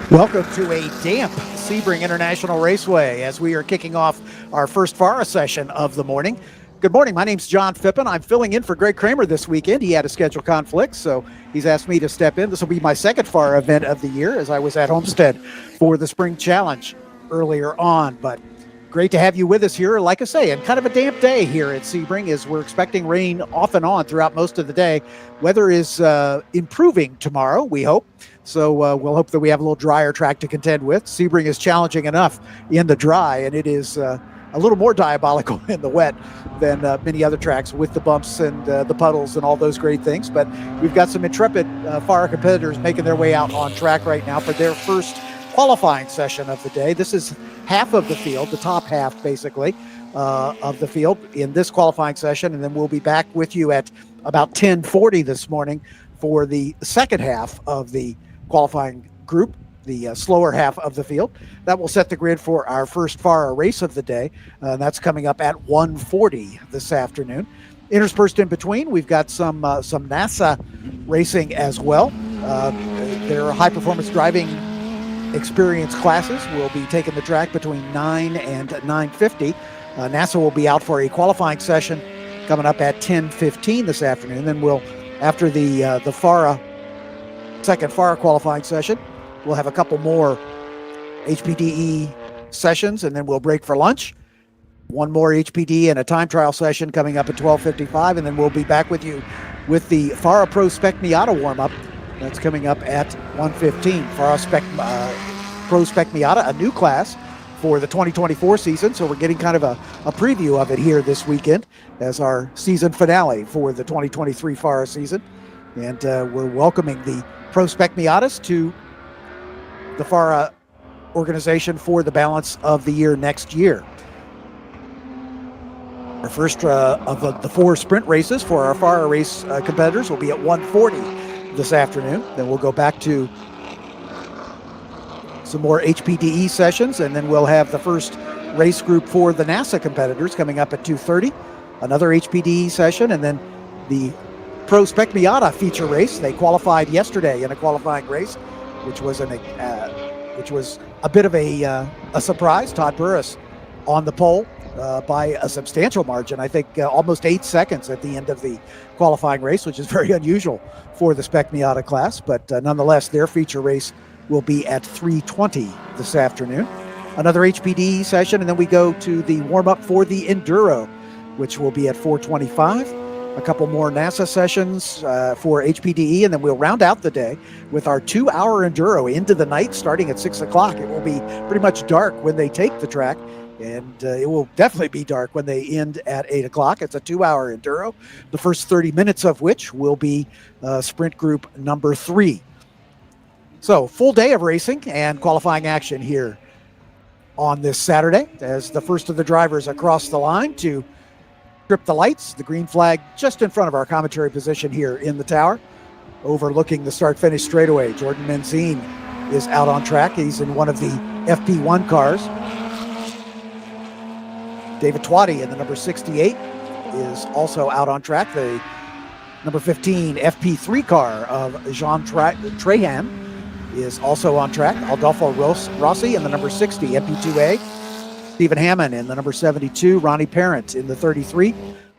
Welcome to a damp Sebring International Raceway as we are kicking off our first FARA session of the morning. Good morning. My name's John Phippen. I'm filling in for Greg Kramer this weekend. He had a schedule conflict, so he's asked me to step in. This will be my second FARA event of the year, as I was at Homestead for the Spring Challenge earlier on. But great to have you with us here, like I say, and kind of a damp day here at Sebring as we're expecting rain off and on throughout most of the day. Weather is improving tomorrow, we hope. So we'll hope that we have a little drier track to contend with. Sebring is challenging enough in the dry, and it is a little more diabolical in the wet than many other tracks with the bumps and the puddles and all those great things. But we've got some intrepid FARA competitors making their way out on track right now for their first qualifying session of the day. This is half of the field, the top half basically of the field in this qualifying session, and then we'll be back with you at about 10:40 this morning for the second half of the qualifying group, the slower half of the field. That will set the grid for our first FARA race of the day. That's coming up at 1:40 this afternoon. Interspersed in between, we've got some NASA racing as well. Their high-performance driving experience classes will be taking the track between 9 and 9:50. NASA will be out for a qualifying session coming up at 10:15 this afternoon. Then we'll, after the FARA second FARA qualifying session, we'll have a couple more HPDE sessions, and then we'll break for lunch. One more HPD and a time trial session coming up at 12:55, and then we'll be back with you with the FARA Pro Spec Miata warm-up. That's coming up at 1:15. FARA Pro Spec Miata, a new class for the 2024 season, so we're getting kind of a preview of it here this weekend as our season finale for the 2023 FARA season. And we're welcoming the Pro Spec Miatas to the FARA organization for the balance of the year next year. Our first of the four sprint races for our FARA race competitors will be at 1:40 this afternoon. Then we'll go back to some more HPDE sessions, and then we'll have the first race group for the NASA competitors coming up at 2:30. Another HPDE session, and then the Pro Spec Miata feature race. They qualified yesterday in a qualifying race, which was a bit of a surprise. Todd Burris on the pole by a substantial margin. I think almost 8 seconds at the end of the qualifying race, which is very unusual for the Spec Miata class. But nonetheless, their feature race will be at 3:20 this afternoon. Another HPD session, and then we go to the warm-up for the Enduro, which will be at 4:25. A couple more NASA sessions for HPDE, and then we'll round out the day with our 2-hour Enduro into the night starting at 6 o'clock. It will be pretty much dark when they take the track, and it will definitely be dark when they end at 8 o'clock. It's a 2-hour Enduro, the first 30 minutes of which will be sprint group number 3. So full day of racing and qualifying action here on this Saturday as the first of the drivers across the line to trip the lights. The green flag just in front of our commentary position here in the tower, overlooking the start-finish straightaway. Jordan Menzine is out on track. He's in one of the FP1 cars. David Twatty in the number 68 is also out on track. The number 15 FP3 car of Jean Trahan is also on track. Adolfo Rossi in the number 60 MP2A. Stephen Hammond in the number 72. Ronnie Parent in the 33.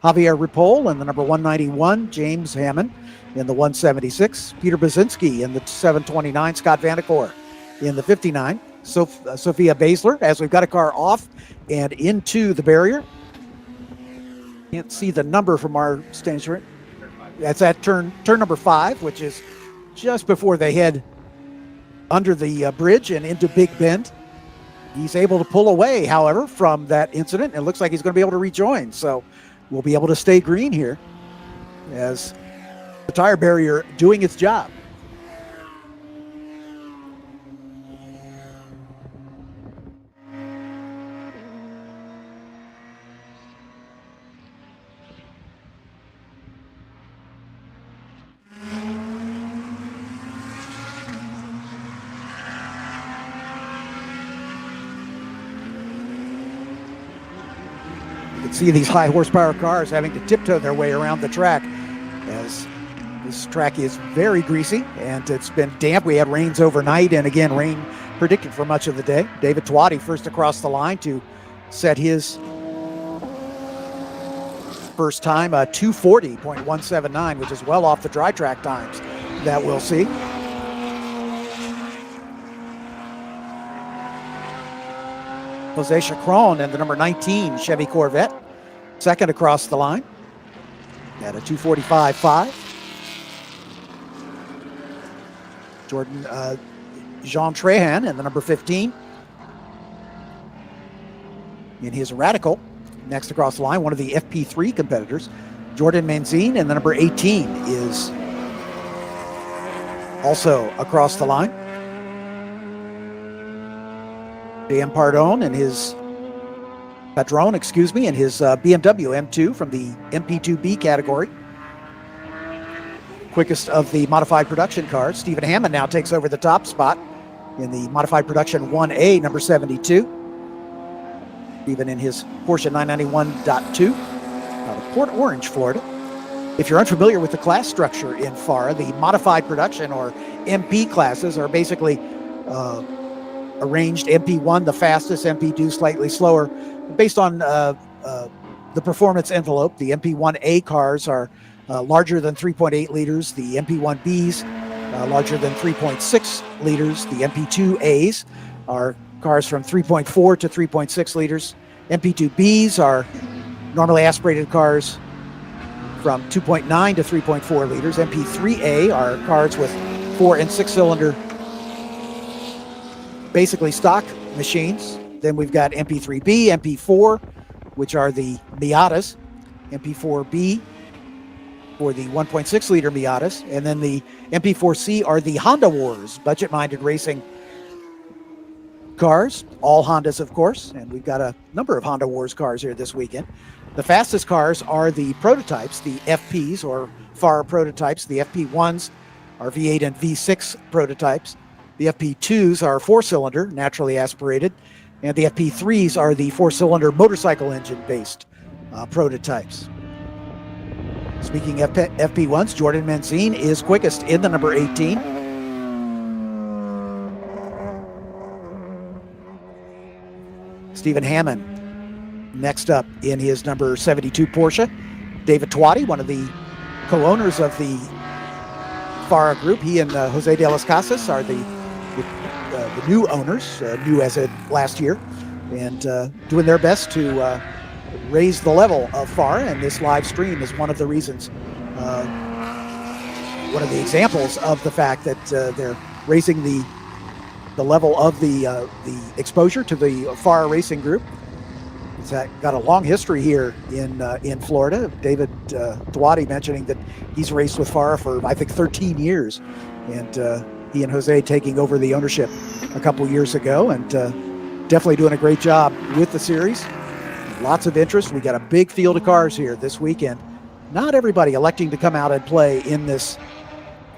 Javier Ripoll in the number 191. James Hammond in the 176. Peter Baczynski in the 729. Scott Vanacore in the 59. Sophia Basler, as we've got a car off and into the barrier. Can't see the number from our stage. That's at turn number 5, which is just before they head under the bridge and into Big Bend. He's able to pull away, however, from that incident. It looks like he's going to be able to rejoin. So we'll be able to stay green here as the tire barrier doing its job. See these high horsepower cars having to tiptoe their way around the track as This track is very greasy, and it's been damp. We had rains overnight, and again, rain predicted for much of the day. David Twatty first across the line to set his first time, 240.179, which is well off the dry track times that we'll see. Jose Chacron and the number 19 Chevy Corvette, second across the line at a 245.5. Jordan Jean Trahan and the number 15 in his Radical. Next across the line, one of the FP3 competitors, Jordan Menzine, and the number 18 is also across the line. Dan Pardone and his Padron, in his BMW M2 from the MP2B category. Quickest of the modified production cars. Stephen Hammond now takes over the top spot in the modified production 1A, number 72. Even in his Porsche 991.2 out of Port Orange, Florida. If you're unfamiliar with the class structure in FARA, the modified production or MP classes are basically arranged. MP1 the fastest, MP2 slightly slower, based on the performance envelope. The MP1A cars are larger than 3.8 liters. The MP1Bs larger than 3.6 liters. The MP2As are cars from 3.4 to 3.6 liters. MP2Bs are normally aspirated cars from 2.9 to 3.4 liters. MP3A are cars with 4 and 6 cylinder, basically stock machines. Then we've got MP3B, MP4, which are the Miatas, MP4B for the 1.6 liter Miatas, and then the MP4C are the Honda Wars, budget-minded racing cars, all Hondas, of course, and we've got a number of Honda Wars cars here this weekend. The fastest cars are the prototypes, the FPs or FARA prototypes. The FP1s are V8 and V6 prototypes. The FP2s are 4-cylinder, naturally aspirated, and the FP3s are the 4-cylinder motorcycle engine-based prototypes. Speaking of FP1s, Jordan Menzine is quickest in the number 18. Stephen Hammond next up in his number 72 Porsche. David Twatty, one of the co-owners of the FARA group. He and Jose de las Casas are the new owners, new as of last year, and doing their best to raise the level of FARA, and this live stream is one of the reasons, one of the examples of the fact that they're raising the level of the exposure to the FARA Racing Group. It's got a long history here in Florida. David Twatty mentioning that he's raced with FARA for, I think, 13 years, and he and Jose taking over the ownership a couple years ago, and definitely doing a great job with the series. Lots of interest. We got a big field of cars here this weekend. Not everybody electing to come out and play in this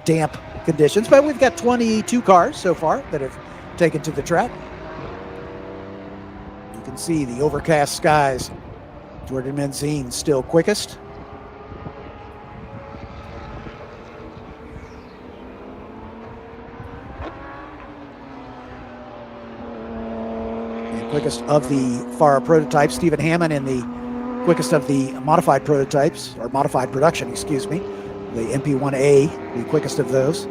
damp conditions, but we've got 22 cars so far that have taken to the track. You can see the overcast skies. Jordan Menzine still quickest. Quickest of the FARA prototypes, Stephen Hammond, in the quickest of the modified prototypes, or modified production, excuse me, the MP1A, the quickest of those.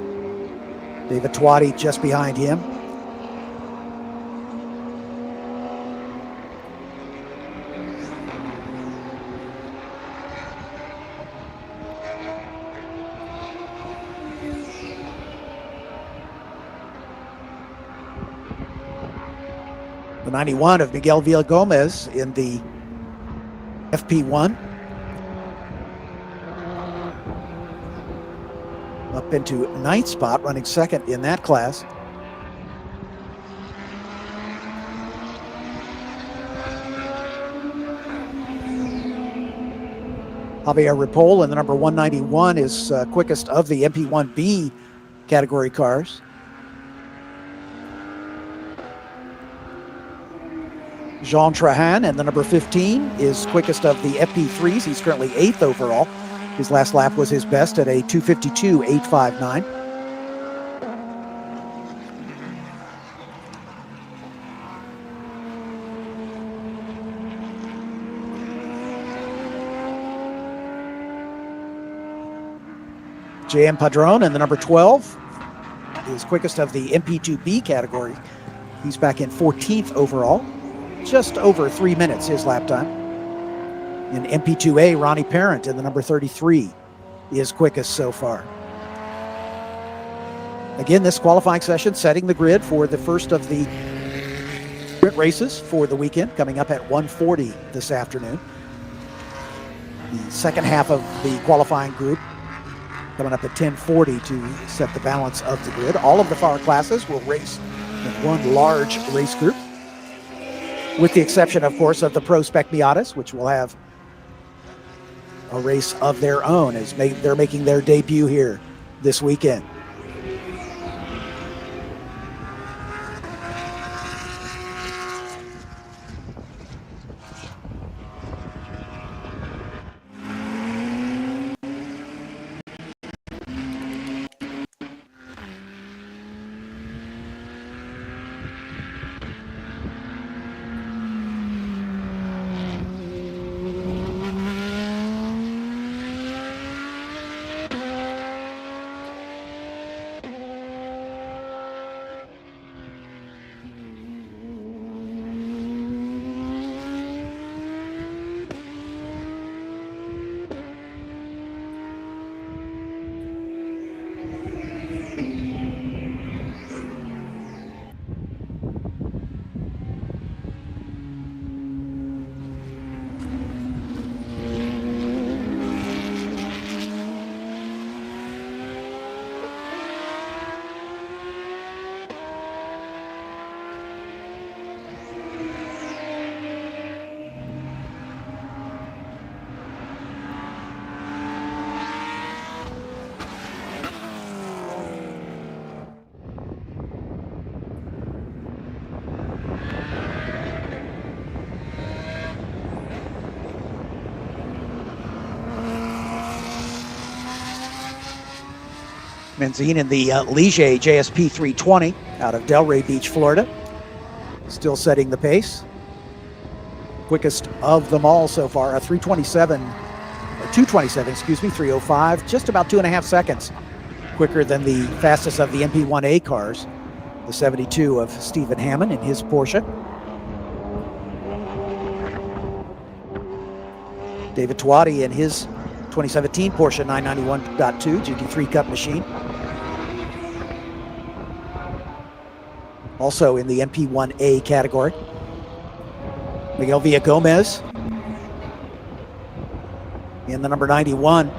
David Twatty just behind him. The 91 of Miguel Villagomez in the FP1. Up into 9th spot, running second in that class. Javier Ripoll in the number 191 is quickest of the MP1B category cars. Jean Trahan and the number 15 is quickest of the FP3s. He's currently 8th overall. His last lap was his best at a 2:52.859. J.M. Padron in the number 12 is quickest of the MP2B category. He's back in 14th overall. Just over 3 minutes his lap time. In MP2A, Ronnie Parent in the number 33 is quickest so far. Again, this qualifying session setting the grid for the first of the sprint races for the weekend, coming up at 1:40 this afternoon. The second half of the qualifying group coming up at 10:40 to set the balance of the grid. All of the FARA classes will race in one large race group, with the exception, of course, of the Pro Spec Miatas, which will have a race of their own as they're making their debut here this weekend. Menzine in the Ligier JSP 320 out of Delray Beach, Florida. Still setting the pace. Quickest of them all so far, a 227, excuse me, 305, just about 2.5 seconds quicker than the fastest of the MP1A cars, the 72 of Stephen Hammond in his Porsche. David Twatty in his 2017 Porsche 991.2 GT3 Cup machine. Also in the MP1A category. Miguel Villagomez in the number 91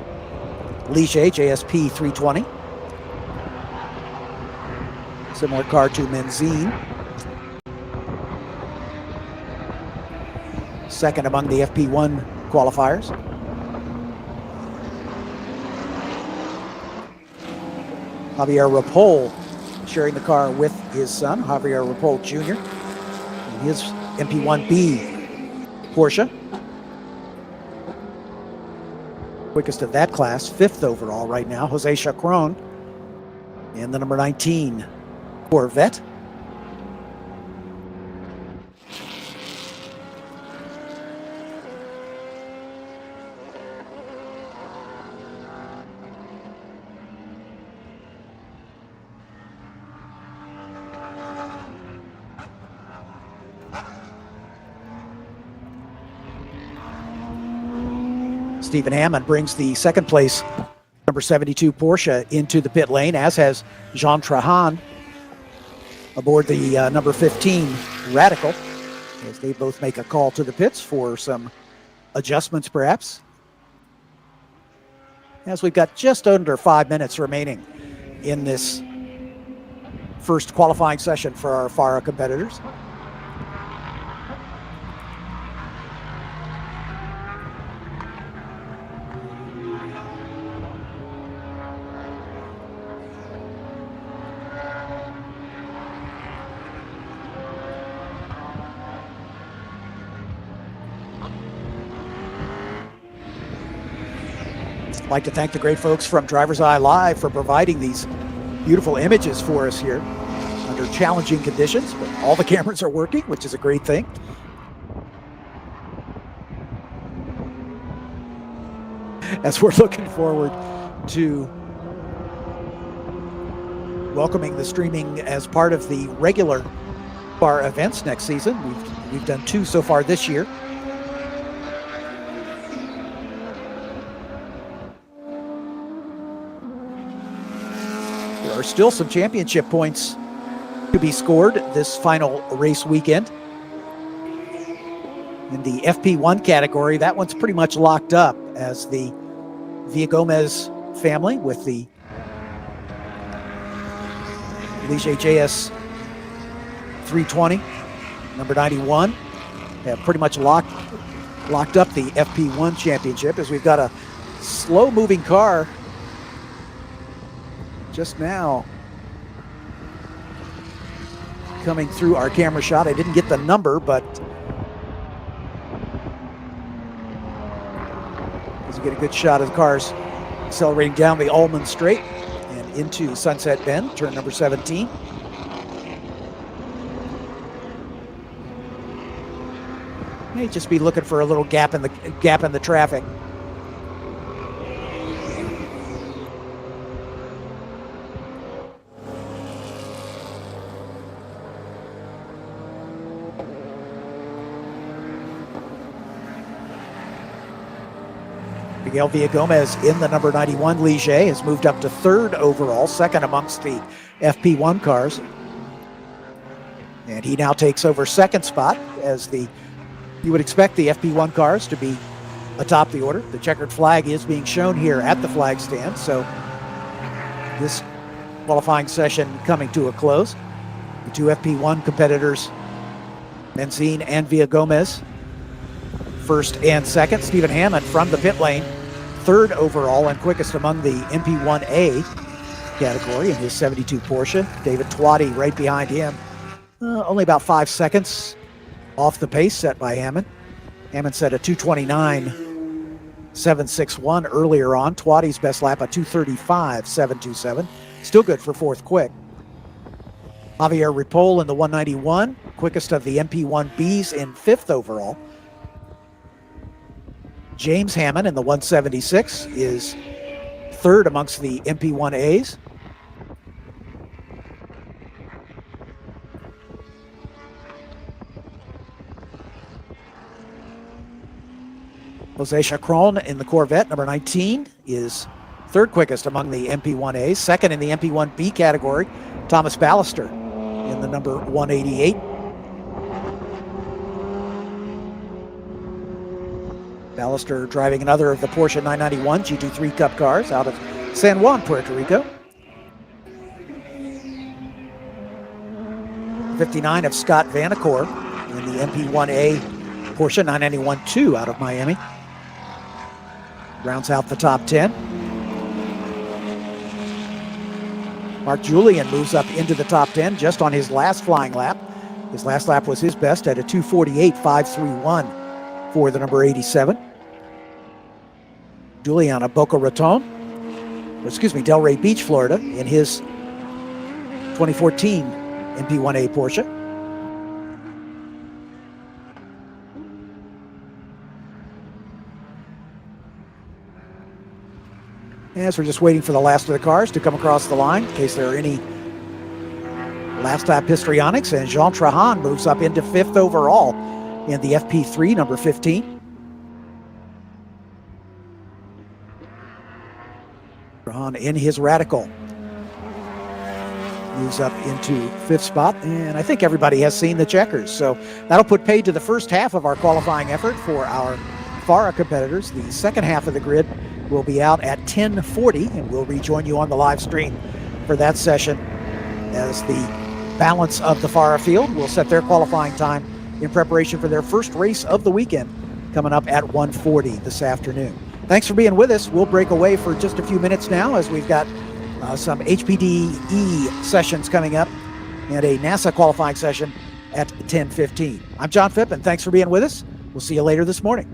Ligier JSP 320. Similar car to Menzine. Second among the FP1 qualifiers. Javier Rapol sharing the car with his son, Javier Rapol Jr., in his MP1B Porsche. Quickest of that class, 5th overall right now, Jose Chacron in the number 19 Corvette. Stephen Hammond brings the second place number 72 Porsche into the pit lane, as has Jean Trahan aboard the number 15 Radical, as they both make a call to the pits for some adjustments perhaps. As we've got just under 5 minutes remaining in this first qualifying session for our FARA competitors. I'd like to thank the great folks from Driver's Eye Live for providing these beautiful images for us here under challenging conditions, but all the cameras are working, which is a great thing. As we're looking forward to welcoming the streaming as part of the regular FARA events next season. We've done 2 so far this year. There are still some championship points to be scored this final race weekend. In the FP1 category, that one's pretty much locked up as the Villagomez family with the Ligier JS 320, number 91, have pretty much locked up the FP1 championship, as we've got a slow-moving car just now coming through our camera shot. I didn't get the number, but as you get a good shot of the cars accelerating down the Ullman Straight and into Sunset Bend, turn number 17. May just be looking for a little gap in the traffic. Miguel Villagomez in the number 91 Ligier has moved up to 3rd overall, 2nd amongst the FP1 cars. And he now takes over 2nd spot as you would expect the FP1 cars to be atop the order. The checkered flag is being shown here at the flag stand, so this qualifying session coming to a close. The 2 FP1 competitors, Benzine and Villagomez, 1st and 2nd. Stephen Hammond from the pit lane, 3rd overall and quickest among the MP1A category in his 72 Porsche. David Twatty right behind him, only about 5 seconds off the pace set by Hammond. Hammond set a 2:29.761 earlier on. Twatty's best lap a 2:35.727. Still good for 4th quick. Javier Ripoll in the 191, quickest of the MP1Bs in 5th overall. James Hammond in the 176 is 3rd amongst the MP1As. Jose Chacron in the Corvette, number 19, is 3rd quickest among the MP1As. 2nd in the MP1B category, Thomas Ballister in the number 188. Ballister driving another of the Porsche 991 GT3 Cup cars out of San Juan, Puerto Rico. 59 of Scott Vanacore in the MP1A Porsche 991-2 out of Miami. Rounds out the top 10. Mark Julian moves up into the top 10 just on his last flying lap. His last lap was his best at a 2:48.531 for the number 87. Julian of Boca Raton, Delray Beach, Florida, in his 2014 MP1A Porsche. As we're just waiting for the last of the cars to come across the line in case there are any last lap histrionics, and Jean Trahan moves up into 5th overall in the FP3 number 15. Trahan in his Radical moves up into 5th spot, and I think everybody has seen the checkers, so that'll put paid to the first half of our qualifying effort for our FARA competitors. The second half of the grid will be out at 10:40, and we'll rejoin you on the live stream for that session as the balance of the FARA field will set their qualifying time in preparation for their first race of the weekend coming up at 1:40 this afternoon. Thanks for being with us. We'll break away for just a few minutes now as we've got some HPDE sessions coming up and a NASA qualifying session at 10:15. I'm John Phipp, and thanks for being with us. We'll see you later this morning.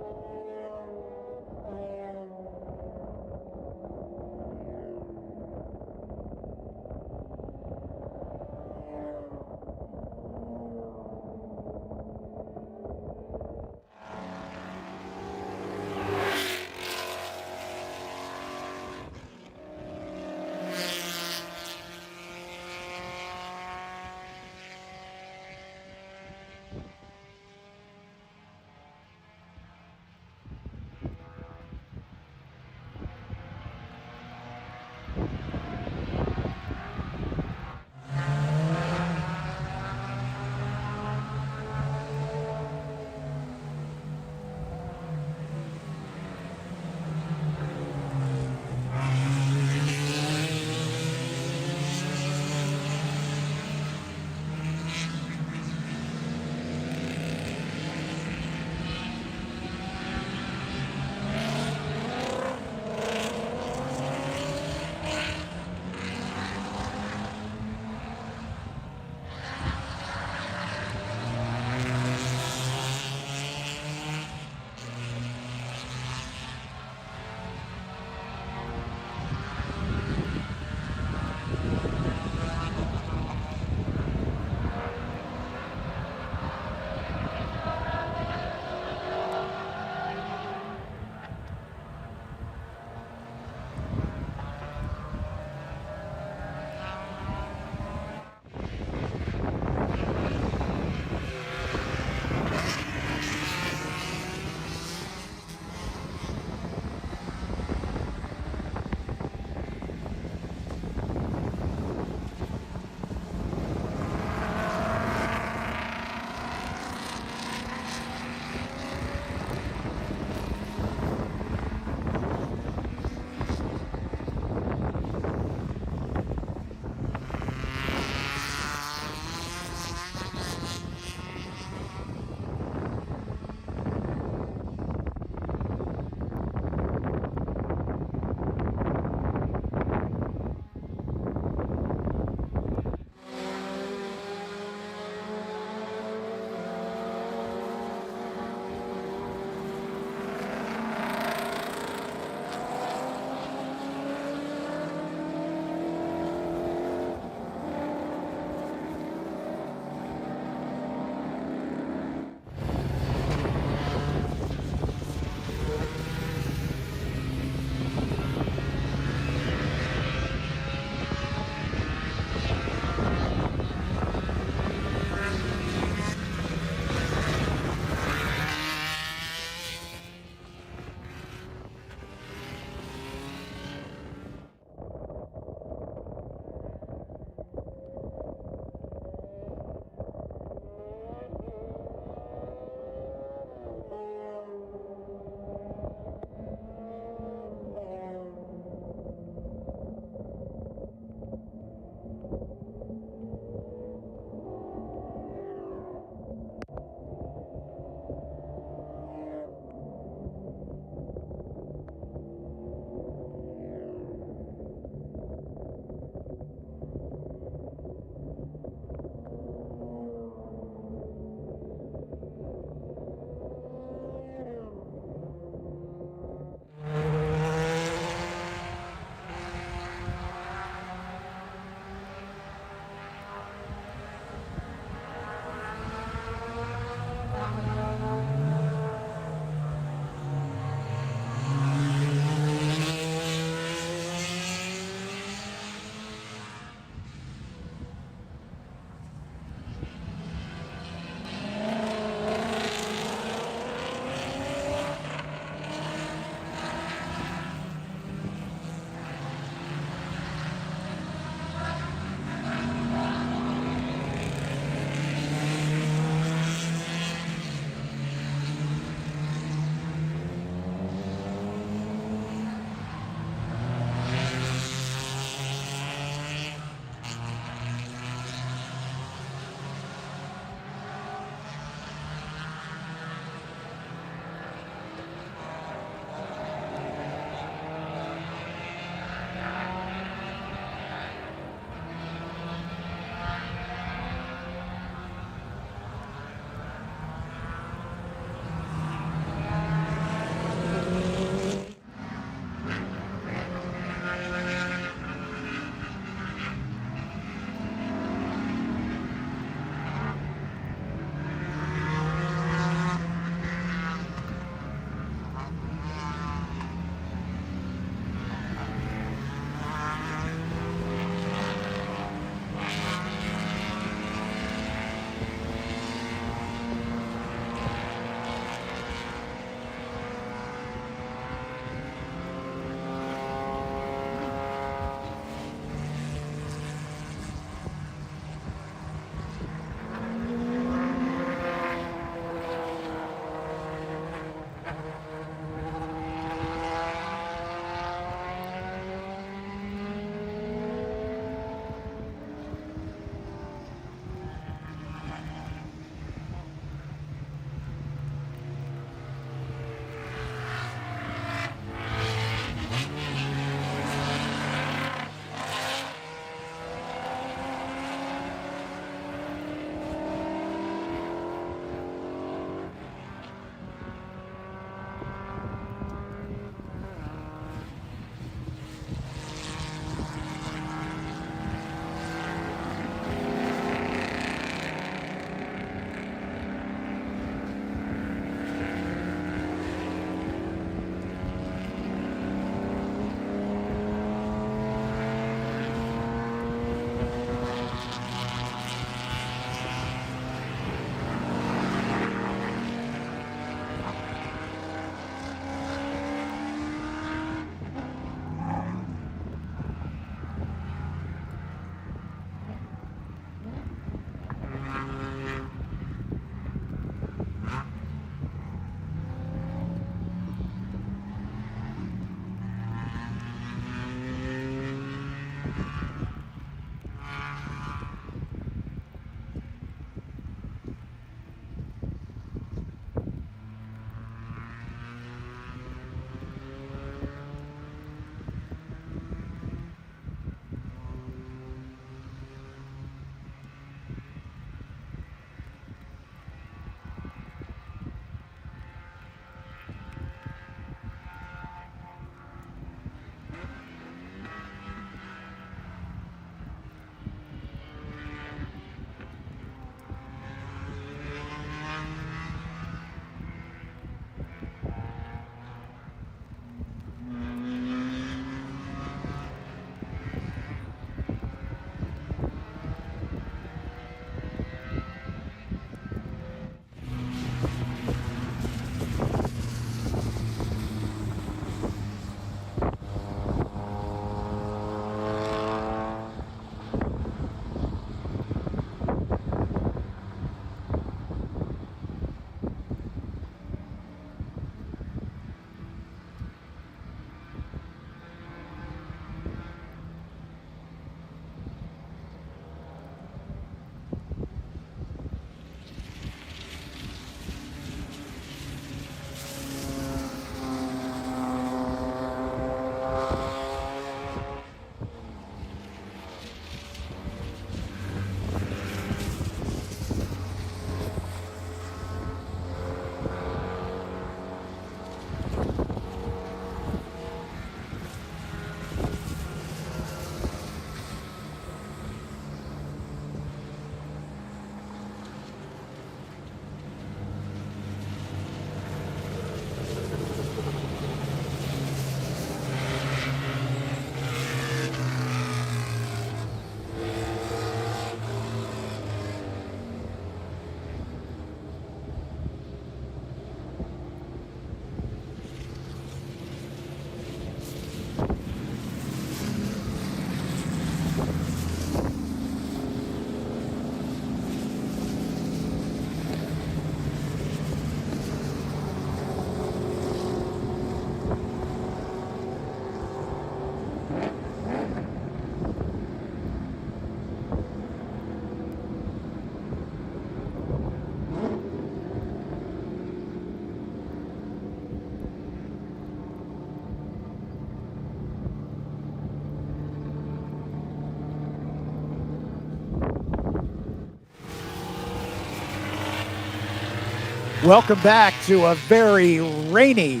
Welcome back to a very rainy.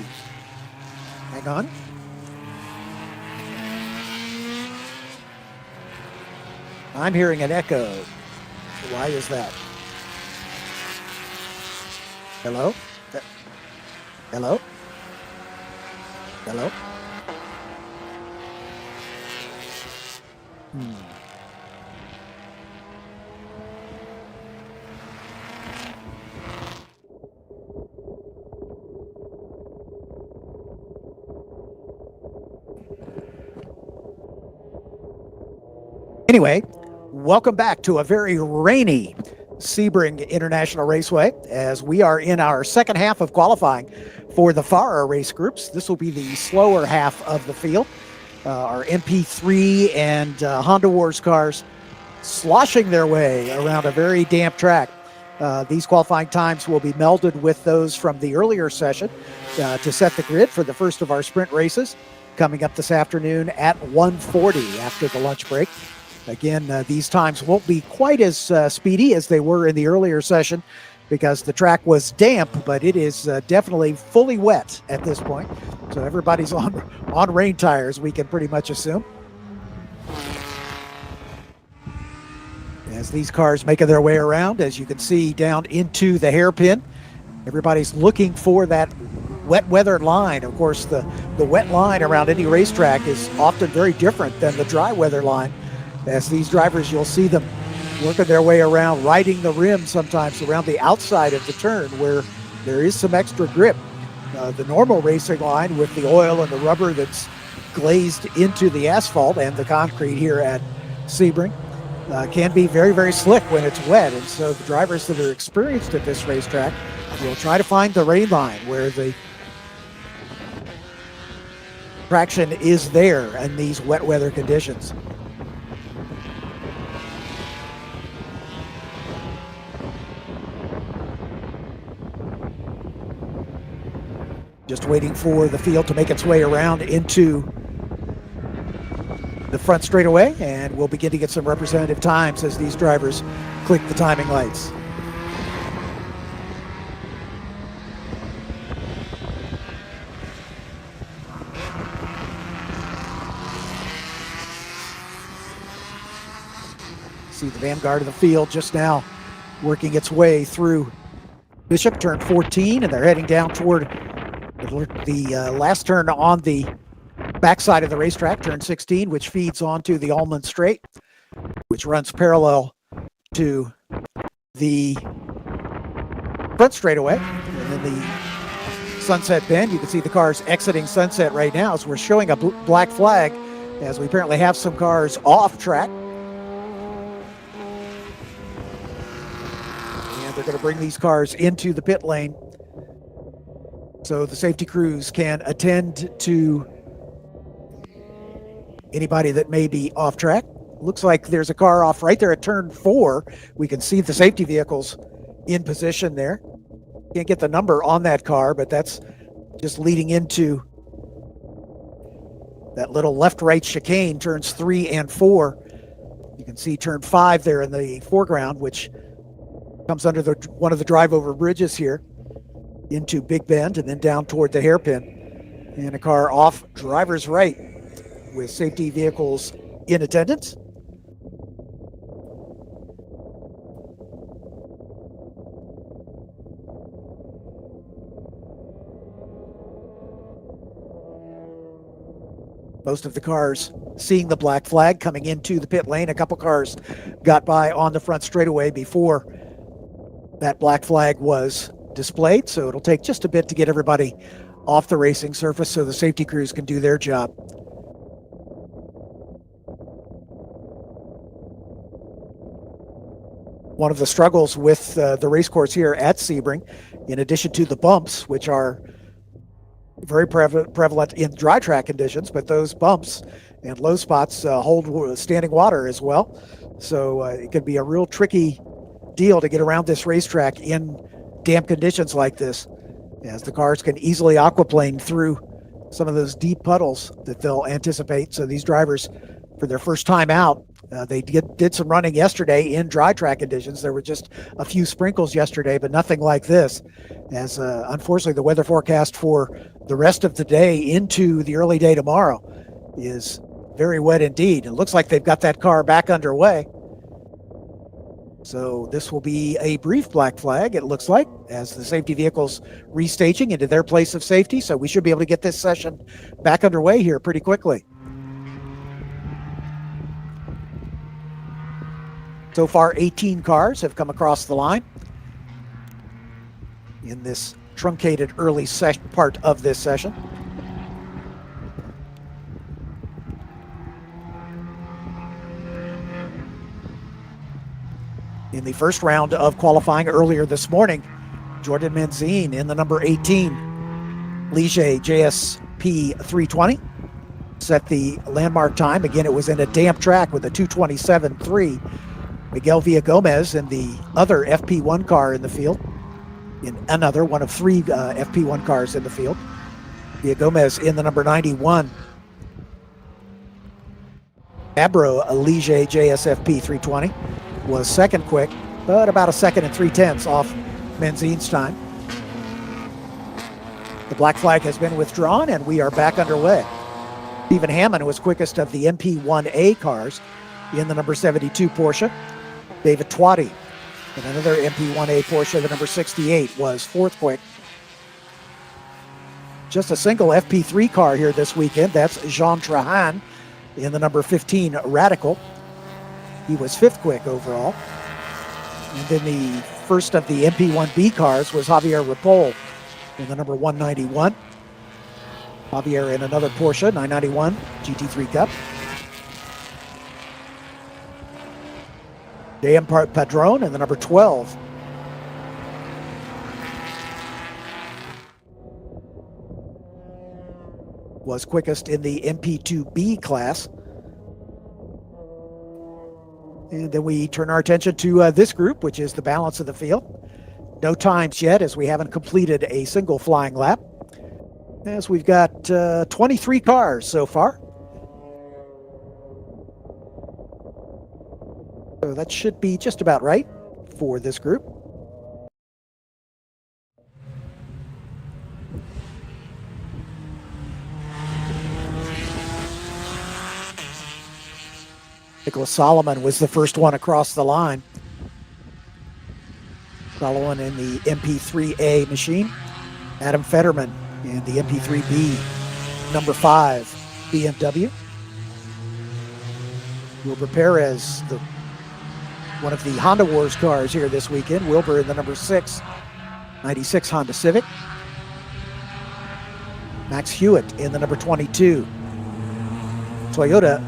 Hang on. I'm hearing an echo. Why is that? Hello? Hello? Hello? Anyway, welcome back to a very rainy Sebring International Raceway as we are in our second half of qualifying for the FARA race groups. This will be the slower half of the field. Our MP3 and Honda Wars cars sloshing their way around a very damp track. These qualifying times will be melded with those from the earlier session to set the grid for the first of our sprint races coming up this afternoon at 1:40 after the lunch break. Again, these times won't be quite as speedy as they were in the earlier session because the track was damp, but it is definitely fully wet at this point. So everybody's on rain tires, we can pretty much assume. As these cars making their way around, as you can see, down into the hairpin, everybody's looking for that wet weather line. Of course, the wet line around any racetrack is often very different than the dry weather line. As these drivers, you'll see them working their way around, riding the rim sometimes around the outside of the turn where there is some extra grip. The normal racing line with the oil and the rubber that's glazed into the asphalt and the concrete here at Sebring can be very, very slick when it's wet. And so the drivers that are experienced at this racetrack will try to find the rain line where the traction is there in these wet weather conditions. Just waiting for the field to make its way around into the front straightaway, and we'll begin to get some representative times as these drivers click the timing lights. See the vanguard of the field just now working its way through Bishop, turn 14, and they're heading down toward the last turn on the backside of the racetrack, turn 16, which feeds onto the Almond Straight, which runs parallel to the front straightaway. And then the Sunset Bend, you can see the cars exiting Sunset right now as we're showing a black flag as we apparently have some cars off track. And they're going to bring these cars into the pit lane so the safety crews can attend to anybody that may be off track. Looks like there's a car off right there at turn 4. We can see the safety vehicles in position there. Can't get the number on that car, but that's just leading into that little left-right chicane, turns 3 and 4. You can see turn 5 there in the foreground, which comes under one of the drive-over bridges here into Big Bend and then down toward the hairpin. And a car off driver's right with safety vehicles in attendance. Most of the cars seeing the black flag coming into the pit lane. A couple cars got by on the front straightaway before that black flag was displayed, so it'll take just a bit to get everybody off the racing surface so the safety crews can do their job. One of the struggles with the race course here at Sebring, in addition to the bumps, which are very prevalent in dry track conditions, but those bumps and low spots hold standing water as well. So it can be a real tricky deal to get around this racetrack in damp conditions like this, as the cars can easily aquaplane through some of those deep puddles that they'll anticipate. So these drivers, for their first time out They did some running yesterday in dry track conditions. There were just a few sprinkles yesterday, but nothing like this. As unfortunately, the weather forecast for the rest of the day into the early day tomorrow is very wet indeed. It looks like they've got that car back underway. So this will be a brief black flag, it looks like, as the safety vehicles restaging into their place of safety. So we should be able to get this session back underway here pretty quickly. So far, 18 cars have come across the line in this truncated early part of this session. In the first round of qualifying earlier this morning, Jordan Menzine in the number 18 Ligier JSP 320 set the landmark time. Again, it was in a damp track with a 2:27.3. Miguel Villagomez in the other FP1 car in the field, in another one of three FP1 cars in the field. Villagomez in the number 91 Abro Ligier JSFP 320 was second quick, but about a second and 3/10 off Menzine's time. The black flag has been withdrawn and we are back underway. Stephen Hammond was quickest of the MP1A cars in the number 72 Porsche. David Twatty in another MP1A Porsche, the number 68, was fourth quick. Just a single FP3 car here this weekend. That's Jean Trahan in the number 15 Radical. He was fifth quick overall. And then the first of the MP1B cars was Javier Ripoll in the number 191. Javier in another Porsche 991 GT3 Cup. Dan Padron in the number 12. Was quickest in the MP2B class. And then we turn our attention to this group, which is the balance of the field. No times yet, as we haven't completed a single flying lap. As we've got 23 cars so far. So that should be just about right for this group. Nicholas Solomon was the first one across the line. Solomon in the MP3A machine. Adam Fetterman in the MP3B, number 5 BMW. Wilbur Perez, one of the Honda Wars cars here this weekend. Wilbur in the number 6, 96 Honda Civic. Max Hewitt in the number 22, Toyota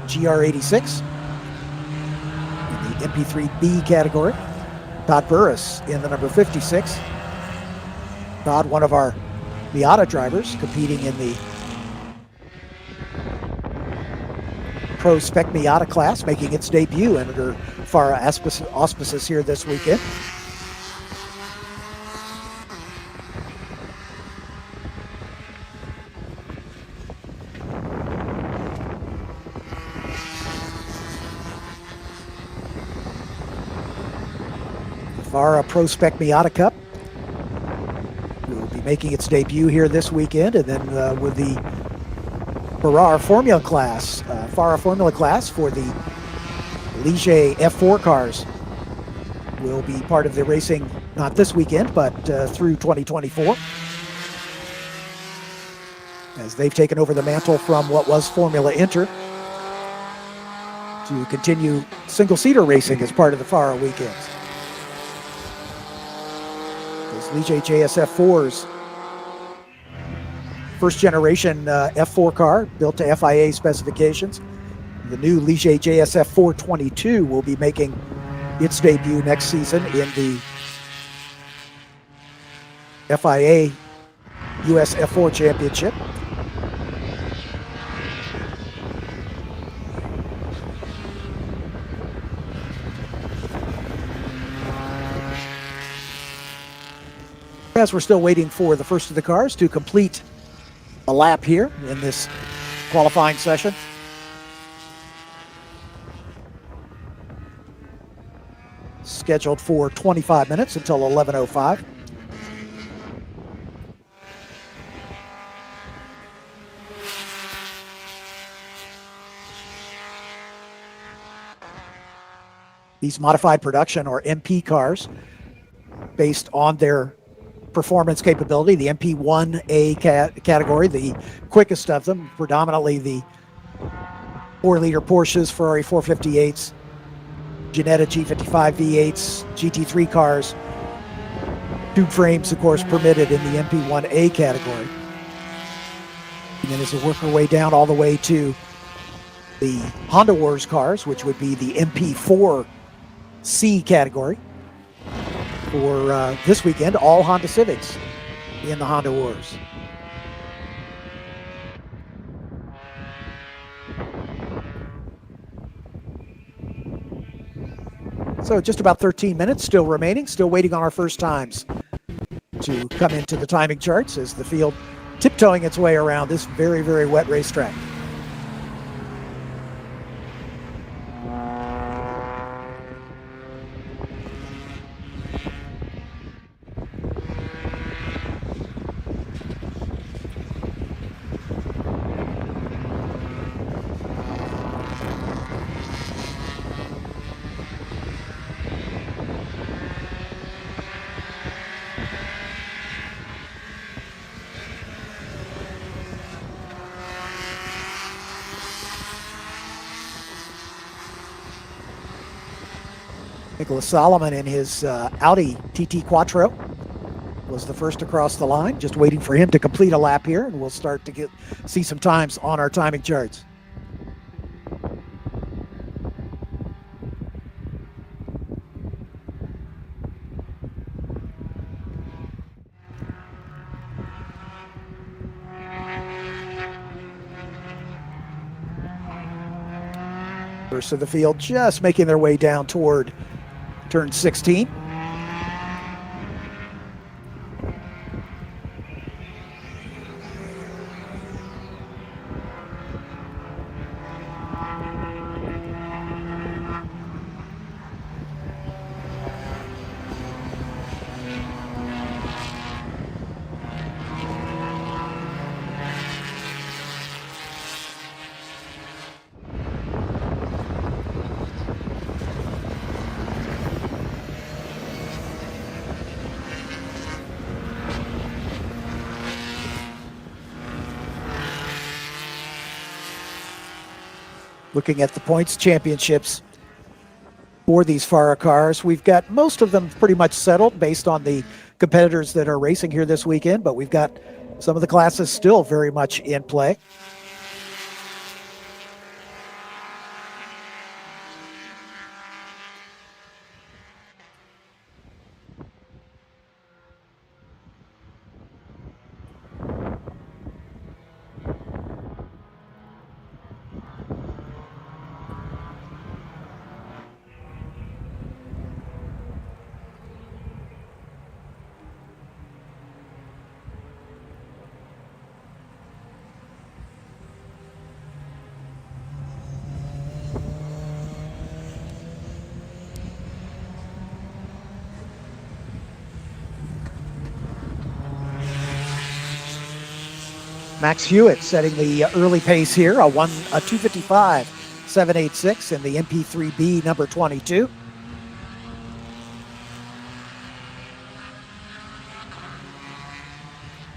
GR86 in the MP3B category. Todd Burris in the number 56. Todd, one of our Miata drivers, competing in the Pro Spec Miata class, making its debut under FARA auspices here this weekend. The FARA Pro Spec Miata Cup will be making its debut here this weekend, and then with the FARA Formula class, FARA Formula class for the Ligier F4 cars will be part of the racing, not this weekend, but through 2024. As they've taken over the mantle from what was Formula Inter to continue single-seater racing as part of the FARA weekends. Those Ligier JSF4s, first generation F4 car built to FIA specifications. The new Ligier JSF 422 will be making its debut next season in the FIA US F4 Championship. As we're still waiting for the first of the cars to complete a lap here in this qualifying session. scheduled for 25 minutes until 11:05. These modified production or MP cars, based on their performance capability, the MP1A category, the quickest of them, predominantly the 4-liter Porsches, Ferrari 458s, Ginetta G55 V8s, GT3 cars. Tube frames, of course, permitted in the MP1A category. And then as we work our way down all the way to the Honda Wars cars, which would be the MP4C category. For this weekend, all Honda Civics in the Honda Wars. So just about 13 minutes still remaining, still waiting on our first times to come into the timing charts as the field tiptoeing its way around this very, very wet racetrack. Nicholas Solomon in his Audi TT Quattro was the first across the line. Just waiting for him to complete a lap here, and we'll start to see some times on our timing charts. First of the field just making their way down toward turn 16. Looking at the points championships for these FARA cars, we've got most of them pretty much settled based on the competitors that are racing here this weekend, but we've got some of the classes still very much in play. Max Hewitt setting the early pace here, a 2:55.786 in the MP3B number 22.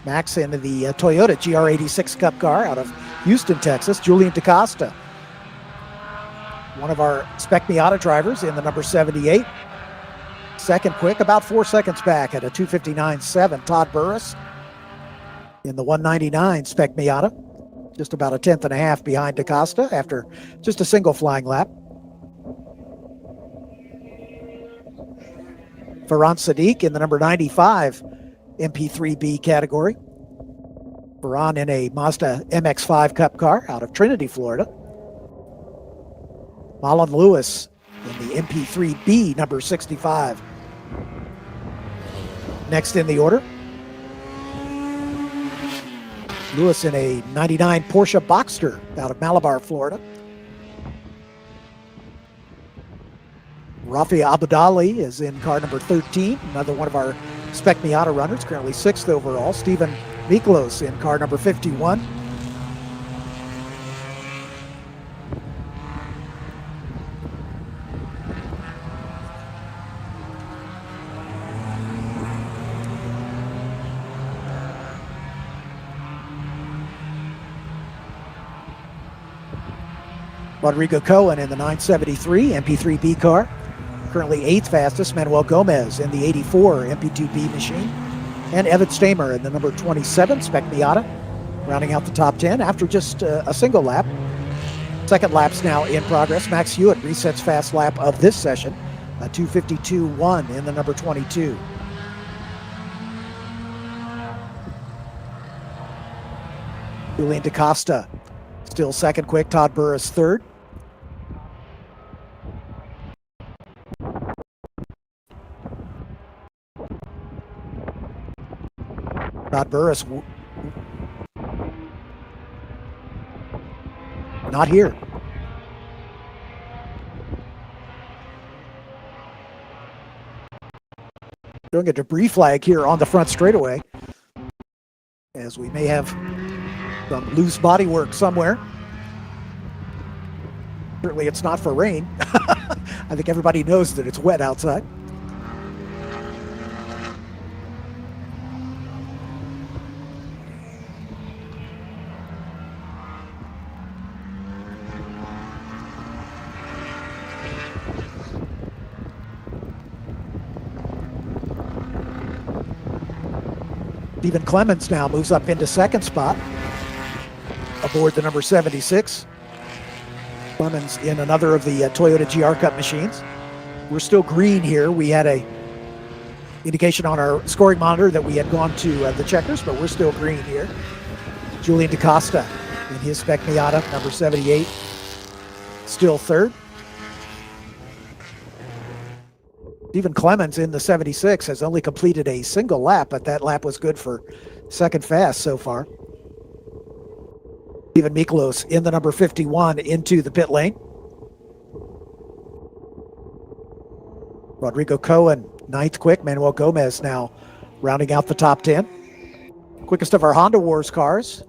Max into the Toyota GR86 Cup car out of Houston, Texas. Julian DaCosta, one of our Spec Miata drivers in the number 78. Second quick, about 4 seconds back at a 2:59.7. Todd Burris in the 199 Spec Miata, just about a tenth and a half behind DaCosta after just a single flying lap. Farhan Sadiq in the number 95 MP3B category. Farhan in a Mazda MX-5 Cup car out of Trinity, Florida. Marlon Lewis in the MP3B number 65. Next in the order, Lewis in a 99 Porsche Boxster out of Malabar, Florida. Rafi Abdali is in car number 13, another one of our Spec Miata runners, currently 6th overall. Steven Miklos in car number 51. Rodrigo Cohen in the 973 MP3B car. Currently 8th fastest, Manuel Gomez in the 84 MP2B machine. And Evan Stamer in the number 27 Spec Miata, rounding out the top 10 after just a single lap. Second lap's now in progress. Max Hewitt resets fast lap of this session, a 2:52.1 in the number 22. Julian DaCosta still second quick, Todd Burris third. Todd Burris not here. Doing a debris flag here on the front straightaway, as we may have some loose bodywork somewhere. Certainly it's not for rain. I think everybody knows that it's wet outside. Stephen Clemens now moves up into second spot aboard the number 76. Clemens in another of the Toyota GR Cup machines. We're still green here. We had a indication on our scoring monitor that we had gone to the checkers, but we're still green here. Julian DaCosta in his Spec Miata, number 78, still third. Stephen Clemens in the 76 has only completed a single lap, but that lap was good for second fast so far. Steven Miklos in the number 51 into the pit lane. Rodrigo Cohen, 9th quick. Manuel Gomez now rounding out the top 10. Quickest of our Honda Wars cars,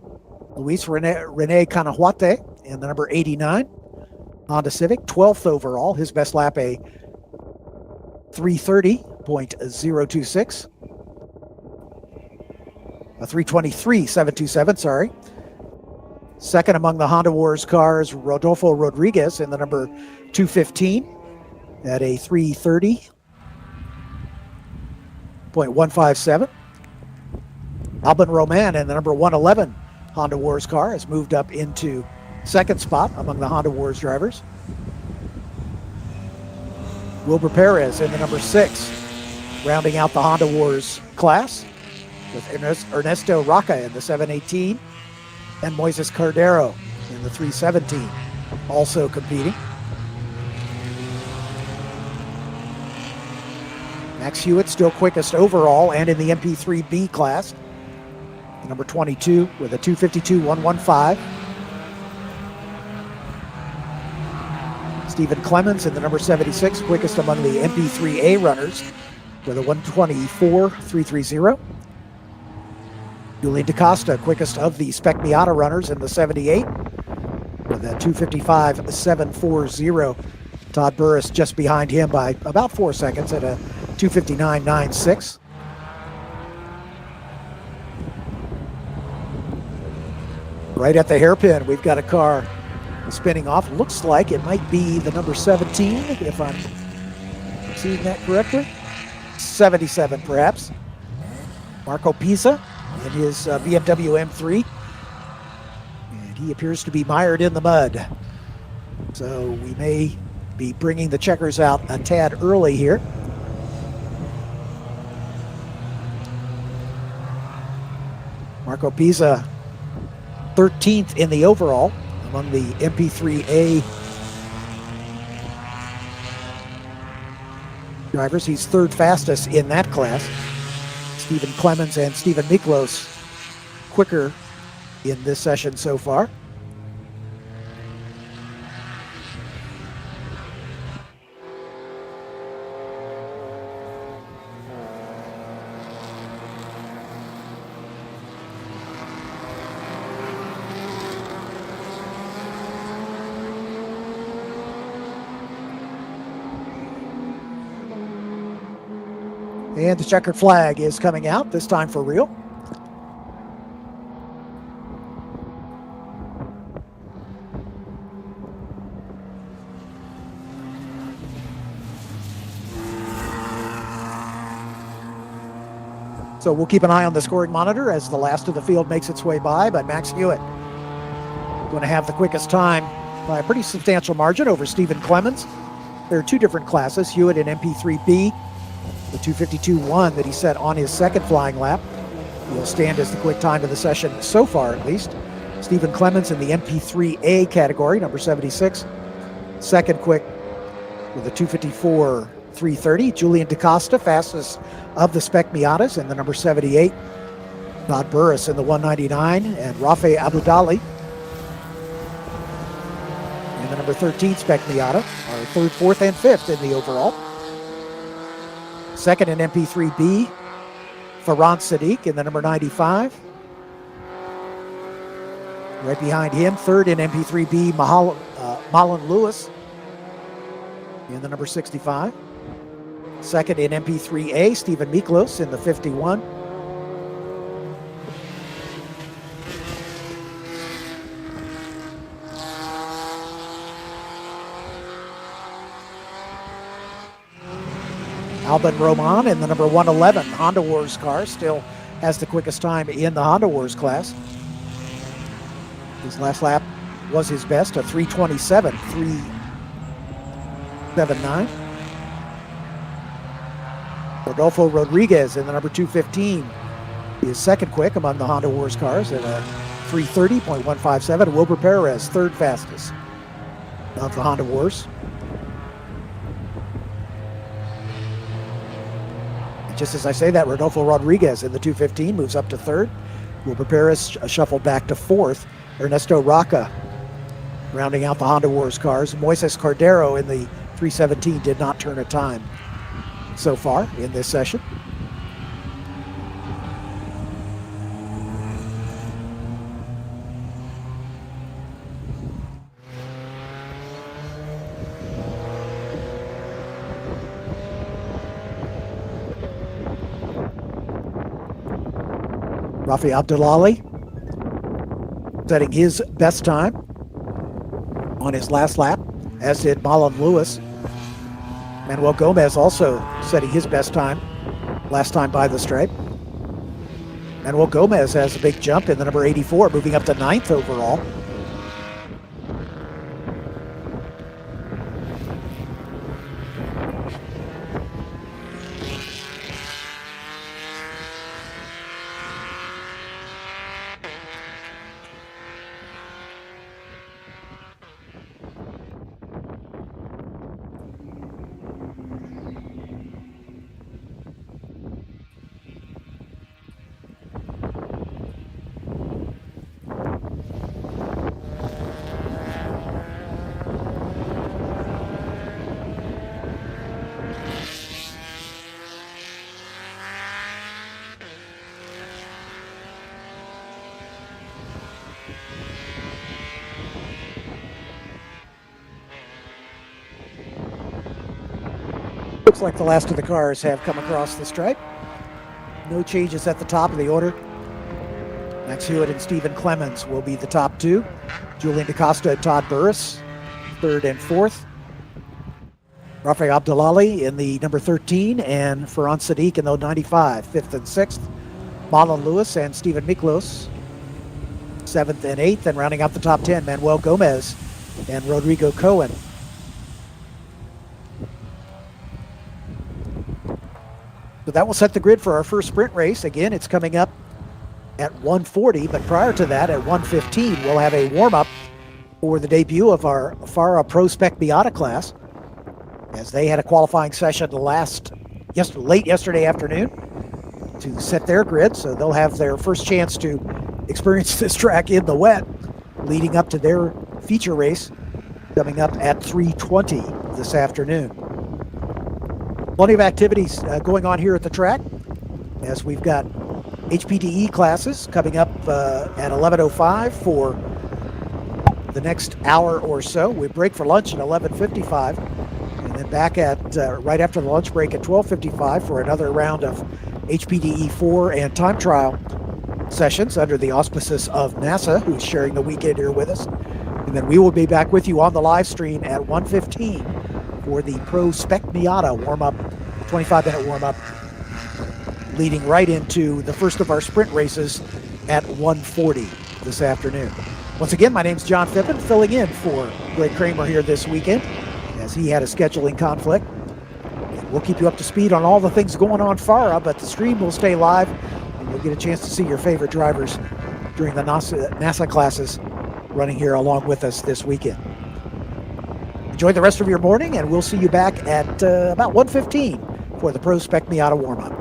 Luis Rene Canahuate in the number 89 Honda Civic, 12th overall. His best lap, a 3:30.026. A 3:23.727, sorry. Second among the Honda Wars cars, Rodolfo Rodriguez in the number 215 at a 3:30.157. Albin Roman in the number 111 Honda Wars car has moved up into second spot among the Honda Wars drivers. Wilbur Perez in the number 6, rounding out the Honda Wars class, with Ernesto Roca in the 718 and Moises Cordero in the 317, also competing. Max Hewitt still quickest overall and in the MP3B class, the number 22 with a 2:52.115. Stephen Clemens in the number 76, quickest among the MP3A runners with a 1:24.330. Julian DaCosta, quickest of the Spec Miata runners in the 78 with a 2:55.740. Todd Burris just behind him by about 4 seconds at a 2:59.96. Right at the hairpin, we've got a car spinning off. Looks like it might be the number 17, if I'm seeing that correctly. 77, perhaps. Marco Pisa in his BMW M3. And he appears to be mired in the mud. So we may be bringing the checkers out a tad early here. Marco Pisa, 13th in the overall among the MP3A drivers. He's third fastest in that class. Stephen Clemens and Steven Miklos quicker in this session so far. And the checkered flag is coming out, this time for real. So we'll keep an eye on the scoring monitor as the last of the field makes its way by, but Max Hewitt going to have the quickest time by a pretty substantial margin over Stephen Clemens. There are two different classes, Hewitt in MP3B, the 252.1 that he set on his second flying lap. Will stand as the quick time of the session so far, at least. Stephen Clemens in the MP3A category, number 76. Second quick with a 254.330. Julian DaCosta, fastest of the Spec Miatas, in the number 78. Todd Burris in the 199, and Rafe Abudali in the number 13 Spec Miata, are third, fourth, and fifth in the overall. Second in MP3B, Farhan Sadiq in the number 95. Right behind him, third in MP3B, Malin Lewis in the number 65. Second in MP3A, Stephen Miklos in the 51. Alban Roman in the number 111 Honda Wars car still has the quickest time in the Honda Wars class. His last lap was his best, a 3:27, 3:79. Rodolfo Rodriguez in the number 215. He is second quick among the Honda Wars cars at a 3:30.157. Wilbur Perez, third fastest of the Honda Wars. Just as I say that, Rodolfo Rodriguez in the 215 moves up to third. Wilbur Perez shuffled back to fourth. Ernesto Rocca rounding out the Honda Wars cars. Moises Cordero in the 317 did not turn a time so far in this session. Rafi Abdullahi setting his best time on his last lap, as did Malin Lewis. Manuel Gomez also setting his best time last time by the stripe. Manuel Gomez has a big jump in the number 84, moving up to 9th overall. Looks like the last of the cars have come across the stripe. No changes at the top of the order. Max Hewitt and Stephen Clemens will be the top two. Julian DaCosta and Todd Burris, third and fourth. Rafi Abdullahi in the number 13 and Farhan Sadiq in the 95, fifth and sixth. Malin Lewis and Stephen Miklos, seventh and eighth. And rounding out the top 10, Manuel Gomez and Rodrigo Cohen. So that will set the grid for our first sprint race. Again, it's coming up at 1:40, but prior to that, at 1:15, we'll have a warm-up for the debut of our FARA Pro Spec Miata class, as they had a qualifying session late yesterday afternoon to set their grid, so they'll have their first chance to experience this track in the wet leading up to their feature race coming up at 3:20 this afternoon. Plenty of activities going on here at the track, as we've got HPDE classes coming up at 11:05 for the next hour or so. We break for lunch at 11:55 and then back at right after the lunch break at 12:55 for another round of HPDE 4 and time trial sessions under the auspices of NASA, who's sharing the weekend here with us. And then we will be back with you on the live stream at 1:15 for the Pro Spec Miata warm-up, 25-minute warm-up, leading right into the first of our sprint races at 1:40 this afternoon. Once again, my name's John Phippen, filling in for Greg Kramer here this weekend as he had a scheduling conflict. And we'll keep you up to speed on all the things going on FARA, but the stream will stay live, and you'll get a chance to see your favorite drivers during the NASA classes running here along with us this weekend. Enjoy the rest of your morning, and we'll see you back at about 1:15 for the Pro Spec Miata warm-up.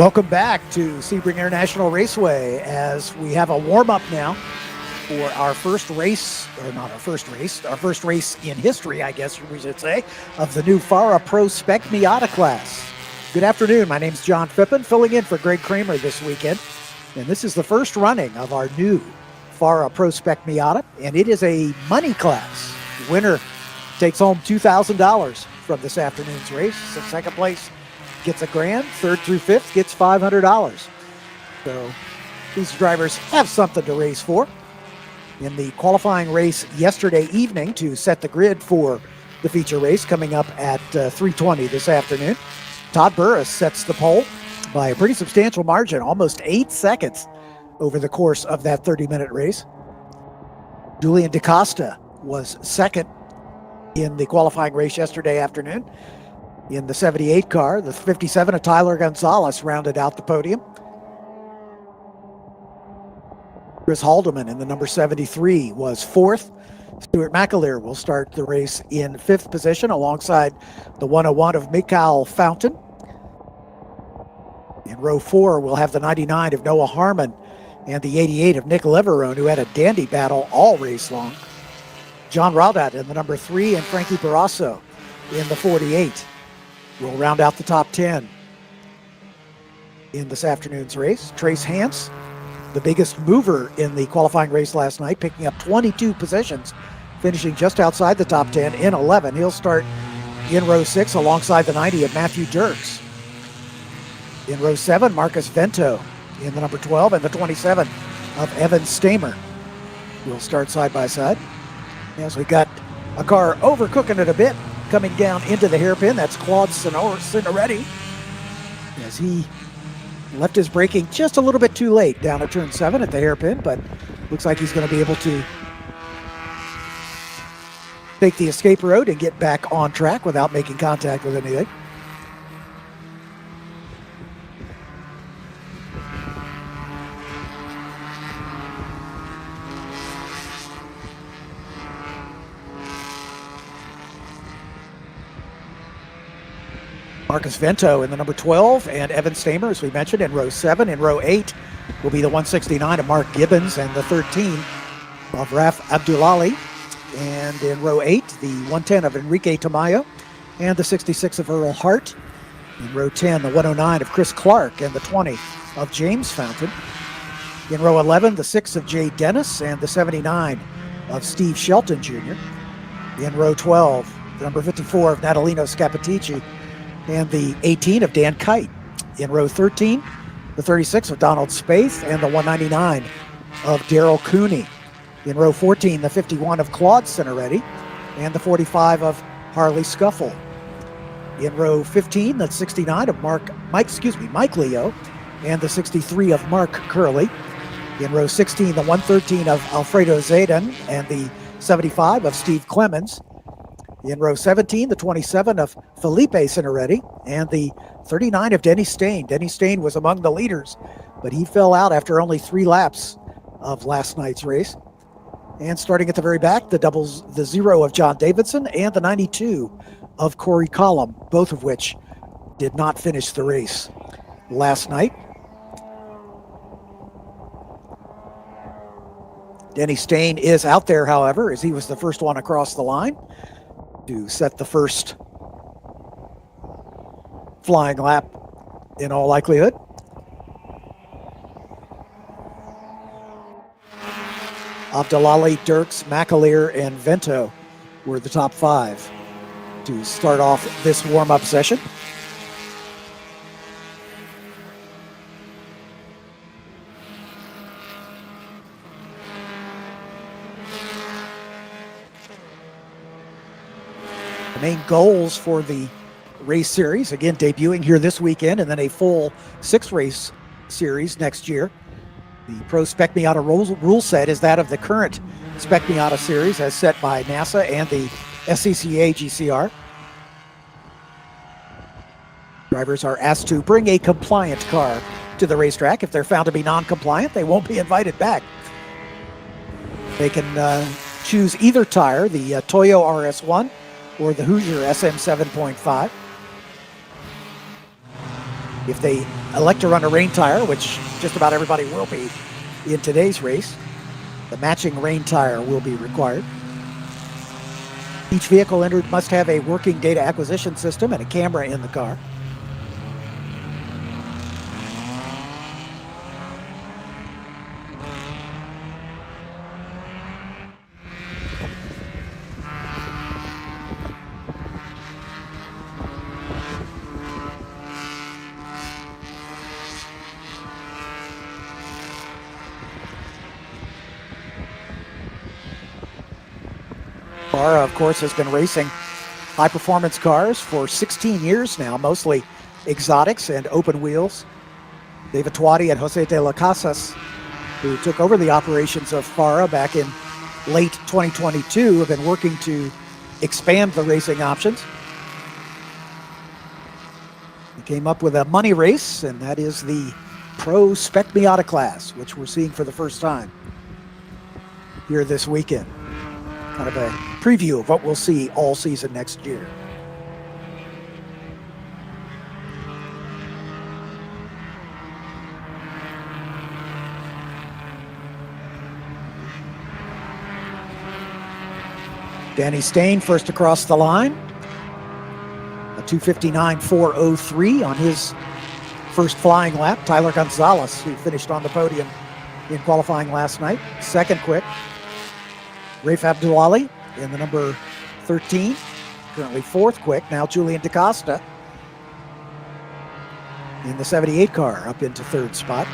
Welcome back to Sebring International Raceway as we have a warm-up now for our first race, or not our first race in history, I guess we should say, of the new FARA Pro Spec Miata class. Good afternoon. My name's John Phippen, filling in for Greg Kramer this weekend. And this is the first running of our new FARA Pro Spec Miata, and it is a money class. The winner takes home $2,000 from this afternoon's race. Second place gets $1,000, third through fifth gets $500. So these drivers have something to race for. In the qualifying race yesterday evening to set the grid for the feature race coming up at 3:20 this afternoon, Todd Burris sets the pole by a pretty substantial margin, almost 8 seconds over the course of that 30-minute race. Julian DaCosta was second in the qualifying race yesterday afternoon. In the 78 car, the 57 of Tyler Gonzalez rounded out the podium. Chris Haldeman in the number 73 was fourth. Stuart McAleer will start the race in fifth position alongside the 101 of Mikael Fountain. In row 4, we'll have the 99 of Noah Harmon and the 88 of Nick Leverone, who had a dandy battle all race long. John Raudat in the number 3 and Frankie Barrasso in the 48 will round out the top 10 in this afternoon's race. Trace Hance, the biggest mover in the qualifying race last night, picking up 22 positions, finishing just outside the top 10 in 11. He'll start in row 6 alongside the 90 of Matthew Dirks. In row 7, Marcus Vento in the number 12 and the 27 of Evan Stamer will start side by side. As we got a car overcooking it a bit, coming down into the hairpin. That's Claude Signoretti, as he left his braking just a little bit too late down at turn 7 at the hairpin, but looks like he's going to be able to take the escape road and get back on track without making contact with anything. Marcus Vento in the number 12 and Evan Stamer, as we mentioned, in row 7. In row 8 will be the 169 of Mark Gibbons and the 13 of Raf Abdullali. And in row 8, the 110 of Enrique Tamayo and the 66 of Earl Hart. In row 10, the 109 of Chris Clark and the 20 of James Fountain. In row 11, the 6 of Jay Dennis and the 79 of Steve Shelton Jr. In row 12, the number 54 of Natalino Scapitici and the 18 of Dan Kite. In row 13, the 36 of Donald Spaeth and the 199 of Daryl Cooney. In row 14, the 51 of Claude Signoretti and the 45 of Harley Scuffle. In row 15, the 69 of Mike Leo and the 63 of Mark Curley. In row 16, the 113 of Alfredo Zayden and the 75 of Steve Clemens. In row 17, the 27 of Felipe Signoretti and the 39 of Denny Stain. Denny Stain was among the leaders, but he fell out after only 3 laps of last night's race. And starting at the very back, the 0 of John Davidson and the 92 of Corey Collum, both of which did not finish the race last night. Denny Stain is out there, however, as he was the first one across the line to set the first flying lap in all likelihood. Abdullali, Dirks, McAleer, and Vento were the top 5 to start off this warm-up session. The main goals for the race series, again debuting here this weekend, and then a full 6-race series next year. The Pro Spec Miata rule set is that of the current Spec Miata series as set by NASA and the SCCA GCR. Drivers are asked to bring a compliant car to the racetrack. If they're found to be non-compliant, they won't be invited back. They can choose either tire, the Toyo RS1 or the Hoosier SM 7.5. If they elect to run a rain tire, which just about everybody will be in today's race, the matching rain tire will be required. Each vehicle entered must have a working data acquisition system and a camera in the car. FARA, of course, has been racing high-performance cars for 16 years now, mostly exotics and open wheels. David Twatty and Jose de la Casas, who took over the operations of FARA back in late 2022, have been working to expand the racing options. They came up with a money race, and that is the Pro Spec Miata class, which we're seeing for the first time here this weekend. Kind of a preview of what we'll see all season next year. Danny Stain first across the line. A 2:59.403 on his first flying lap. Tyler Gonzalez, who finished on the podium in qualifying last night, second quick. Rafe Abdulali in the number 13, currently fourth quick. Now Julian DaCosta in the 78 car up into third spot.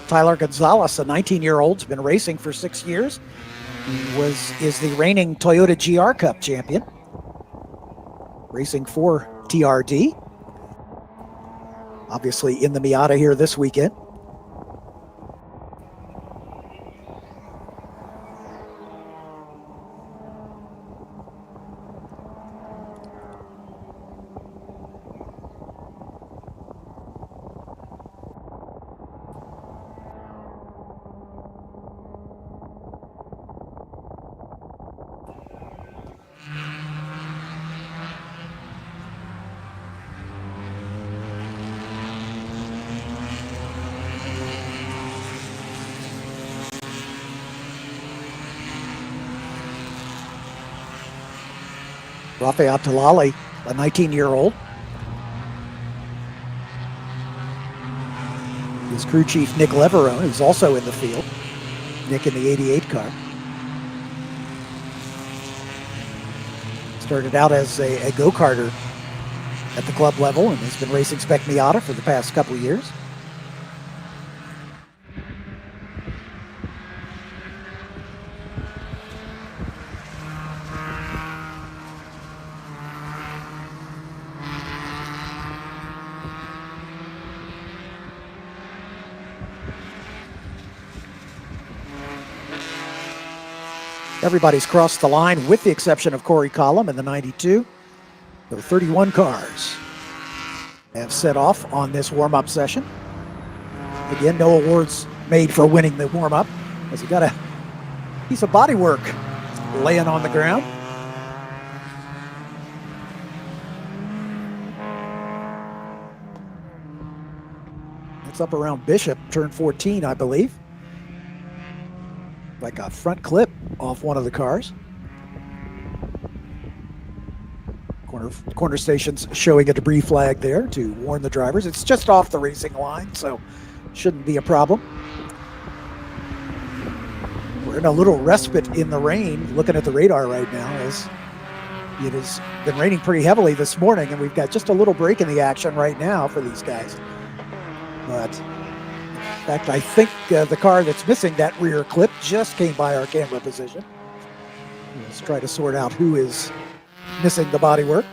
Tyler Gonzalez, a 19-year-old, has been racing for 6 years. He is the reigning Toyota GR Cup champion, racing for TRD. Obviously in the Miata here this weekend. Rafael Talali, a 19-year-old. His crew chief, Nick Leverone, is also in the field. Nick in the 88 car. Started out as a go-karter at the club level and has been racing Spec Miata for the past couple years. Everybody's crossed the line with the exception of Corey Collum in the 92. So 31 cars have set off on this warm-up session. Again, no awards made for winning the warm-up, as he got a piece of bodywork laying on the ground. It's up around Bishop, turn 14, I believe. Like a front clip off one of the cars. Corner station's showing a debris flag there to warn the drivers. It's just off the racing line, so shouldn't be a problem. We're in a little respite in the rain, looking at the radar right now, as it has been raining pretty heavily this morning, and we've got just a little break in the action right now for these guys. But in fact, I think the car that's missing that rear clip just came by our camera position. Let's try to sort out who is missing the bodywork.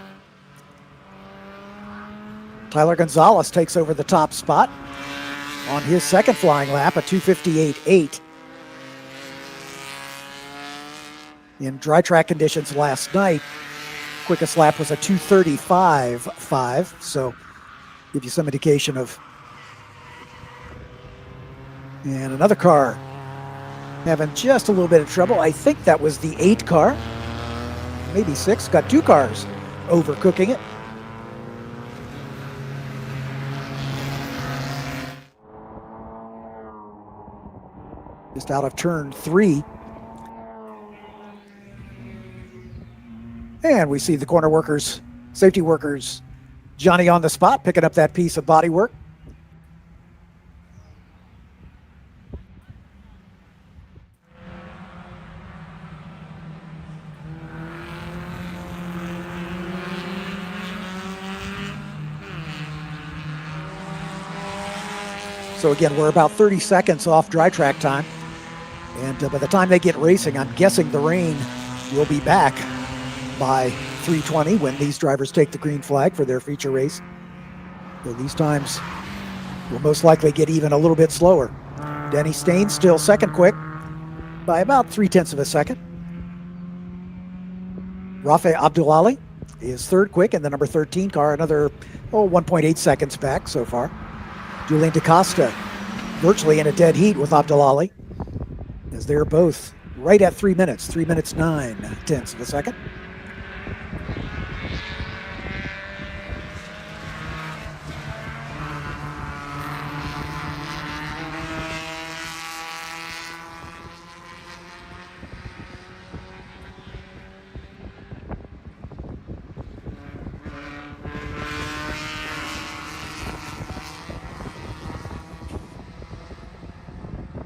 Tyler Gonzalez takes over the top spot on his second flying lap, a 2:58.8. In dry track conditions last night, Quickest lap was a 2:35.5, so give you some indication of. And another car having just a little bit of trouble. I think that was the 8 car, maybe 6. Got 2 cars overcooking it. Just out of turn 3. And we see the corner workers, safety workers, Johnny on the spot, picking up that piece of bodywork. So again, we're about 30 seconds off dry track time. And by the time they get racing, I'm guessing the rain will be back by 3:20 when these drivers take the green flag for their feature race. So these times will most likely get even a little bit slower. Denny Stain still second quick by about 0.3 of a second. Rafe Abdulali is third quick in the number 13 car, another 1.8 seconds back so far. Julian DaCosta virtually in a dead heat with Abdulali, as they're both right at 3 minutes, 3 minutes 9/10 of a second.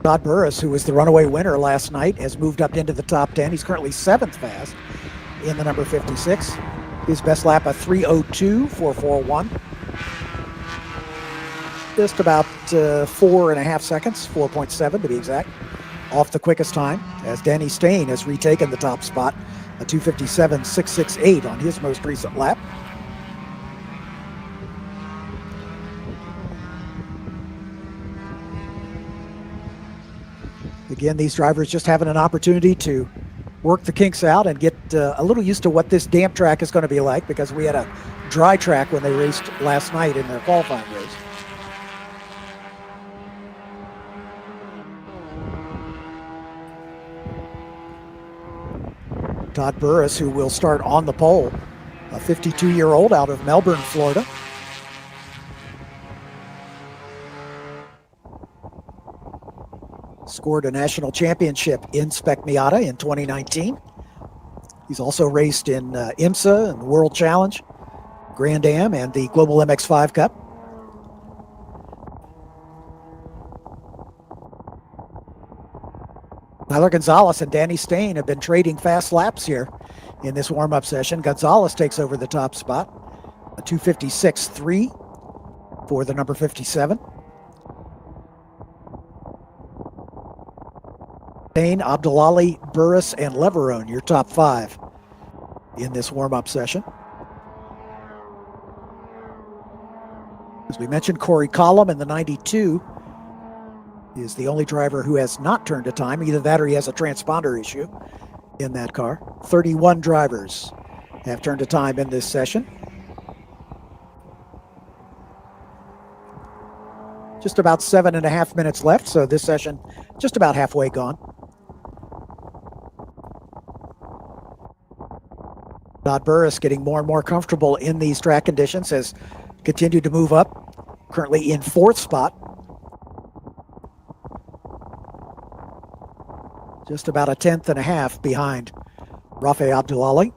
Todd Burris, who was the runaway winner last night, has moved up into the top 10. He's currently 7th fast in the number 56. His best lap, a 3:02.441. Just about 4.5 seconds, 4.7 to be exact, off the quickest time, as Danny Stain has retaken the top spot, a 2:57.668 on his most recent lap. Again, these drivers just having an opportunity to work the kinks out and get a little used to what this damp track is going to be like, because we had a dry track when they raced last night in their qualifying race. Todd Burris, who will start on the pole, a 52-year-old out of Melbourne, Florida. Scored a national championship in Spec Miata in 2019. He's also raced in IMSA and the World Challenge, Grand Am, and the Global MX-5 Cup. Tyler Gonzalez and Danny Stain have been trading fast laps here in this warm-up session. Gonzalez takes over the top spot, a 2:56.3 for the number 57. Stain, Abdulali, Burris, and Leverone, your top 5 in this warm-up session. As we mentioned, Corey Collum in the 92 is the only driver who has not turned a time. Either that or he has a transponder issue in that car. 31 drivers have turned a time in this session. Just about 7.5 minutes left, so this session just about halfway gone. Todd Burris getting more and more comfortable in these track conditions, has continued to move up, currently in 4th spot. Just about 1/10.5 behind Rafe Abdulali.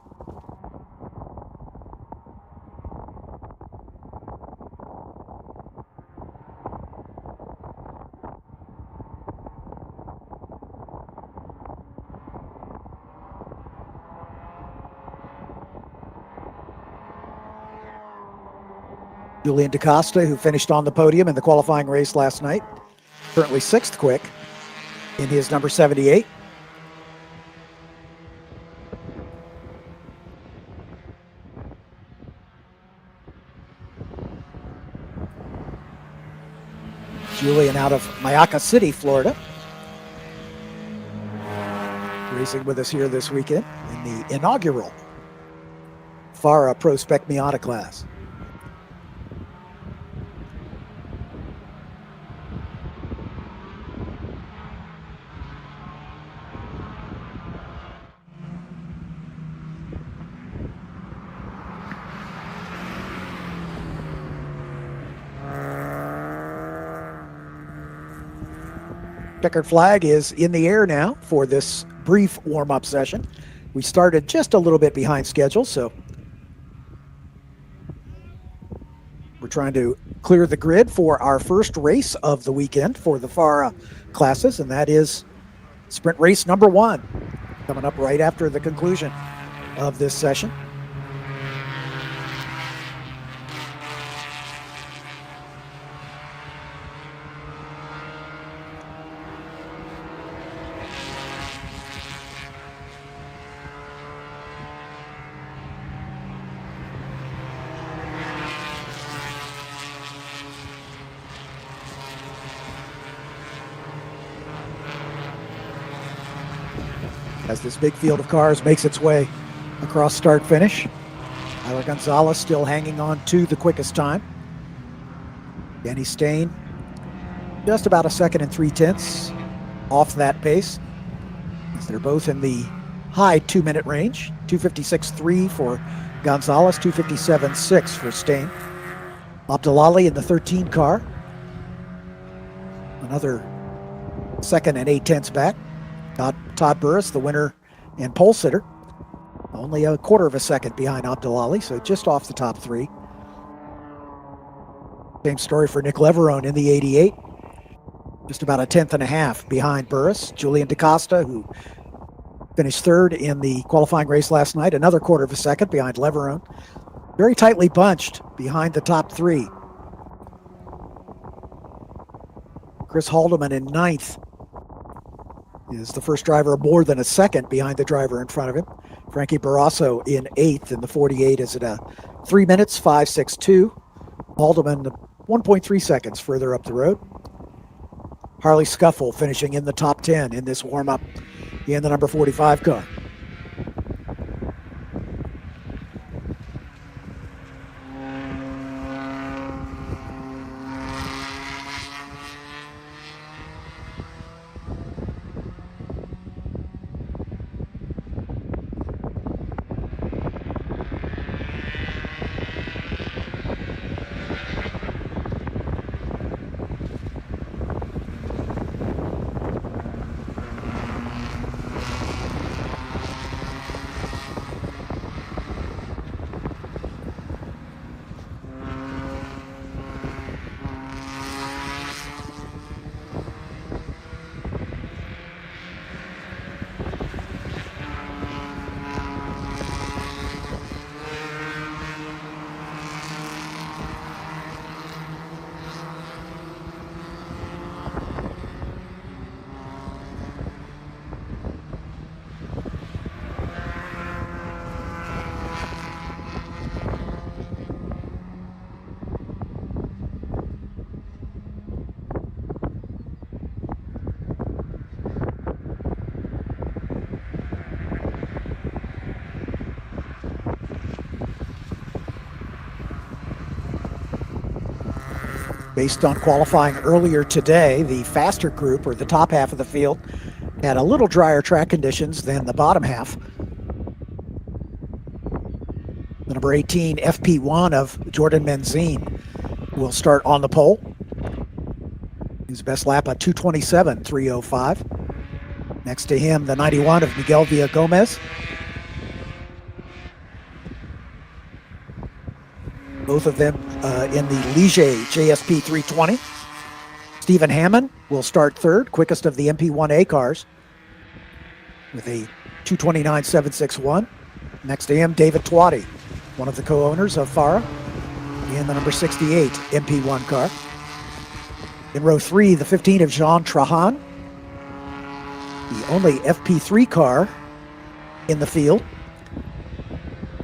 Julian DaCosta, who finished on the podium in the qualifying race last night, currently 6th quick in his number 78. Julian out of Mayaca City, Florida, racing with us here this weekend in the inaugural FARA Pro Spec Miata class. Checkered flag is in the air now for this brief warm-up session. We started just a little bit behind schedule, so we're trying to clear the grid for our first race of the weekend for the FARA classes, and that is sprint race number 1, coming up right after the conclusion of this session. As this big field of cars makes its way across start finish, Tyler Gonzalez still hanging on to the quickest time. Danny Stain just about 1 3/10 off that pace, as they're both in the high 2-minute range. 2:56.3 for Gonzalez, 2:57.6 for Stain. Abdullahi in the 13 car, another 2 8/10 back. Todd Burris, the winner and pole sitter, only 1/4 second behind Abdullahi, so just off the top 3. Same story for Nick Leverone in the 88, just about 1/10.5 behind Burris. Julian DaCosta, who finished 3rd in the qualifying race last night, another 1/4 second behind Leverone. Very tightly bunched behind the top 3. Chris Haldeman in 9th. Is the first driver more than 1 second behind the driver in front of him. Frankie Barrasso in 8th, and the 48 is at 3 minutes, 5:62. Haldeman 1.3 seconds further up the road. Harley Scuffle finishing in the top 10 in this warm-up in the number 45 car. Based on qualifying earlier today, the faster group, or the top half of the field, had a little drier track conditions than the bottom half. The number 18 FP1 of Jordan Menzine will start on the pole. His best lap at 2:27.305. Next to him, the 91 of Miguel Villagomez. Both of them in the Ligier JSP 320. Stephen Hammond will start 3rd, quickest of the MP1A cars, with a 2:29.761. Next to him, David Twatty, one of the co-owners of FARA, in the number 68 MP1 car. In row 3, the 15 of Jean Trahan, the only FP3 car in the field.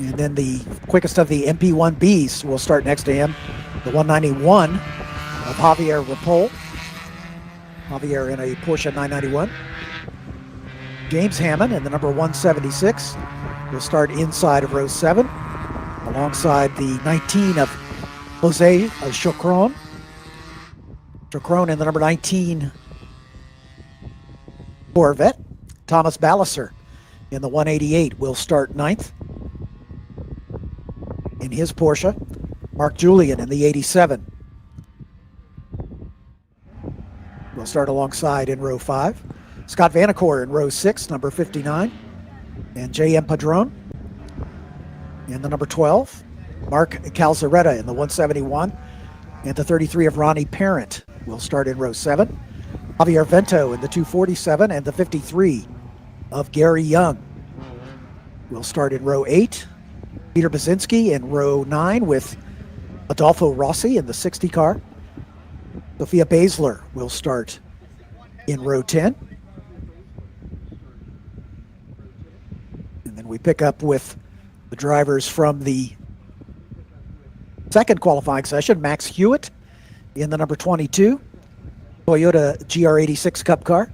And then the quickest of the MP1Bs will start next to him, the 191 of Javier Rapol. Javier in a Porsche 991. James Hammond in the number 176 will start inside of row 7. alongside the 19 of Jose Chacron. Chacron in the number 19 Corvette. Thomas Balliser in the 188 will start 9th. In his Porsche, Mark Julian in the 87 will start alongside in row 5. Scott Vanacore in row 6, number 59. And J.M. Padron in the number 12. Mark Calzaretta in the 171. And the 33 of Ronnie Parent will start in row 7. Javier Vento in the 247 and the 53 of Gary Young will start in row 8. Peter Baczynski in row 9 with Adolfo Rossi in the 60 car. Sophia Basler will start in row 10. And then we pick up with the drivers from the second qualifying session. Max Hewitt in the number 22 Toyota GR86 Cup car.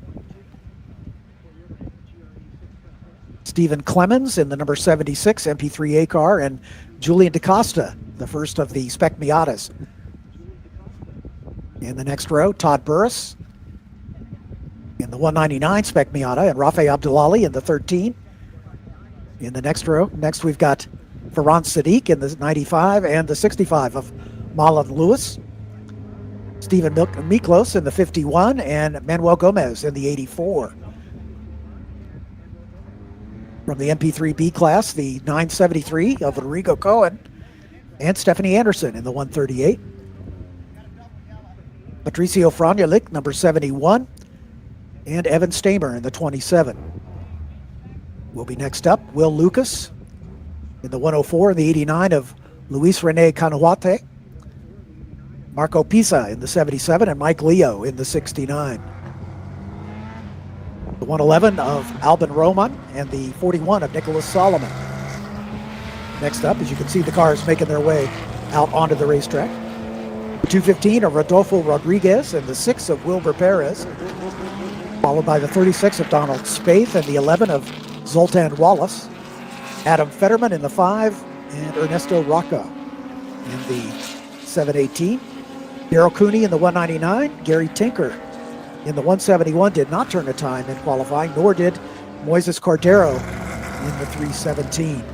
Stephen Clemens in the number 76 MP3A car, and Julian DaCosta, the first of the Spec Miatas. In the next row, Todd Burris in the 199 Spec Miata, and Rafe Abdullali in the 13. In the next row, we've got Ferran Sadiq in the 95 and the 65 of Malin Lewis. Stephen Miklos in the 51 and Manuel Gomez in the 84. From the MP3B class, the 973 of Rodrigo Cohen and Stephanie Anderson in the 138. Patricio Franjalik, number 71, and Evan Stamer in the 27. Will be next up, Will Lucas in the 104 and the 89 of Luis Rene Canuate. Marco Pisa in the 77 and Mike Leo in the 69. The 111 of Albin Roman and the 41 of Nicholas Solomon. Next up, as you can see, the cars making their way out onto the racetrack. The 215 of Rodolfo Rodriguez and the 6 of Wilbur Perez, followed by the 36 of Donald Spaeth and the 11 of Zoltan Wallace. Adam Fetterman in the 5 and Ernesto Rocca in the 718. Daryl Cooney in the 199. Gary Tinker in the 171 did not turn a time in qualifying, nor did Moises Cordero in the 317.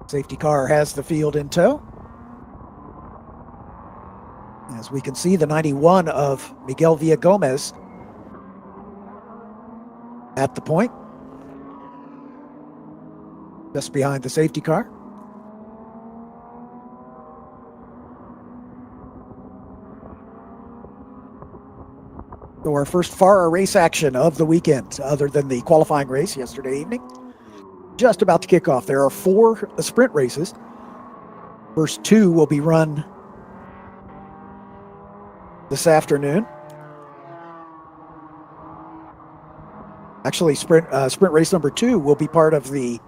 Safety car has the field in tow. As we can see, the 91 of Miguel Villagomez at the point, just behind the safety car. So our first FARA race action of the weekend, other than the qualifying race yesterday evening, just about to kick off. There are 4 sprint races. First 2 will be run this afternoon. Actually, sprint race number 2 will be part of the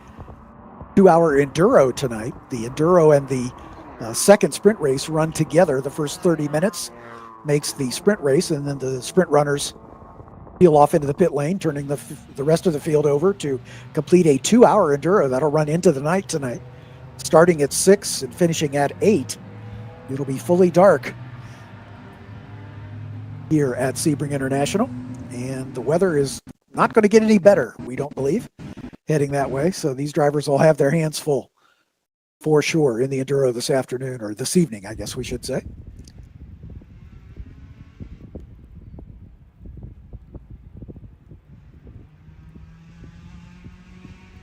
2-hour Enduro tonight. The Enduro and the second sprint race run together. The first 30 minutes makes the sprint race, and then the sprint runners peel off into the pit lane, turning the rest of the field over to complete a 2-hour Enduro that'll run into the night tonight, starting at 6 and finishing at 8. It'll be fully dark here at Sebring International, and the weather is not going to get any better, we don't believe, heading that way. So these drivers will have their hands full for sure in the Enduro this afternoon, or this evening, I guess we should say.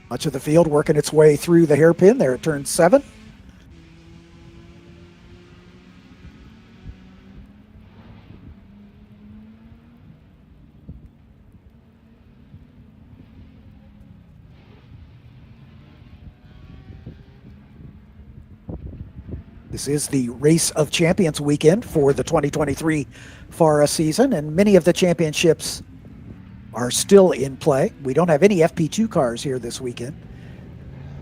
Much of the field working its way through the hairpin there at turn 7. This is the Race of Champions weekend for the 2023 FARA season, and many of the championships are still in play. We don't have any FP2 cars here this weekend,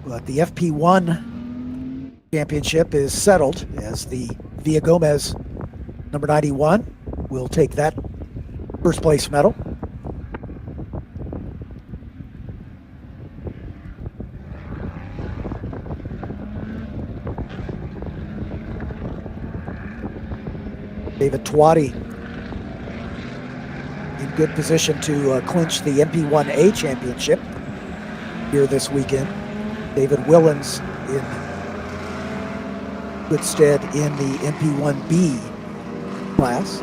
but the FP1 championship is settled as the Villagomez Number 91 will take that first place medal. David Twatty in good position to clinch the MP1A championship here this weekend. David Willens in good stead in the MP1B class.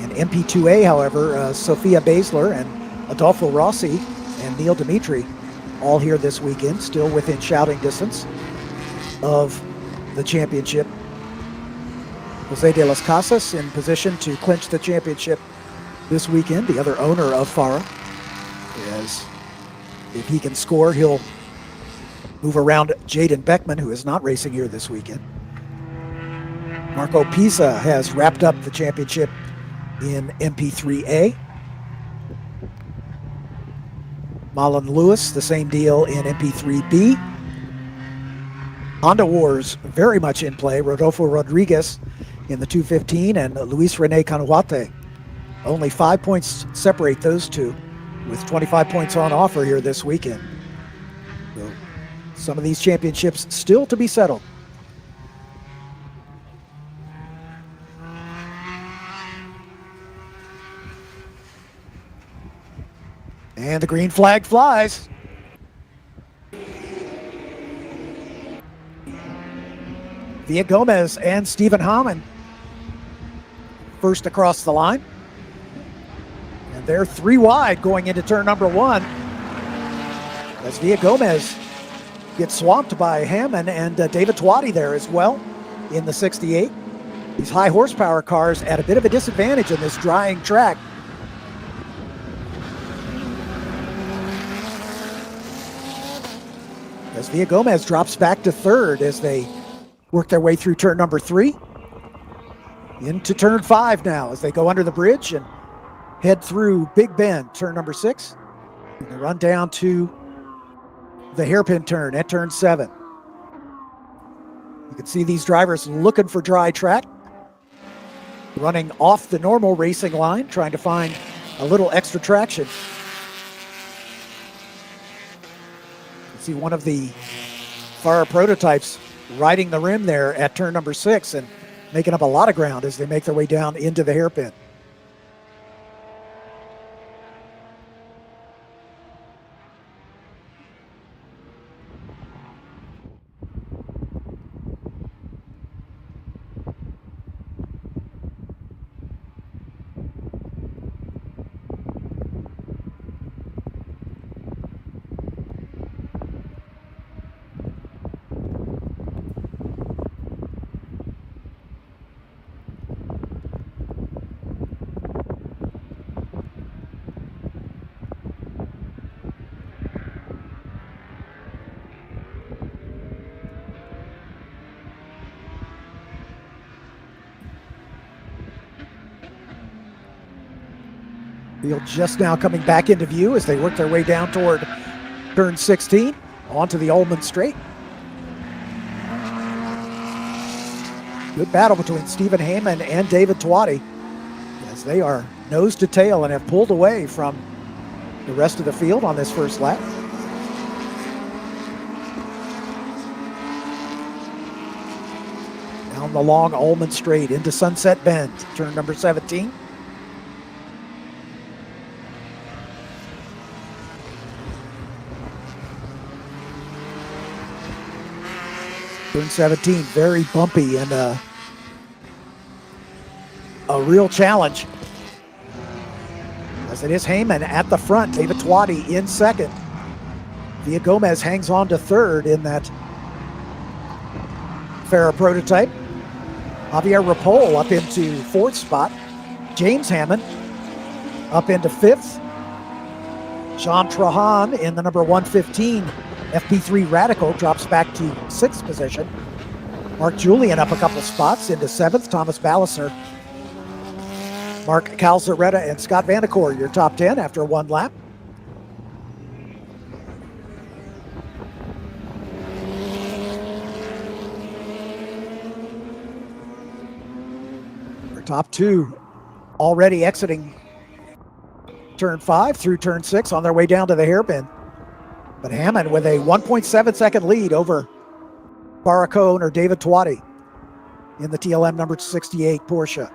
In MP2A, however, Sophia Basler and Adolfo Rossi and Neil Dimitri all here this weekend, still within shouting distance of the championship. Jose de las Casas in position to clinch the championship this weekend, the other owner of FARA. As if he can score, he'll move around Jaden Beckman, who is not racing here this weekend. Marco Pisa has wrapped up the championship in MP3A. Malin Lewis, the same deal in MP3B. Honda Wars very much in play. Rodolfo Rodriguez in the 215 and Luis Rene Canuate. Only 5 points separate those two, with 25 points on offer here this weekend. So some of these championships still to be settled. And the green flag flies. Villa Gomez and Stephen Hamann first across the line. And they're 3 wide going into turn number 1. As Villa Gomez gets swamped by Hamann and David Twatty there as well in the 68. These high horsepower cars at a bit of a disadvantage in this drying track. As Villa Gomez drops back to 3rd as they work their way through turn number 3. Into turn 5 now as they go under the bridge and head through Big Bend, turn number 6. And they run down to the hairpin turn at turn 7. You can see these drivers looking for dry track, running off the normal racing line, trying to find a little extra traction. You see one of the FARA prototypes riding the rim there at turn number 6 and making up a lot of ground as they make their way down into the hairpin. Field just now coming back into view as they work their way down toward turn 16, onto the Ullman Straight. Good battle between Stephen Hamann and David Twatty as they are nose to tail and have pulled away from the rest of the field on this first lap. Down the long Ullman Straight into Sunset Bend, turn number 17. Turn 17, very bumpy and a real challenge. As it is Hamann at the front, David Twatty in second. Villa Gomez hangs on to 3rd in that FARA prototype. Javier Rapol up into 4th spot. James Hammond up into 5th. Jean Trahan in the number 115 FP3 Radical drops back to 6th position. Mark Julian up a couple spots into 7th. Thomas Ballasner, Mark Calzaretta, and Scott Vanacore, your top 10 after 1 lap. Top two already exiting turn 5 through turn 6 on their way down to the hairpin. But Hammond with a 1.7 second lead over FARA co-owner David Twatty in the TLM number 68 Porsche.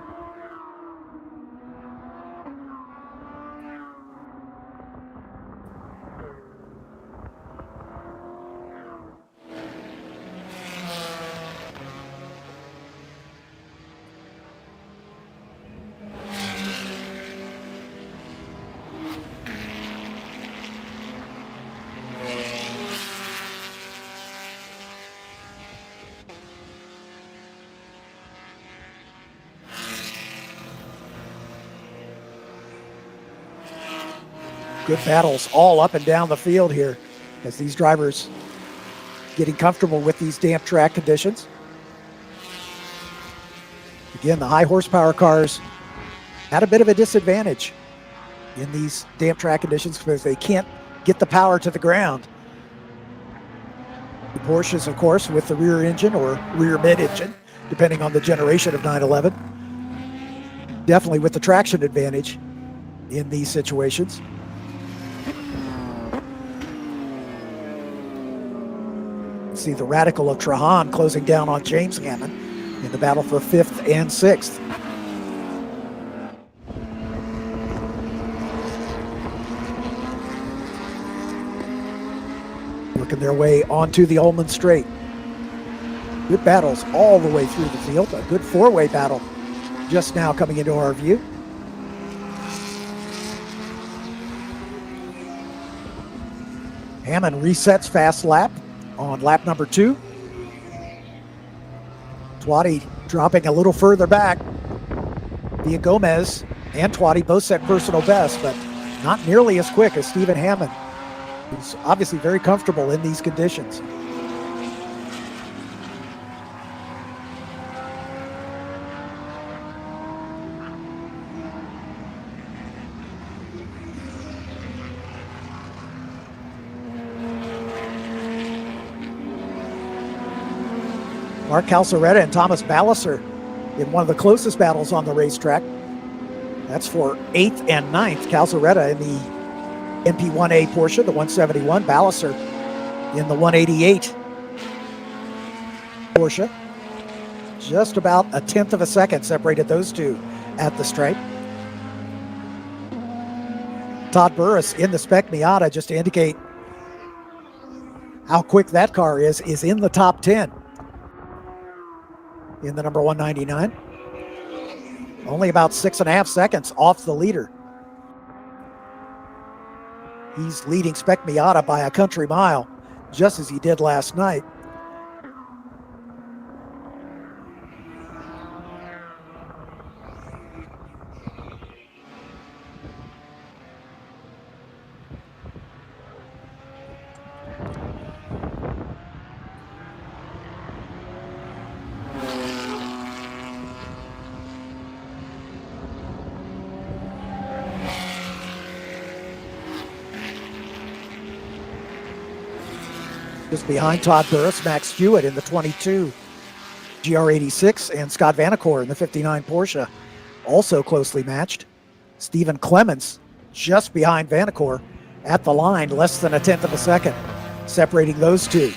Good battles all up and down the field here as these drivers getting comfortable with these damp track conditions. Again, the high horsepower cars had a bit of a disadvantage in these damp track conditions because they can't get the power to the ground. The Porsches, of course, with the rear engine or rear mid engine, depending on the generation of 911, definitely with the traction advantage in these situations. See the Radical of Trahan closing down on James Hammond in the battle for 5th and 6th. Working their way onto the Ullman Straight. Good battles all the way through the field. A good four-way battle just now coming into our view. Hammond resets fast lap on lap number 2. Twatty dropping a little further back. Via Gomez and Twatty both set personal best, but not nearly as quick as Stephen Hammond, who's obviously very comfortable in these conditions. Mark Calzaretta and Thomas Balliser in one of the closest battles on the racetrack. That's for 8th and 9th. Calzaretta in the MP1A Porsche, the 171. Balliser in the 188 Porsche. Just about a 1/10 of a second separated those two at the stripe. Todd Burris in the Spec Miata, just to indicate how quick that car is in the top 10. In the number 199. Only about 6.5 seconds off the leader. He's leading Spec Miata by a country mile, just as he did last night. Just behind Todd Burris, Max Hewitt in the 22 GR86 and Scott Vanacore in the 59 Porsche, also closely matched. Stephen Clements just behind Vanacore at the line, less than a 1/10 of a second, separating those two.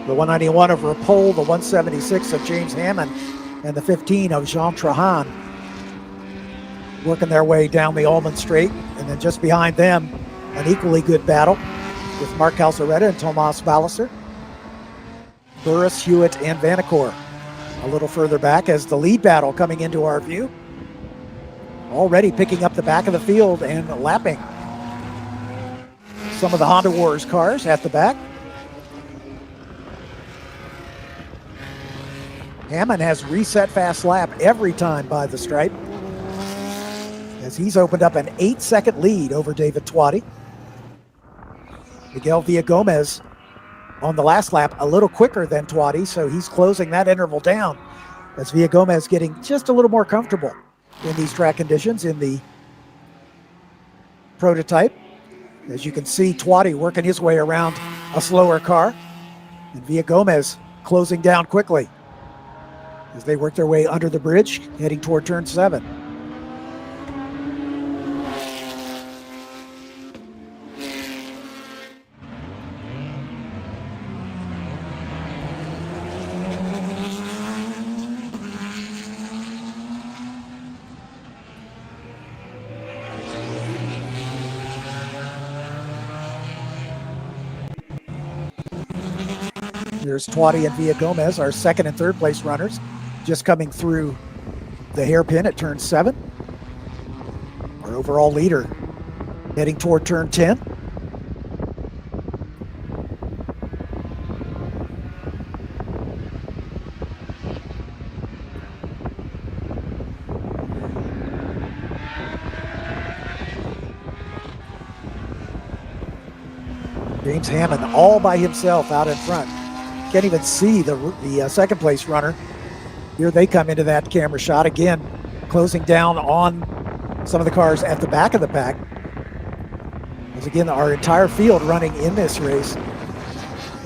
The 191 of Rapole, the 176 of James Hammond, and the 15 of Jean Trahan working their way down the Ullman Straight. And then just behind them, an equally good battle with Mark Calzaretta and Tomas Balliser. Burris, Hewitt, and Vanacore a little further back as the lead battle coming into our view. Already picking up the back of the field and lapping some of the Honda Wars cars at the back. Hammond has reset fast lap every time by the stripe, as as he's opened up an 8-second lead over David Twatty. Miguel Villagomez on the last lap a little quicker than Twatty, so he's closing that interval down as Villagomez getting just a little more comfortable in these track conditions in the prototype. As you can see, Twatty working his way around a slower car, and Villagomez closing down quickly as they work their way under the bridge, heading toward turn 7. There's Twatty and Villagomez, our second and third place runners, just coming through the hairpin at turn 7. Our overall leader heading toward turn 10. James Hammond all by himself out in front. Can't even see the second place runner. Here they come into that camera shot again, closing down on some of the cars at the back of the pack. As again, our entire field running in this race,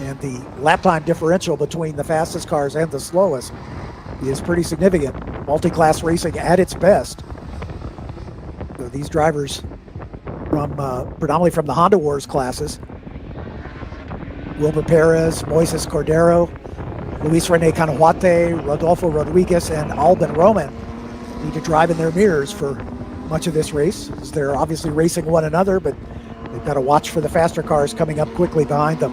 and the lap time differential between the fastest cars and the slowest is pretty significant. Multi-class racing at its best. So these drivers from predominantly from the Honda Wars classes, Wilber Perez, Moises Cordero, Luis Rene Canahuate, Rodolfo Rodriguez, and Albin Roman need to drive in their mirrors for much of this race, as they're obviously racing one another, but they've got to watch for the faster cars coming up quickly behind them.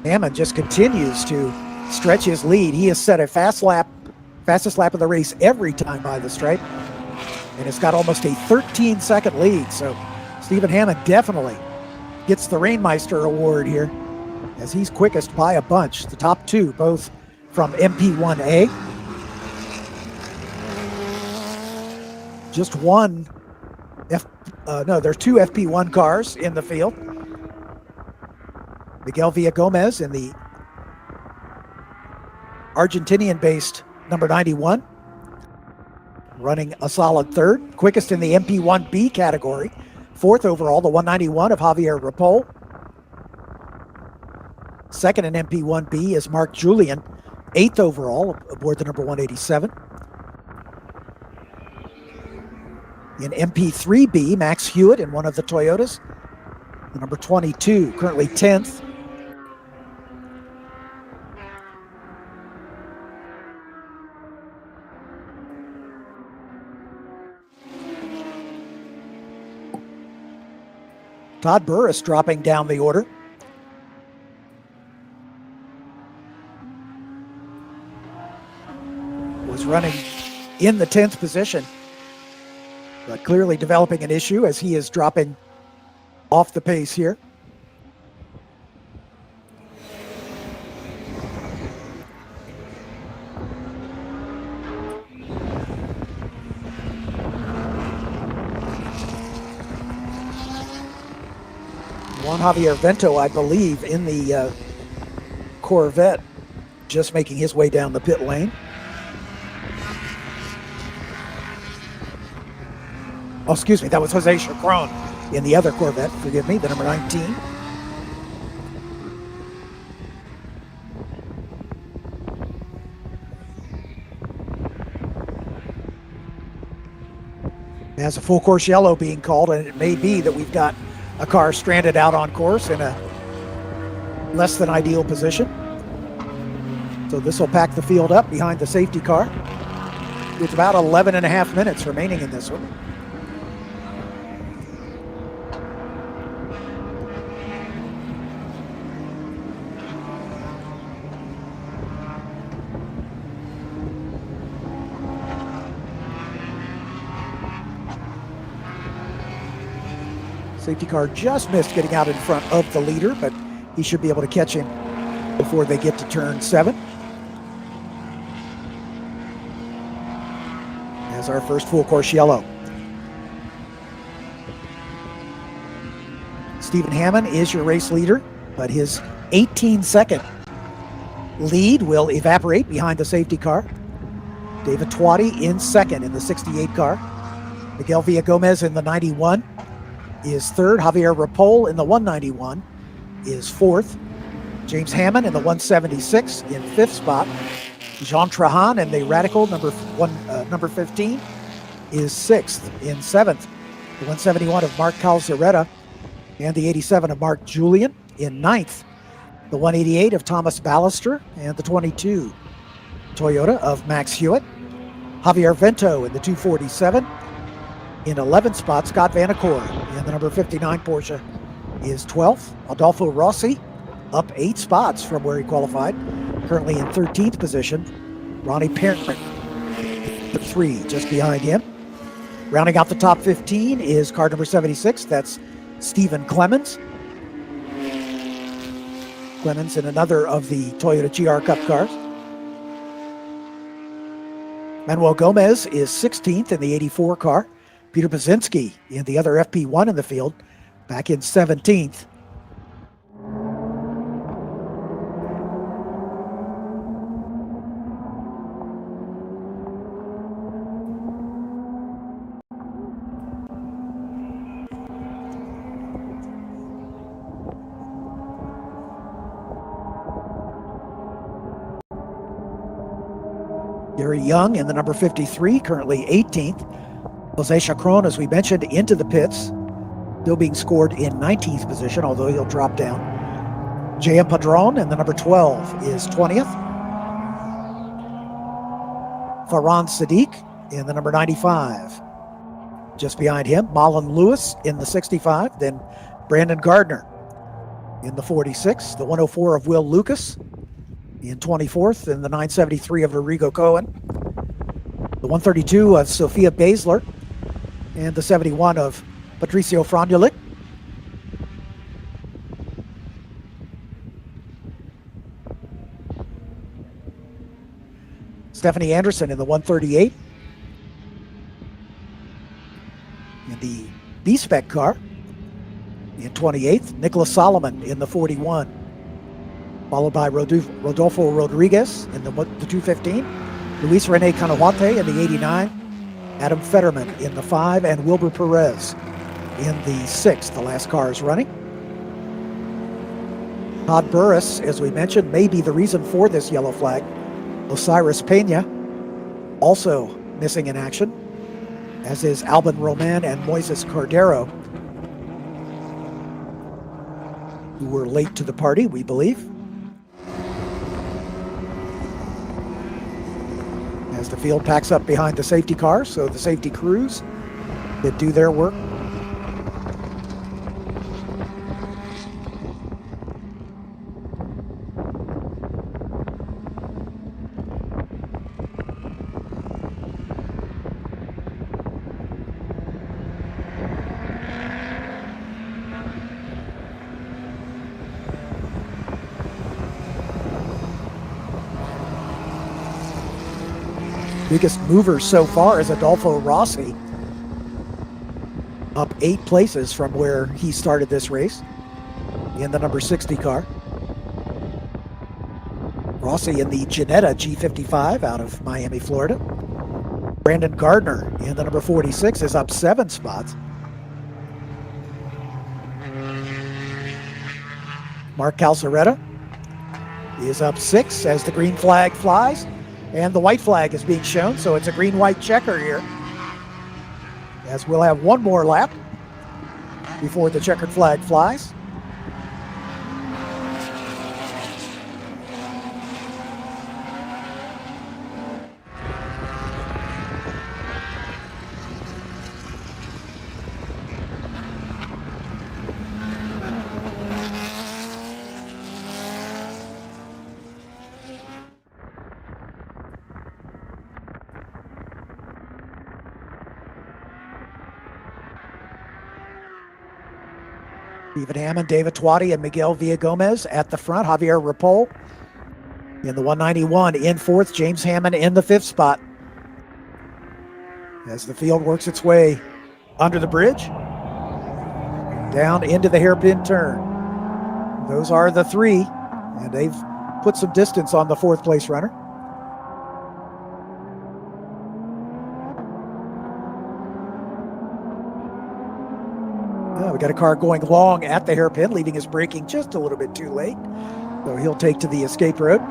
Hammond just continues to stretch his lead. He has set a fastest lap of the race every time by the stripe, and it's got almost a 13-second lead. So Stephen Hammond definitely gets the Rainmeister Award here, as he's quickest by a bunch. The top two, both from MP1A. Just one, there's two FP1 cars in the field. Miguel Villagomez in the Argentinian-based number 91, running a solid third. Quickest in the MP1B category. Fourth overall, the 191 of Javier Ripoll. Second in MP1B is Mark Julian, 8th overall aboard the number 187. In MP3B, Max Hewitt in one of the Toyotas, the number 22, currently 10th. Todd Burris dropping down the order. Was running in the 10th position, but clearly developing an issue as he is dropping off the pace here. Juan Javier Vento, I believe, in the Corvette, just making his way down the pit lane. Oh, excuse me, that was Jose Chacron in the other Corvette, forgive me, the number 19. Has a full course yellow being called, and it may be that we've got a car stranded out on course in a less than ideal position. So this will pack the field up behind the safety car. With about 11 and a half minutes remaining in this one. Safety car just missed getting out in front of the leader, but he should be able to catch him before they get to turn 7. As our first full course yellow. Stephen Hammond is your race leader, but his 18-second lead will evaporate behind the safety car. David Twatty in second in the 68 car. Miguel Villagomez in the 91 is third. Javier Ripoll in the 191 is fourth. James Hammond in the 176 in fifth spot. Jean Trahan in the Radical number 15 is sixth. In seventh, the 171 of Mark Calzaretta and the 87 of Mark Julian. In ninth, the 188 of Thomas Ballister and the 22 Toyota of Max Hewitt. Javier Vento in the 247. In 11th spot, Scott Vanacore in the number 59 Porsche is 12th. Adolfo Rossi up 8 spots from where he qualified, currently in 13th position. Ronnie Parent, 3, just behind him. Rounding out the top 15 is car number 76. That's Stephen Clemens. Clemens in another of the Toyota GR Cup cars. Manuel Gomez is 16th in the 84 car. Peter Pazinski in the other FP1 in the field, back in 17th. Gary Young in the number 53, currently 18th. Jose Chacron, as we mentioned, into the pits, still being scored in 19th position, although he'll drop down. J.M. Padron in the number 12 is 20th. Farhan Sadiq in the number 95. Just behind him, Marlon Lewis in the 65, then Brandon Gardner in the 46, the 104 of Will Lucas in 24th, and the 973 of Arrigo Cohen, the 132 of Sophia Basler, and the 71 of Patricio Frandulic. Stephanie Anderson in the 138. In the B-Spec car in 28th. Nicholas Solomon in the 41. Followed by Rodolfo Rodriguez in the 215. Luis Rene Canawate in the 89. Adam Fetterman in the 5, and Wilbur Perez in the 6. The last car is running. Todd Burris, as we mentioned, may be the reason for this yellow flag. Osiris Pena also missing in action, as is Alban Roman and Moises Cordero, who were late to the party, we believe. As the field packs up behind the safety car, so the safety crews that do their work. Biggest mover so far is Adolfo Rossi, up 8 places from where he started this race in the number 60 car. Rossi in the Ginetta G55 out of Miami, Florida. Brandon Gardner in the number 46 is up 7 spots. Mark Calzaretta is up 6 as the green flag flies. And the white flag is being shown, so it's a green-white checker here. As we'll have one more lap before the checkered flag flies. Stephen Hammond, David Twatty, and Miguel Villagomez at the front. Javier Ripoll in the 191 in fourth. James Hammond in the fifth spot. As the field works its way under the bridge, down into the hairpin turn. Those are the three, and they've put some distance on the fourth place runner. We got a car going long at the hairpin, leaving his braking just a little bit too late. So he'll take to the escape road.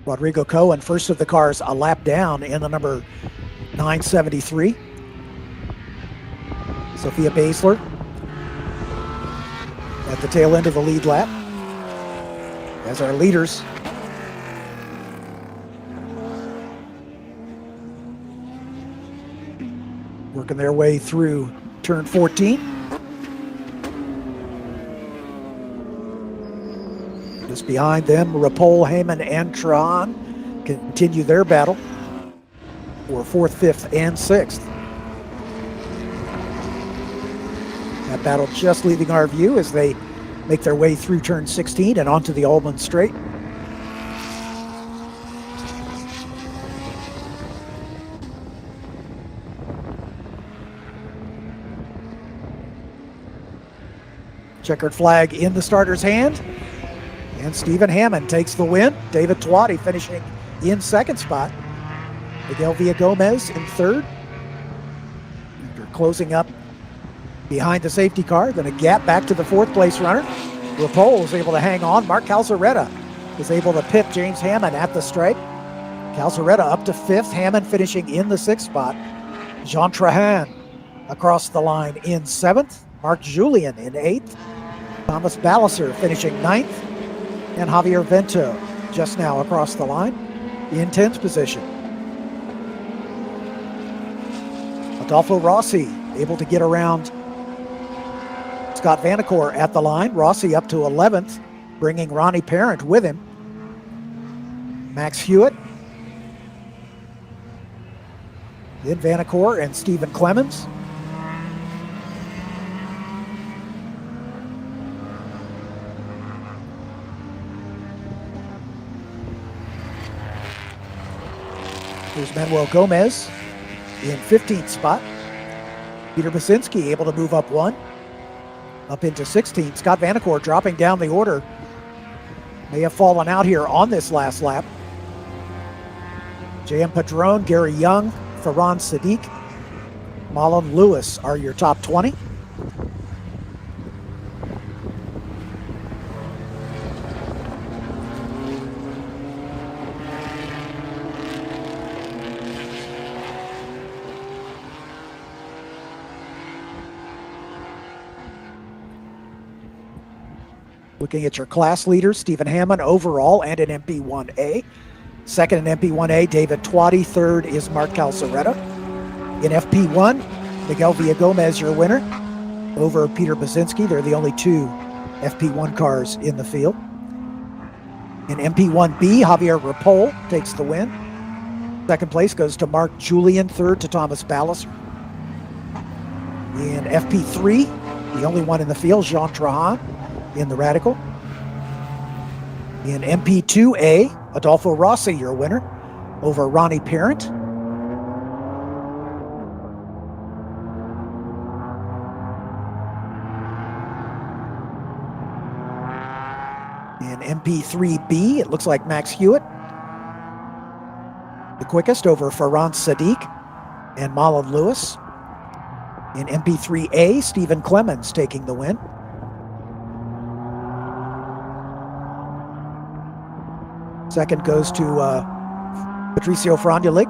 Rodrigo Cohen, first of the cars, a lap down in the number 973. Sophia Basler at the tail end of the lead lap as our leaders working their way through turn 14. Just behind them, Ripoll, Heyman, and Tron continue their battle for fourth, fifth, and sixth. That battle just leaving our view as they make their way through turn 16 and onto the Allman Straight. Checkered flag in the starter's hand. And Stephen Hammond takes the win. David Twatty finishing in second spot. Miguel Villagomez in third. After closing up behind the safety car, going to gap back to the fourth place runner. Ripoll is able to hang on. Mark Calzaretta is able to pip James Hammond at the stripe. Calzaretta up to fifth. Hammond finishing in the sixth spot. Jean Trahan across the line in seventh. Mark Julian in eighth. Thomas Balliser finishing ninth. And Javier Vento just now across the line in 10th position. Adolfo Rossi able to get around Scott Vanacore at the line. Rossi up to 11th, bringing Ronnie Parent with him. Max Hewitt. Then Vanacore and Stephen Clemens. There's Manuel Gomez in 15th spot. Peter Basinski able to move up one, up into 16th. Scott Vanacore dropping down the order. May have fallen out here on this last lap. J.M. Padron, Gary Young, Farhan Sadiq, Marlon Lewis are your top 20. Looking at your class leaders, Stephen Hammond overall and in MP1A. Second in MP1A, David Twatty. Third is Mark Calzaretta. In FP1, Miguel Villagomez, your winner, over Peter Basinski. They're the only two FP1 cars in the field. In MP1B, Javier Ripoll takes the win. Second place goes to Mark Julian. Third to Thomas Balliser. In FP3, the only one in the field, Jean Trahan in the Radical. In MP2A, Adolfo Rossi, your winner, over Ronnie Parent. In MP3B, it looks like Max Hewitt, the quickest, over Farhan Sadiq and Marlon Lewis. In MP3A, Stephen Clemens taking the win. Second goes to Patricio Frandulig.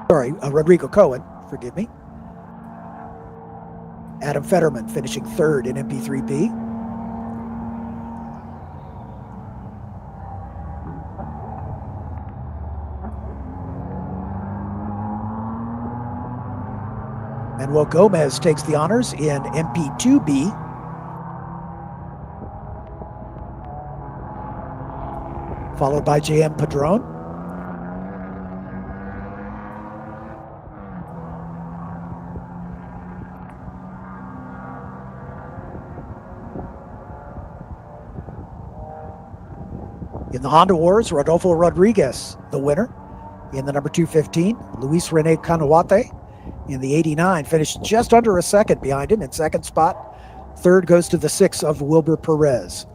Sorry, Rodrigo Cohen, forgive me. Adam Fetterman finishing third in MP3B. Manuel Gomez takes the honors in MP2B. Followed by JM Padron. In the Honda Wars, Rodolfo Rodriguez, the winner. In the number 215, Luis Rene Canawate in the 89, finished just under a second behind him in second spot. Third goes to the 6 of Wilber Perez.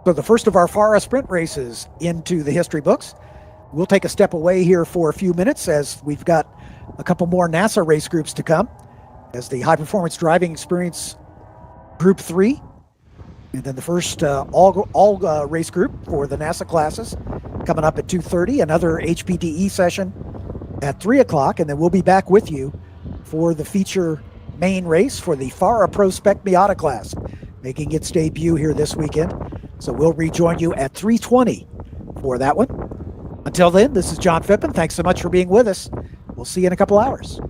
So the first of our FARA sprint races into the history books. We'll take a step away here for a few minutes as we've got a couple more NASA race groups to come, as the High Performance Driving Experience Group 3, and then the first all race group for the NASA classes coming up at 2:30, another HPDE session at 3 o'clock, and then we'll be back with you for the feature main race for the FARA Pro Spec Miata class, making its debut here this weekend. So we'll rejoin you at 3:20 for that one. Until then, this is John Phippen. Thanks so much for being with us. We'll see you in a couple hours.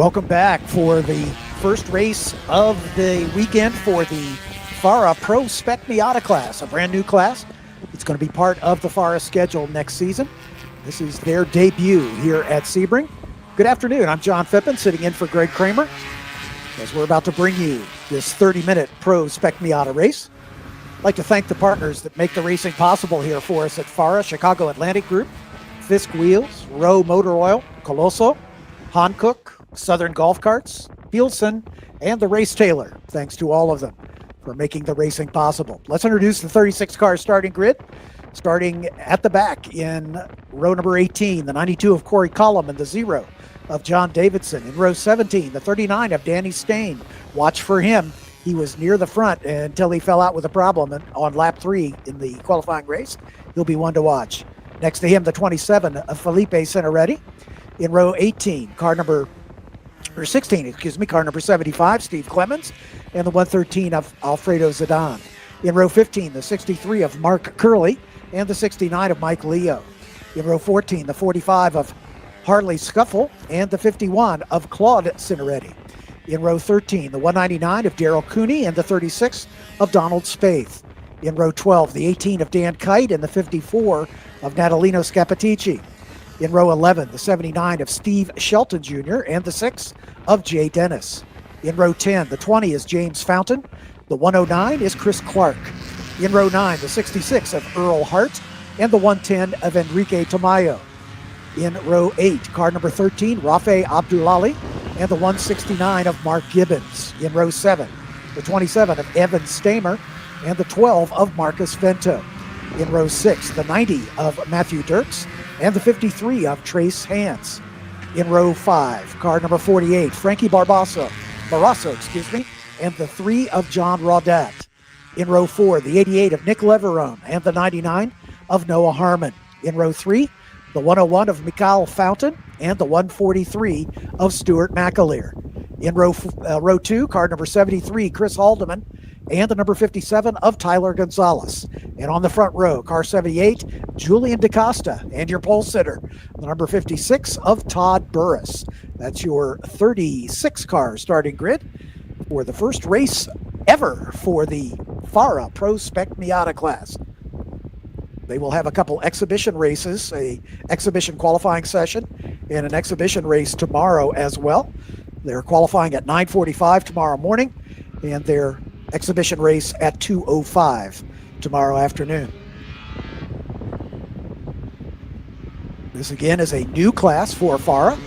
Welcome back for the first race of the weekend for the FARA Pro Spec Miata class, a brand new class. It's going to be part of the FARA schedule next season. This is their debut here at Sebring. Good afternoon. I'm John Phippen, sitting in for Greg Kramer as we're about to bring you this 30-minute Pro Spec Miata race. I'd like to thank the partners that make the racing possible here for us at FARA: Chicago Atlantic Group, Fisk Wheels, Rowe Motor Oil, Colosso, Hankook, Southern Golf Carts, Bielsen, and the Race Tailor. Thanks to all of them for making the racing possible. Let's introduce the 36-car starting grid. Starting at the back in row number 18, the 92 of Corey Collum and the 0 of John Davidson. In row 17, the 39 of Danny Stain. Watch for him. He was near the front until he fell out with a problem on lap 3 in the qualifying race. He'll be one to watch. Next to him, the 27 of Felipe Cineretti. In row 18, car number 75, Steve Clemens, and the 113 of Alfredo Zidane. In row 15, the 63 of Mark Curley, and the 69 of Mike Leo. In row 14, the 45 of Harley Scuffle, and the 51 of Claude Cineretti. In row 13, the 199 of Daryl Cooney, and the 36 of Donald Spaeth. In row 12, the 18 of Dan Kite, and the 54 of Natalino Scapitici. In row 11, the 79 of Steve Shelton Jr. and the 6 of Jay Dennis. In row 10, the 20 is James Fountain. The 109 is Chris Clark. In row 9, the 66 of Earl Hart and the 110 of Enrique Tamayo. In row 8, car number 13, Rafe Abdullali and the 169 of Mark Gibbons. In row 7, the 27 of Evan Stamer and the 12 of Marcus Vento. In row 6, the 90 of Matthew Dirks and the 53 of Trace Hans. In row 5, car number 48, Frankie Barrasso, and the 3 of John Raudat. In row 4, the 88 of Nick Leverone and the 99 of Noah Harmon. In row 3, the 101 of Mikhail Fountain and the 143 of Stuart McAleer. In row 2, car number 73, Chris Haldeman, and the number 57 of Tyler Gonzalez. And on the front row, car 78, Julian DaCosta, and your pole sitter, the number 56 of Todd Burris. That's your 36-car starting grid for the first race ever for the FARA Pro Spec Miata class. They will have a couple exhibition races, a exhibition qualifying session, and an exhibition race tomorrow as well. They're qualifying at 9:45 tomorrow morning, and their exhibition race at 2:05 tomorrow afternoon. This again is a new class for FARA.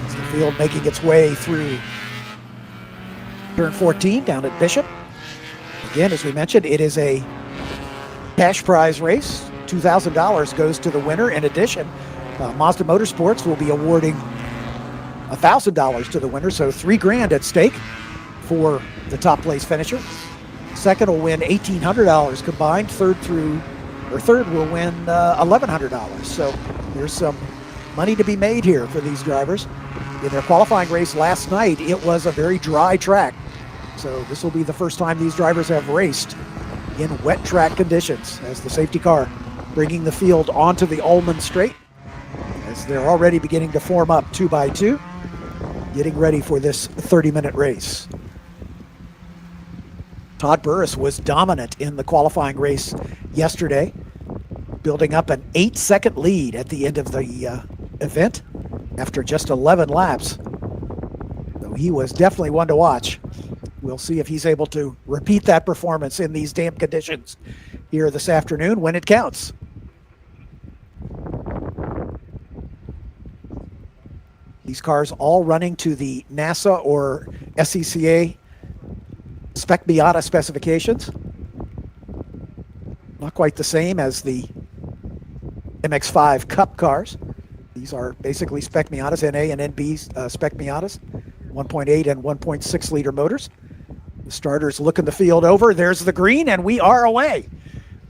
It's the field making its way through turn 14 down at Bishop. Again, as we mentioned, it is a cash prize race. $2,000 goes to the winner. In addition, Mazda Motorsports will be awarding $1,000 to the winner, so $3,000 at stake for the top place finisher. Second will win $1,800 combined. Third will win $1,100. So there's some money to be made here for these drivers. In their qualifying race last night, it was a very dry track. So this will be the first time these drivers have raced in wet track conditions as the safety car bringing the field onto the Ullman Straight as they're already beginning to form up 2 by 2, getting ready for this 30-minute race. Todd Burris was dominant in the qualifying race yesterday, building up an 8-second lead at the end of the event after just 11 laps. So he was definitely one to watch. We'll see if he's able to repeat that performance in these damp conditions here this afternoon when it counts. These cars all running to the NASA or SCCA Spec Miata specifications. Not quite the same as the MX-5 Cup cars. These are basically Spec Miatas, NA and NB Spec Miatas, 1.8 and 1.6 liter motors. The starters looking the field over. There's the green, and we are away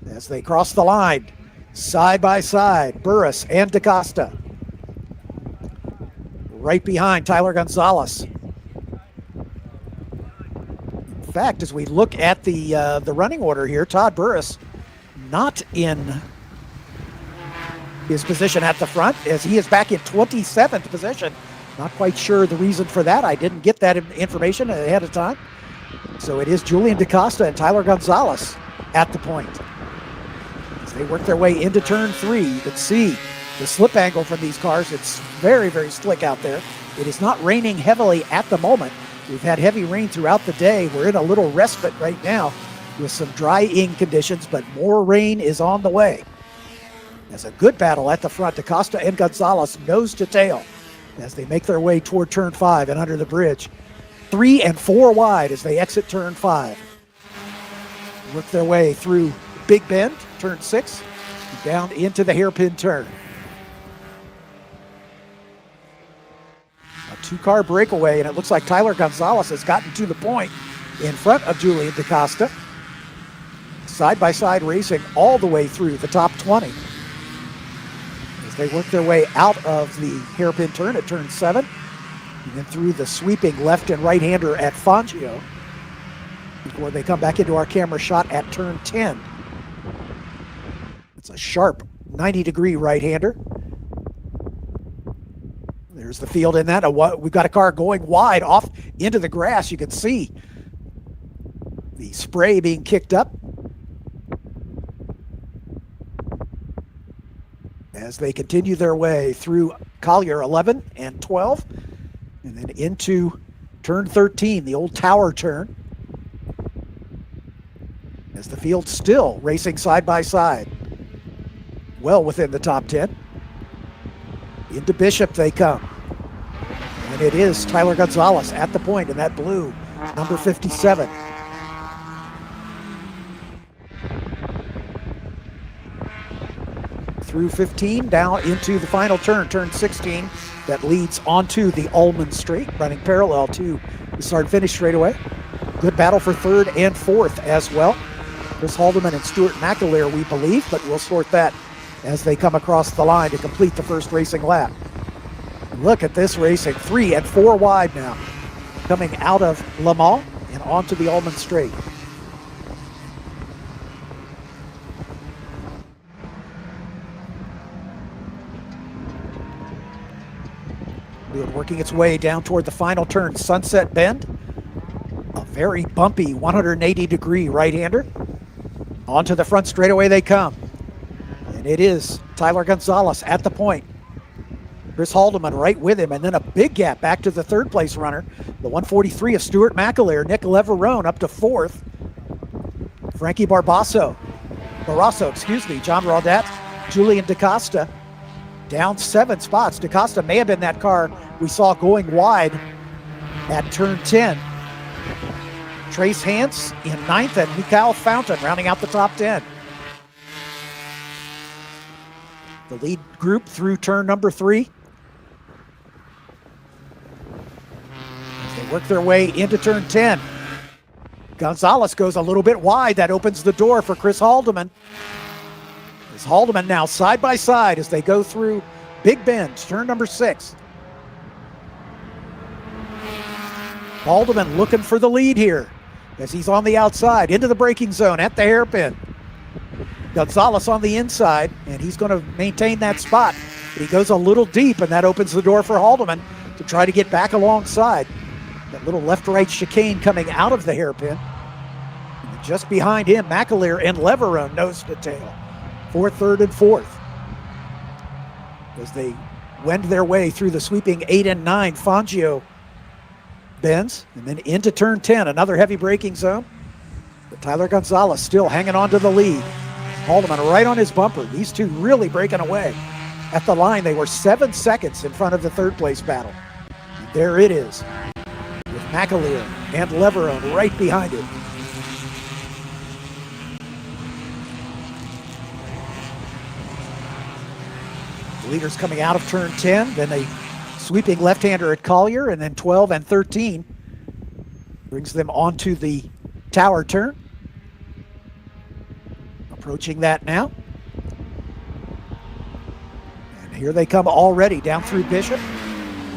as they cross the line side by side. Burris and DaCosta. Right behind Tyler Gonzalez. In fact, as we look at the running order here, Todd Burris not in his position at the front, as he is back in 27th position. Not quite sure the reason for that. I didn't get that information ahead of time. So it is Julian DaCosta and Tyler Gonzalez at the point. As they work their way into turn 3, you can see the slip angle from these cars. It's very, very slick out there. It is not raining heavily at the moment. We've had heavy rain throughout the day. We're in a little respite right now with some drying conditions, but more rain is on the way. There's a good battle at the front. DaCosta and Gonzalez nose to tail as they make their way toward turn 5 and under the bridge. 3 and 4 wide as they exit turn 5. Work their way through Big Bend, turn 6, down into the hairpin turn. A 2-car breakaway, and it looks like Tyler Gonzalez has gotten to the point in front of Julian DaCosta. Side-by-side racing all the way through the top 20. As they work their way out of the hairpin turn at turn 7, and then through the sweeping left and right-hander at Fangio, before they come back into our camera shot at turn 10. It's a sharp 90-degree right-hander. There's the field in that. We've got a car going wide off into the grass. You can see the spray being kicked up as they continue their way through Collier 11 and 12, and then into turn 13, the old tower turn, as the field still racing side by side, well within the top 10. Into Bishop they come, and it is Tyler Gonzalez at the point in that blue, number 57. Through 15, down into the final turn, turn 16, that leads onto the Ullman Straight, running parallel to the start-finish straightaway. Good battle for 3rd and 4th as well. Chris Haldeman and Stuart McAleer, we believe, but we'll sort that as they come across the line to complete the first racing lap. Look at this racing, 3 and 4 wide now, coming out of Le Mans and onto the Ullman Straight. Working its way down toward the final turn, Sunset Bend. A very bumpy 180-degree right-hander. Onto the front straightaway they come. And it is Tyler Gonzalez at the point. Chris Haldeman right with him, and then a big gap back to the 3rd place runner. The 143 of Stuart McAleer, Nick Leverone up to 4th. Frankie Barrasso, John Raudat, Julian DaCosta down 7 spots. DaCosta may have been that car we saw going wide at turn 10. Trace Hance in 9th and Mikhail Fountain rounding out the top 10. The lead group through turn number 3. As they work their way into turn 10. Gonzalez goes a little bit wide. That opens the door for Chris Haldeman. As Haldeman now side by side as they go through Big Bend, turn number 6. Haldeman looking for the lead here as he's on the outside into the braking zone at the hairpin. Gonzalez on the inside, and he's going to maintain that spot. But he goes a little deep, and that opens the door for Haldeman to try to get back alongside. That little left-right chicane coming out of the hairpin. And just behind him, McAleer and Leverone nose to tail for 3rd and 4th. As they wend their way through the sweeping 8 and 9 Fangio bends, and then into turn 10, another heavy braking zone. But Tyler Gonzalez still hanging on to the lead. Haldeman right on his bumper. These two really breaking away. At the line, they were 7 seconds in front of the 3rd place battle. And there it is, with McAleer and Leverone right behind it. The leaders coming out of turn 10, then a sweeping left-hander at Collier, and then 12 and 13 brings them onto the tower turn. Approaching that now. And here they come already down through Bishop,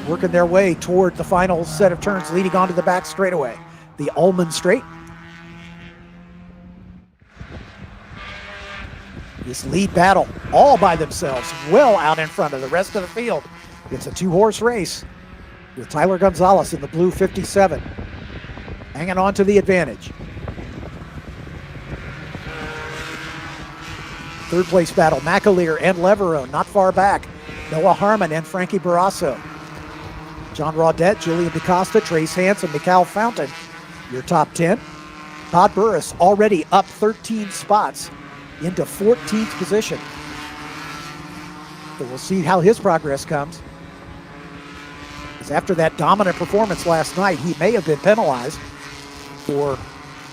working their way toward the final set of turns leading onto the back straightaway, the Ullman Straight. This This lead battle all by themselves, well out in front of the rest of the field. It's a two-horse race with Tyler Gonzalez in the blue 57, hanging on to the advantage. Third place battle, McAleer and Leverone, not far back. Noah Harmon and Frankie Barrasso. John Raudette, Julian DaCosta, Trace Hansen, Mikal Fountain, your top 10. Todd Burris already up 13 spots into 14th position. So we'll see how his progress comes. Because after that dominant performance last night, he may have been penalized for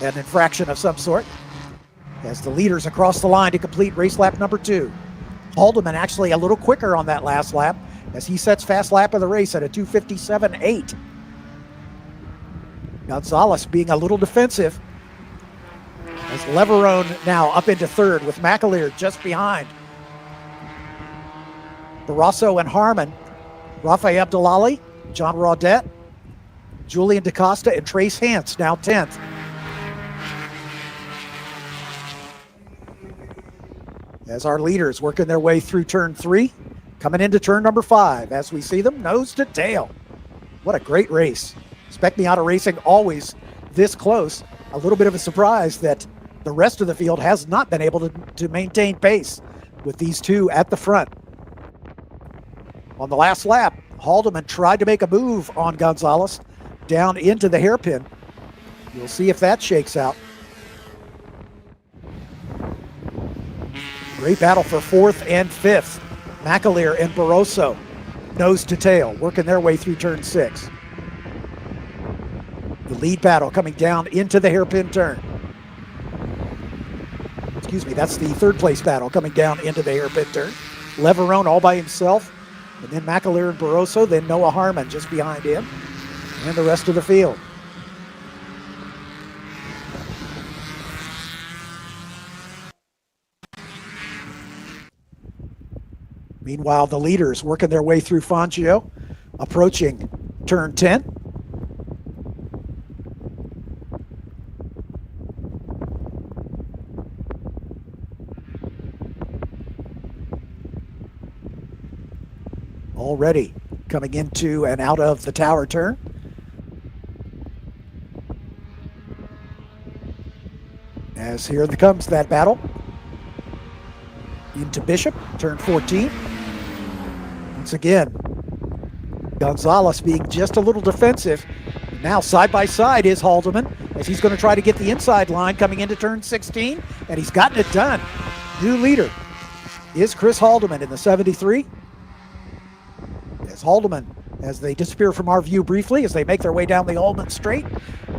an infraction of some sort. As the leaders across the line to complete race lap number 2. Haldeman actually a little quicker on that last lap as he sets fast lap of the race at a 2:57.8. Gonzalez being a little defensive as Leverone now up into third with McAleer just behind. Barrasso and Harmon, Rafael Abdullahi, John Raudette, Julian DaCosta, and Trace Hance now 10th. As our leaders working their way through turn 3, coming into turn number 5 as we see them nose to tail. What a great race. Spec Miata Racing always this close. A little bit of a surprise that the rest of the field has not been able to maintain pace with these two at the front. On the last lap, Haldeman tried to make a move on Gonzalez down into the hairpin. We'll see if that shakes out. Great battle for 4th and 5th. McAleer and Barroso, nose to tail, working their way through turn 6. The lead battle coming down into the hairpin turn. Excuse me, that's the third place battle coming down into the hairpin turn. Leverone all by himself, and then McAleer and Barroso, then Noah Harmon just behind him, and the rest of the field. Meanwhile, the leaders working their way through Fangio, approaching turn 10. Already coming into and out of the tower turn. As here comes that battle. Into Bishop, turn 14. Once again, Gonzalez being just a little defensive. Now side by side is Haldeman as he's going to try to get the inside line coming into turn 16, and he's gotten it done. New leader is Chris Haldeman in the 73. As Haldeman, as they disappear from our view briefly, as they make their way down the Ullman Straight,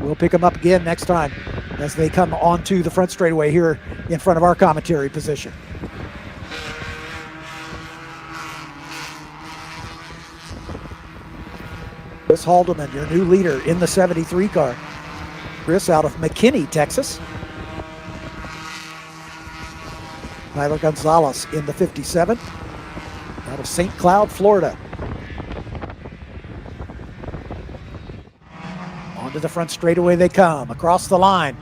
we'll pick them up again next time as they come onto the front straightaway here in front of our commentary position. Chris Haldeman, your new leader in the 73 car. Chris out of McKinney, Texas. Tyler Gonzalez in the 57, out of St. Cloud, Florida. Onto the front straightaway they come, across the line.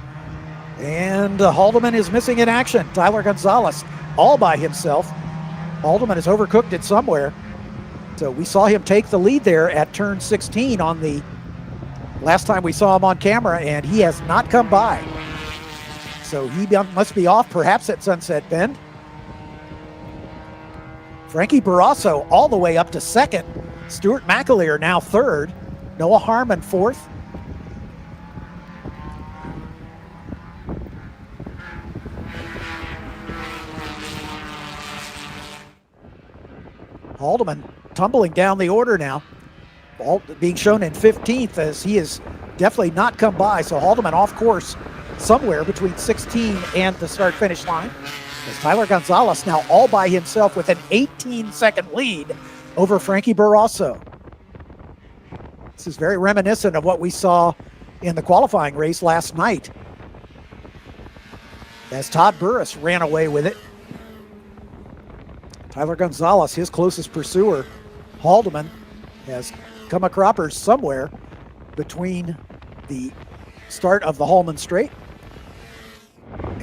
And Haldeman is missing in action. Tyler Gonzalez all by himself. Haldeman has overcooked it somewhere. So we saw him take the lead there at turn 16 on the last time we saw him on camera, and he has not come by. So he must be off perhaps at Sunset Bend. Frankie Barrasso all the way up to second. Stuart McAleer now third. Noah Harmon fourth. Haldeman tumbling down the order now. Being shown in 15th as he has definitely not come by. So Haldeman off course somewhere between 16 and the start-finish line. As Tyler Gonzalez now all by himself with an 18-second lead over Frankie Barrasso. This is very reminiscent of what we saw in the qualifying race last night, as Todd Burris ran away with it. Tyler Gonzalez, his closest pursuer, Haldeman, has come a cropper somewhere between the start of the Ullman Straight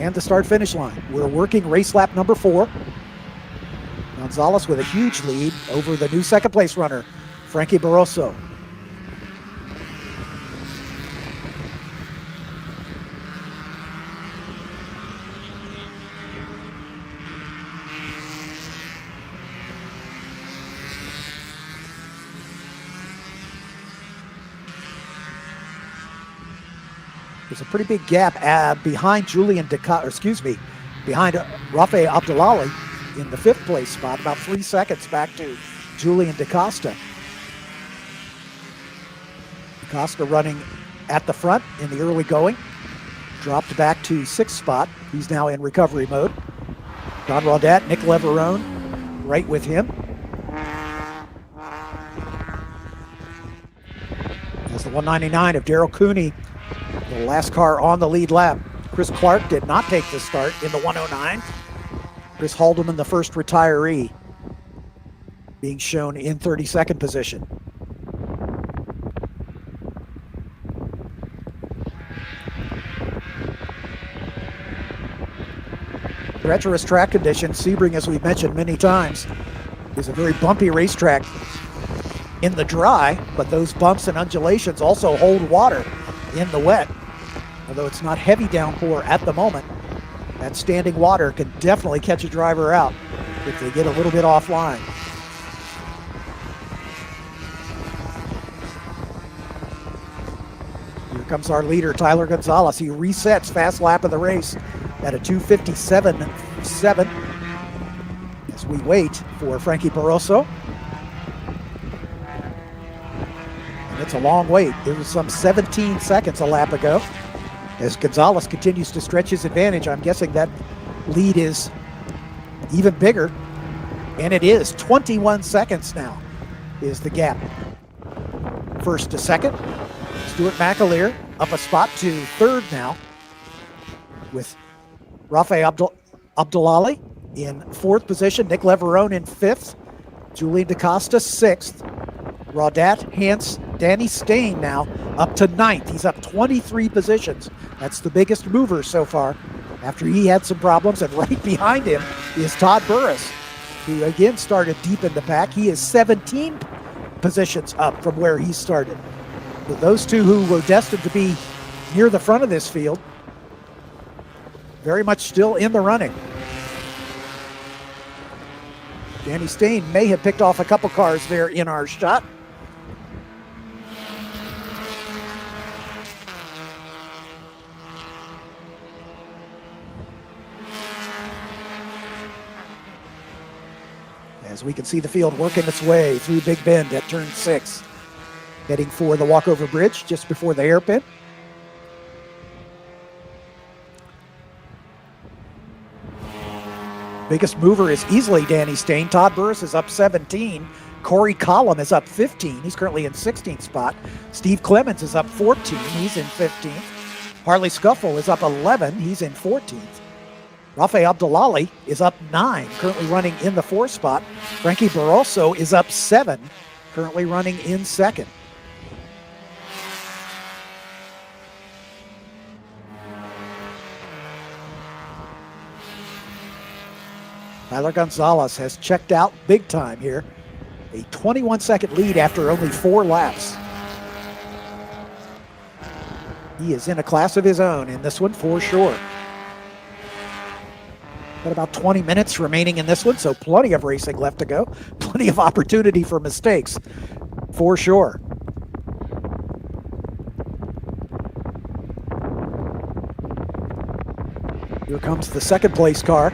and the start-finish line. We're working race lap number 4. Gonzalez with a huge lead over the new second-place runner, Frankie Barroso. There's a pretty big gap behind behind Rafe Abdullahi in the 5th place spot, about 3 seconds back to Julian DaCosta. DaCosta running at the front in the early going, dropped back to 6th spot. He's now in recovery mode. Don Raudat, Nick Leverone right with him. As the 199 of Daryl Cooney, the last car on the lead lap. Chris Clark did not take the start in the 109. Chris Haldeman, the first retiree, being shown in 32nd position. Treacherous track conditions. Sebring, as we've mentioned many times, is a very bumpy racetrack in the dry, but those bumps and undulations also hold water in the wet. Although it's not heavy downpour at the moment, that standing water can definitely catch a driver out if they get a little bit offline. Here comes our leader, Tyler Gonzalez. He resets fast lap of the race at a 2:57.7 as we wait for Frankie Barroso. And it's a long wait. It was some 17 seconds a lap ago. As Gonzalez continues to stretch his advantage, I'm guessing that lead is even bigger. And it is 21 seconds now is the gap. First to second, Stuart McAleer up a spot to 3rd now, with Rafe Abdullahi in 4th position, Nick Leverone in 5th, Julian DaCosta 6th, Raudat, Hance, Danny Stain now up to 9th. He's up 23 positions. That's the biggest mover so far after he had some problems. And right behind him is Todd Burris, who again started deep in the pack. He is 17 positions up from where he started. But those two who were destined to be near the front of this field, very much still in the running. Danny Stain may have picked off a couple cars there in our shot. As we can see the field working its way through Big Bend at turn 6, heading for the walkover bridge just before the hairpin. Biggest mover is easily Danny Stain. Todd Burris is up 17. Corey Collum is up 15. He's currently in 16th spot. Steve Clemens is up 14. He's in 15th. Harley Scuffle is up 11. He's in 14th. Rafe Abdullahi is up 9, currently running in the 4th spot. Frankie Barroso is up 7, currently running in 2nd. Tyler Gonzalez has checked out big time here. A 21-second lead after only 4 laps. He is in a class of his own in this one for sure. Got about 20 minutes remaining in this one, so plenty of racing left to go. Plenty of opportunity for mistakes, for sure. Here comes the second place car.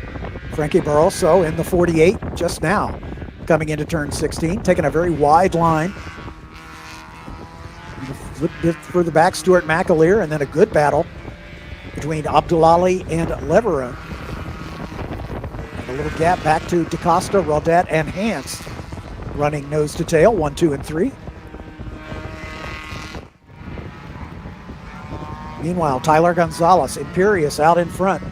Frankie Barroso in the 48 just now, coming into turn 16, taking a very wide line. A little bit further back, Stuart McAleer, and then a good battle between Abdullahi and Leverone. A little gap back to DaCosta, Raudat, and Hance running nose to tail, 1, 2, and 3. Meanwhile, Tyler Gonzalez, imperious out in front.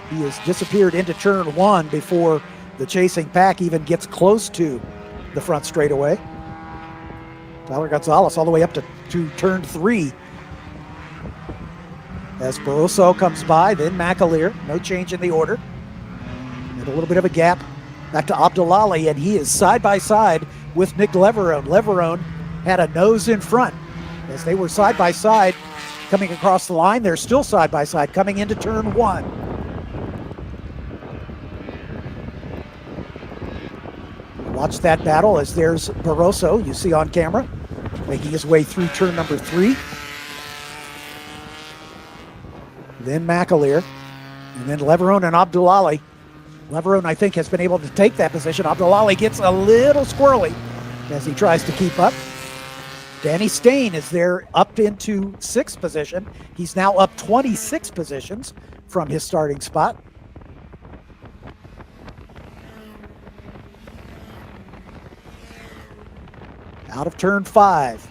He has disappeared into turn 1 before the chasing pack even gets close to the the front straightaway. Tyler Gonzalez all the way up to turn 3. As Barroso comes by, then McAleer. No change in the order. And a little bit of a gap back to Abdullali, and he is side by side with Nick Leverone. Leverone had a nose in front. As they were side by side coming across the line, they're still side by side coming into turn 1. Watch that battle as there's Barroso, you see on camera, making his way through turn number 3. Then McAleer, and then Leverone and Abdullali. Leverone, I think, has been able to take that position. Abdullali gets a little squirrely as he tries to keep up. Danny Stain is there up into 6th position. He's now up 26 positions from his starting spot. Out of turn 5.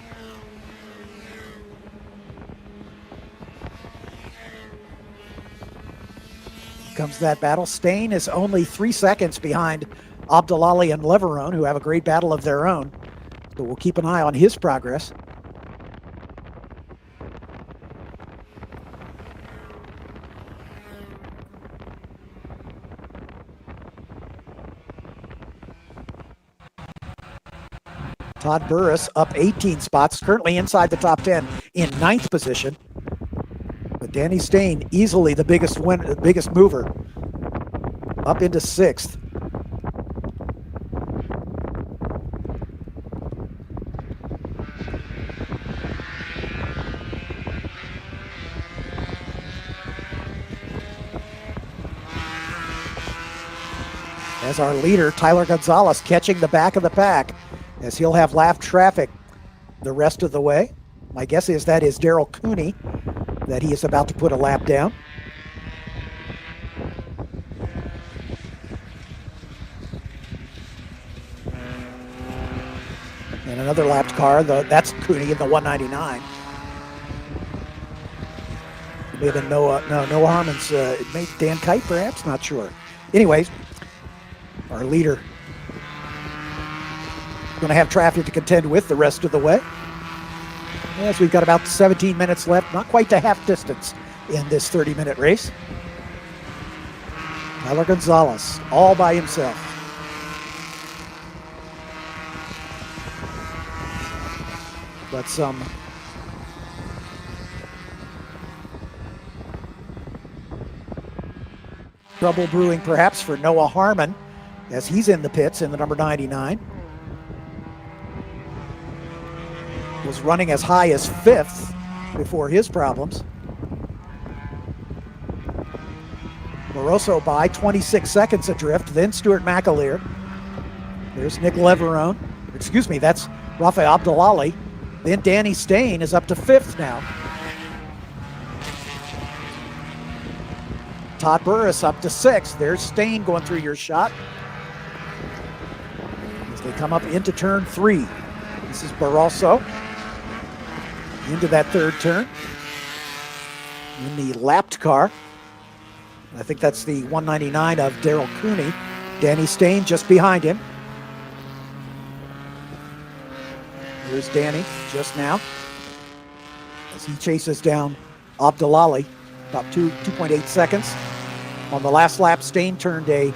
Comes that battle. Stain is only 3 seconds behind Abdullali and Leverone, who have a great battle of their own. So we'll keep an eye on his progress. Todd Burris up 18 spots, currently inside the top 10 in 9th position. But Danny Stain, easily the biggest mover, up into 6th. As our leader, Tyler Gonzalez, catching the back of the pack, as he'll have lap traffic the rest of the way. My guess is that is Daryl Cooney, that he is about to put a lap down. And another lapped car, that's Cooney in the 199. It may have been Noah Harmon's, it may Dan Kite perhaps, not sure. Anyways, our leader going to have traffic to contend with the rest of the way. Yes, we've got about 17 minutes left, not quite to half distance in this 30-minute race. Tyler Gonzalez, all by himself. But some trouble brewing perhaps for Noah Harmon as he's in the pits in the number 99. Was running as high as 5th before his problems. Barroso by 26 seconds adrift, then Stuart McAleer. There's Nick Leverone. Excuse me, that's Rafael Abdullali. Then Danny Stain is up to 5th now. Todd Burris up to 6th. There's Stain going through your shot. As they come up into turn 3. This is Barroso. Into that 3rd turn. In the lapped car. I think that's the 199 of Daryl Cooney. Danny Stain just behind him. Here's Danny just now as he chases down Abdullali. About 2.8 seconds. On the last lap, Stain turned a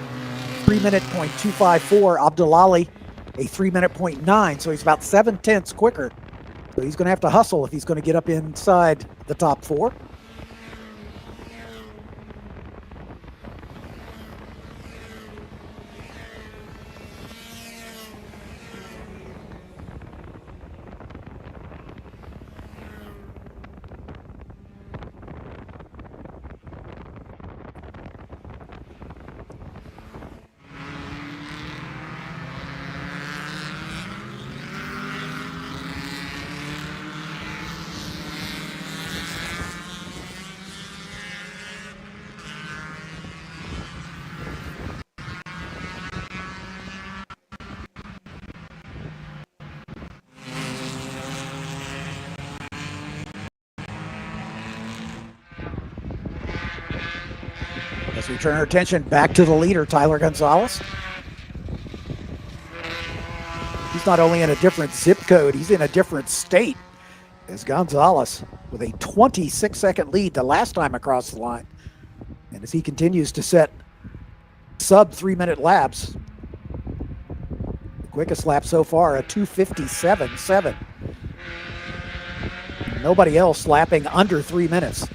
3-minute .254. Abdullali a 3-minute .9. So he's about 7/10 quicker. So he's going to have to hustle if he's going to get up inside the top 4. As we turn our attention back to the leader, Tyler Gonzalez. He's not only in a different zip code, he's in a different state. As Gonzalez with a 26-second lead the last time across the line. And as he continues to set sub 3-minute laps, the quickest lap so far, a 2:57.7. Nobody else lapping under 3 minutes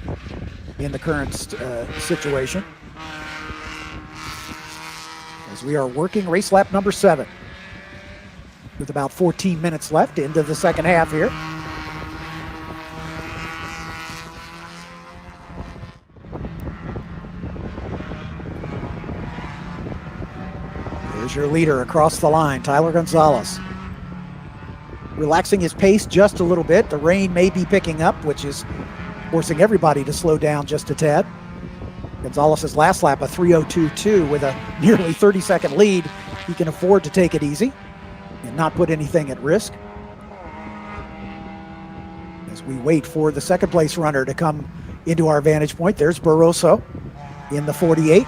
in the current situation. As we are working race lap number 7 with about 14 minutes left into the second half here. Here's your leader across the line, Tyler Gonzalez. Relaxing his pace just a little bit. The rain may be picking up, which is forcing everybody to slow down just a tad. Gonzalez's last lap, a 3:02.2 with a nearly 30-second lead. He can afford to take it easy and not put anything at risk. As we wait for the second place runner to come into our vantage point, there's Barroso in the 48.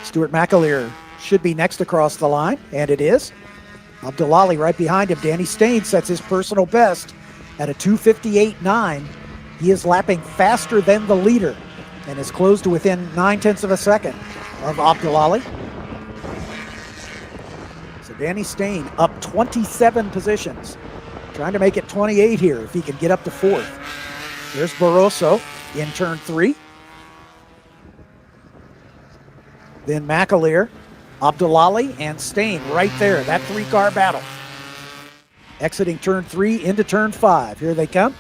Stuart McAleer should be next across the line, and it is. Abdullahi right behind him. Danny Stain sets his personal best at a 2:58.9. He is lapping faster than the leader and is close to within 0.9 of a second of Abdullahi. So Danny Stain up 27 positions, trying to make it 28 here if he can get up to 4th. There's Barroso in turn 3. Then McAleer, Abdullahi, and Stain right there. That 3-car battle. Exiting turn 3 into turn 5. Here they come.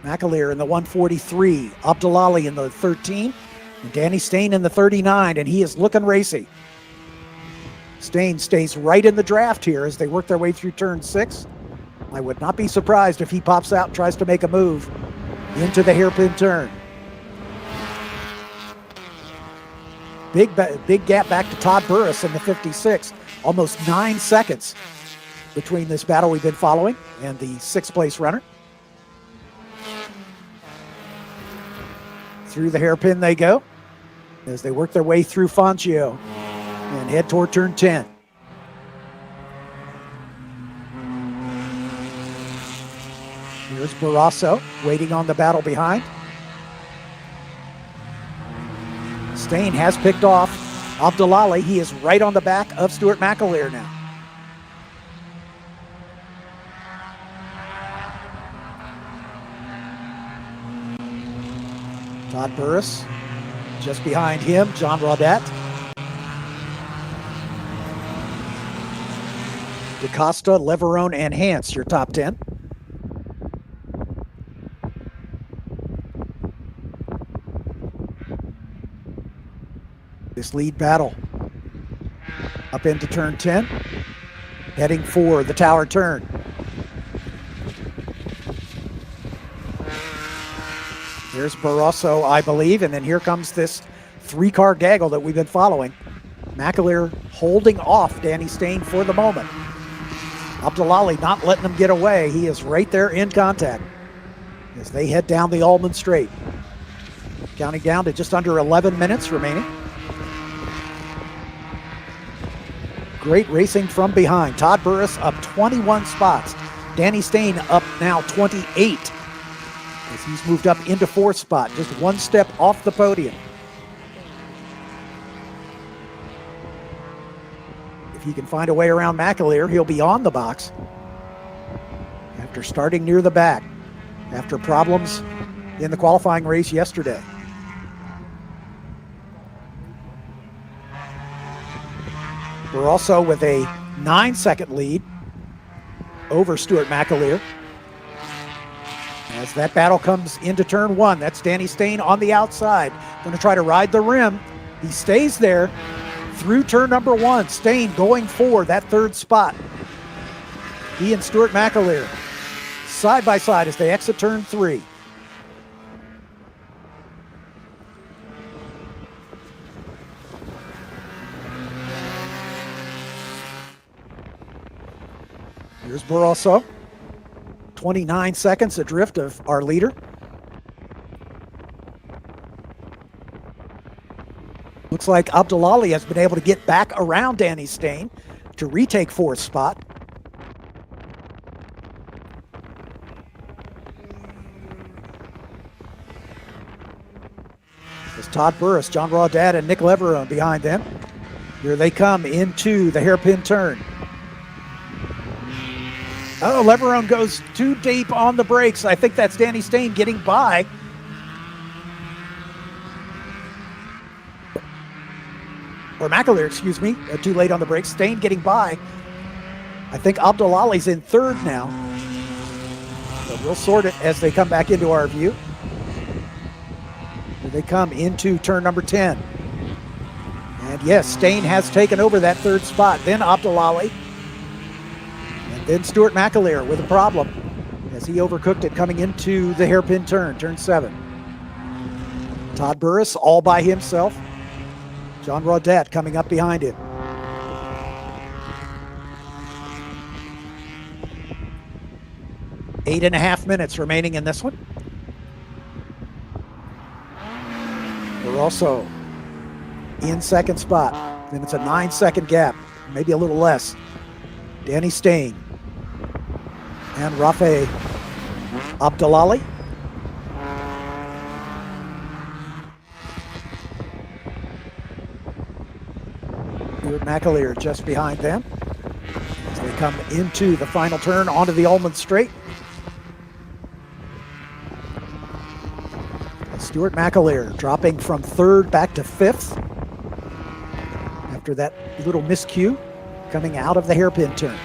McAleer in the 143, Abdullahi in the 13, and Danny Stain in the 39, and he is looking racy. Stain stays right in the draft here as they work their way through turn 6. I would not be surprised if he pops out and tries to make a move into the hairpin turn. Big gap back to Todd Burris in the 56. Almost 9 seconds between this battle we've been following and the 6th place runner. Through the hairpin they go as they work their way through Fangio and head toward turn 10. Here's Barroso waiting on the battle behind. Stain has picked off Abdullahi. He is right on the back of Stuart McAleer now. Todd Burris just behind him, John Raudet. DaCosta, Leverone, and Hance, your top 10. This lead battle up into turn 10, heading for the tower turn. There's Barroso, I believe, and then here comes this 3-car gaggle that we've been following. McAleer holding off Danny Stain for the moment. Abdullahi not letting them get away. He is right there in contact as they head down the Allman Straight. Counting down to just under 11 minutes remaining. Great racing from behind. Todd Burris up 21 spots. Danny Stain up now 28 as he's moved up into 4th spot, just 1 step off the podium. If he can find a way around McAleer, he'll be on the box after starting near the back after problems in the qualifying race yesterday. We're also with a 9-second lead over Stuart McAleer. As that battle comes into turn 1, that's Danny Stain on the outside. Going to try to ride the rim. He stays there through turn number 1. Stain going for that 3rd spot. He and Stuart McAleer side by side as they exit turn 3. Here's Barroso. 29 seconds adrift of our leader. Looks like Abdullali has been able to get back around Danny Stain to retake fourth spot. There's Todd Burris, John Rawdad, and Nick Leverone behind them. Here they come into the hairpin turn. Oh, Leverone goes too deep on the brakes. I think that's Danny Stain getting by. Or McAleer, excuse me, too late on the brakes. Stain getting by. I think Abdullali's in third now. So we'll sort it as they come back into our view. Here they come into turn number 10. And yes, Stain has taken over that third spot. Then Abdullali. And then Stuart McAleer with a problem as he overcooked it coming into the hairpin turn, turn 7. Todd Burris all by himself. John Rawdad coming up behind him. Eight and a half minutes remaining in this one. We're also in second spot. Then it's a 9-second gap, maybe a little less. Danny Stain and Rafe Abdullali. Stuart McAleer just behind them as they come into the final turn onto the Ullman Straight. Stuart McAleer dropping from third back to fifth after that little miscue coming out of the hairpin turn.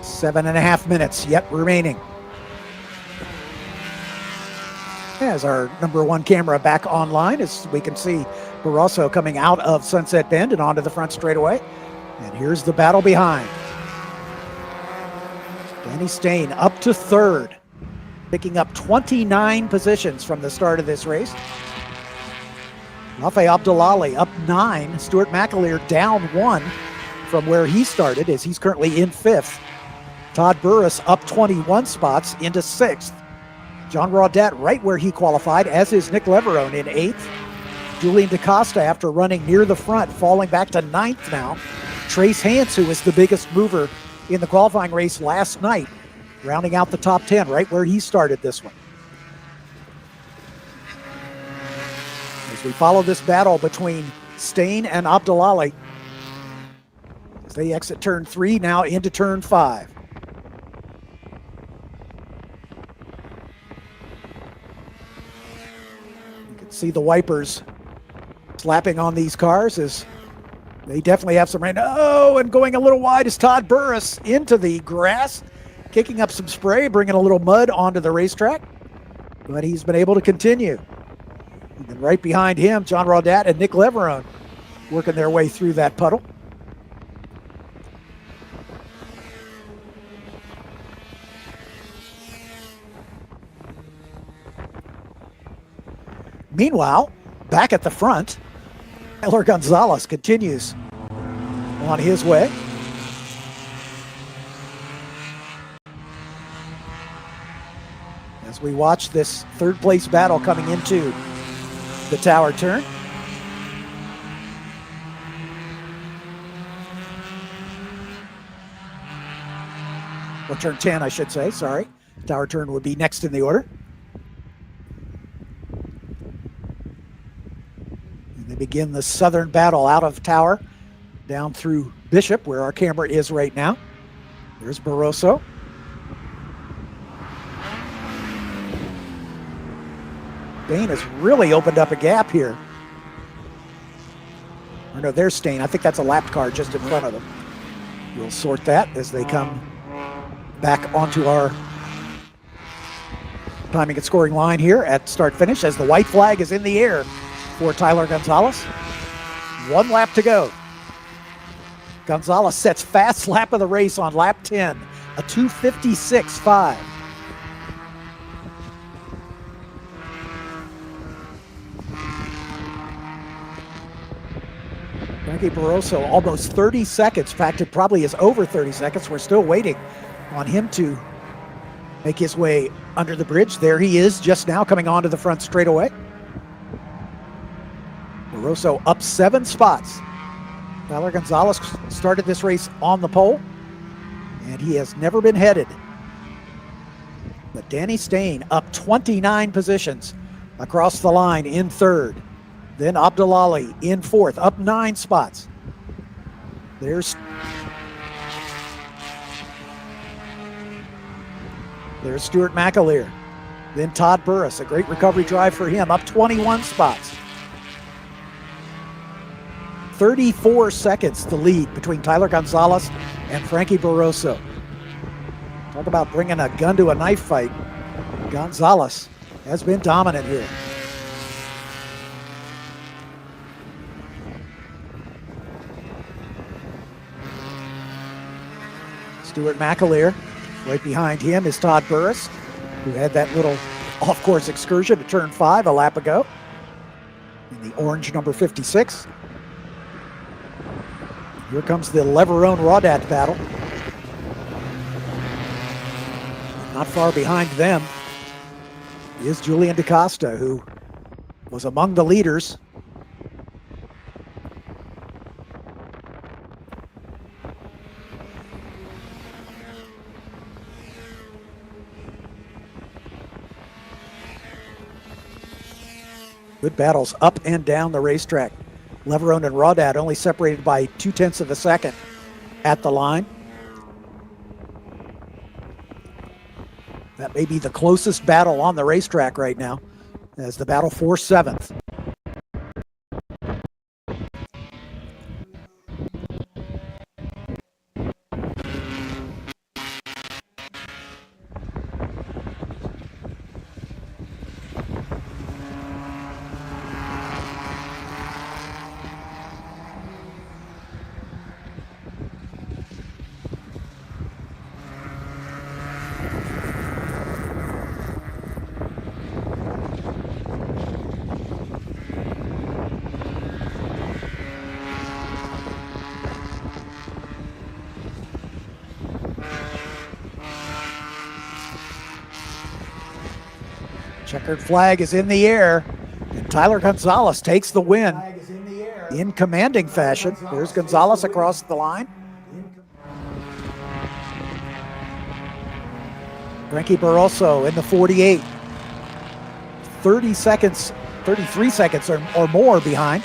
Seven and a half minutes yet remaining. As our number one camera back online, as we can see Barroso coming out of Sunset Bend and onto the front straightaway. And here's the battle behind. Danny Stain up to third, picking up 29 positions from the start of this race. Rafe Abdullali up 9. Stuart McAleer down 1 from where he started, as he's currently in 5th. Todd Burris up 21 spots into 6th. John Rawdad right where he qualified, as is Nick Leverone in 8th. Julian DaCosta, after running near the front, falling back to 9th now. Trace Hance, who was the biggest mover in the qualifying race last night, rounding out the top 10 right where he started this one. As we follow this battle between Stain and Abdullali, as they exit turn 3, now into turn 5. You can see the wipers slapping on these cars as they definitely have some rain. Oh, and going a little wide is Todd Burris into the grass, kicking up some spray, bringing a little mud onto the racetrack. But he's been able to continue. And then right behind him, John Rawdad and Nick Leverone working their way through that puddle. Meanwhile, back at the front, Tyler Gonzalez continues on his way. As we watch this third place battle coming into the tower turn. Or turn 10, I should say, sorry. Tower turn would be next in the order. They begin the southern battle out of Tower down through Bishop, where our camera is right now. There's Barroso. Stain has really opened up a gap here. Or no, there's Stain. I think that's a lapped car just in front of them. We'll sort that as they come back onto our timing and scoring line here at start-finish, as the white flag is in the air for Tyler Gonzalez. 1 lap to go. Gonzalez sets fast lap of the race on lap 10, a 2:56.5. Frankie Barroso almost 30 seconds. In fact, it probably is over 30 seconds. We're still waiting on him to make his way under the bridge. There he is just now coming onto the front straightaway. Barroso up 7 spots. Tyler Gonzalez started this race on the pole, and he has never been headed. But Danny Stain up 29 positions across the line in 3rd. Then Abdullahi in 4th, up 9 spots. There's Stuart McAleer. Then Todd Burris, a great recovery drive for him, up 21 spots. 34 seconds the lead between Tyler Gonzalez and Frankie Barroso. Talk about bringing a gun to a knife fight. Gonzalez has been dominant here. Stuart McAleer. Right behind him is Todd Burris, who had that little off-course excursion to turn 5 a lap ago in the orange number 56. Here comes the Leverone-Raudat battle. Not far behind them is Julian DaCosta, who was among the leaders. Good battles up and down the racetrack. Leverone and Raudat only separated by 0.2 of a second at the line. That may be the closest battle on the racetrack right now, as the battle for 7th. Checkered flag is in the air, and Tyler Gonzalez takes the win in commanding fashion. There's Gonzalez across the line. Frankie Barroso in the 48. 33 seconds or more behind,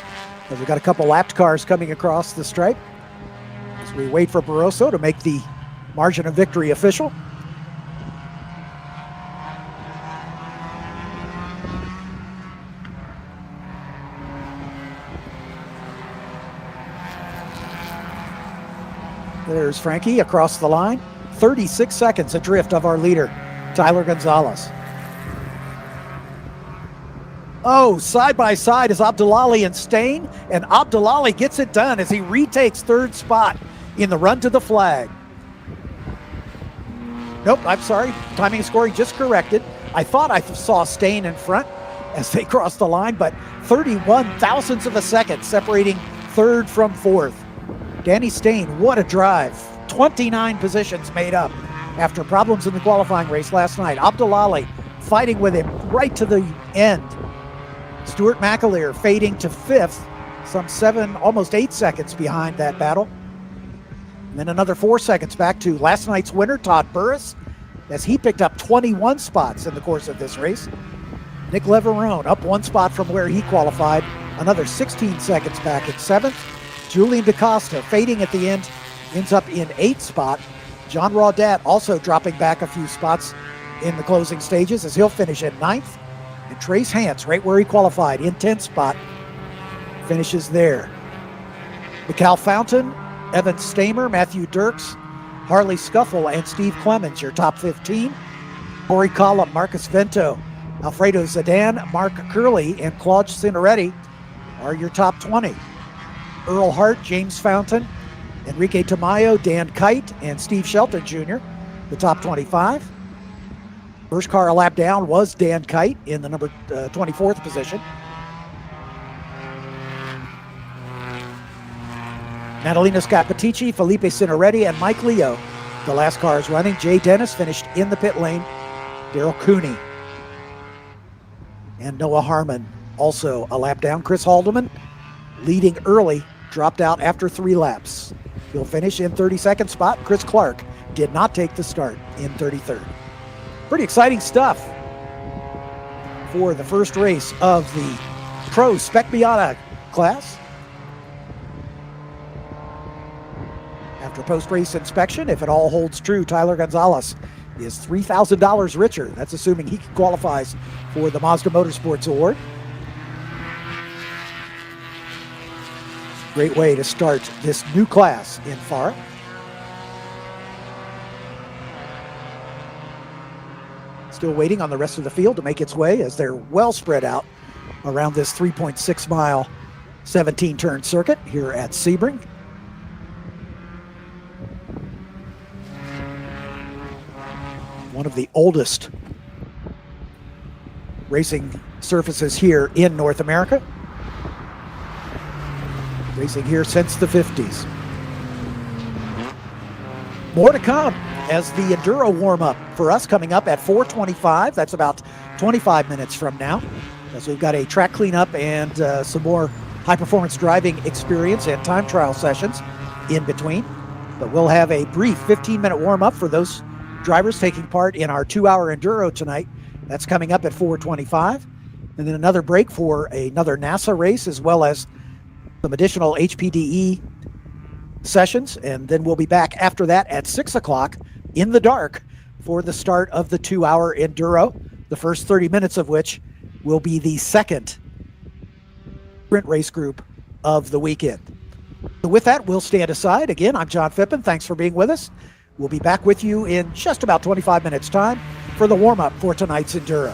as we've got a couple lapped cars coming across the stripe as we wait for Barroso to make the margin of victory official. There's Frankie across the line. 36 seconds adrift of our leader, Tyler Gonzalez. Oh, side by side is Abdullahi and Stain, and Abdullahi gets it done as he retakes 3rd spot in the run to the flag. Nope, I'm sorry. Timing and scoring just corrected. I thought I saw Stain in front as they crossed the line, but 31 thousandths of a second separating 3rd from 4th. Danny Stain, what a drive. 29 positions made up after problems in the qualifying race last night. Abdullahi fighting with him right to the end. Stuart McAleer fading to 5th, some 7, almost 8 seconds behind that battle. And then another 4 seconds back to last night's winner, Todd Burris, as he picked up 21 spots in the course of this race. Nick Leverone up 1 spot from where he qualified, another 16 seconds back at 7th. Julian DaCosta fading at the end, ends up in 8th spot. John Raudat also dropping back a few spots in the closing stages as he'll finish at 9th. And Trace Hance, right where he qualified, in 10th spot, finishes there. Mikal Fountain, Evan Stamer, Matthew Dirks, Harley Scuffle, and Steve Clemens, your top 15. Corey Collum, Marcus Vento, Alfredo Zadan, Mark Curley, and Claude Cineretti are your top 20. Earl Hart, James Fountain, Enrique Tamayo, Dan Kite, and Steve Shelton Jr., the top 25. First car a lap down was Dan Kite in the number 24th position. Natalina Scappaticci, Felipe Cineretti, and Mike Leo, the last cars running. Jay Dennis finished in the pit lane Daryl Cooney and Noah Harmon also a lap down. Chris Haldeman leading early, dropped out after 3 laps. He'll finish in 32nd spot. Chris Clark did not take the start in 33rd. Pretty exciting stuff for the first race of the Pro Spec Miata class. After post-race inspection, if it all holds true, Tyler Gonzalez is $3,000 richer. That's assuming he qualifies for the Mazda Motorsports Award. Great way to start this new class in FARA. Still waiting on the rest of the field to make its way as they're well spread out around this 3.6 mile 17 turn circuit here at Sebring. One of the oldest racing surfaces here in North America. Racing here since the 50s. More to come as the Enduro warm-up for us coming up at 4:25. That's about 25 minutes from now, as we've got a track cleanup and some more high-performance driving experience and time trial sessions in between. But we'll have a brief 15-minute warm-up for those drivers taking part in our 2-hour Enduro tonight. That's coming up at 4:25. And then another break for another NASA race, as well as some additional HPDE sessions. And then we'll be back after that at 6 o'clock in the dark for the start of the 2-hour Enduro, the first 30 minutes of which will be the second sprint race group of the weekend. So with that, we'll stand aside. Again, I'm John Phippen. Thanks for being with us. We'll be back with you in just about 25 minutes time for the warm-up for tonight's Enduro.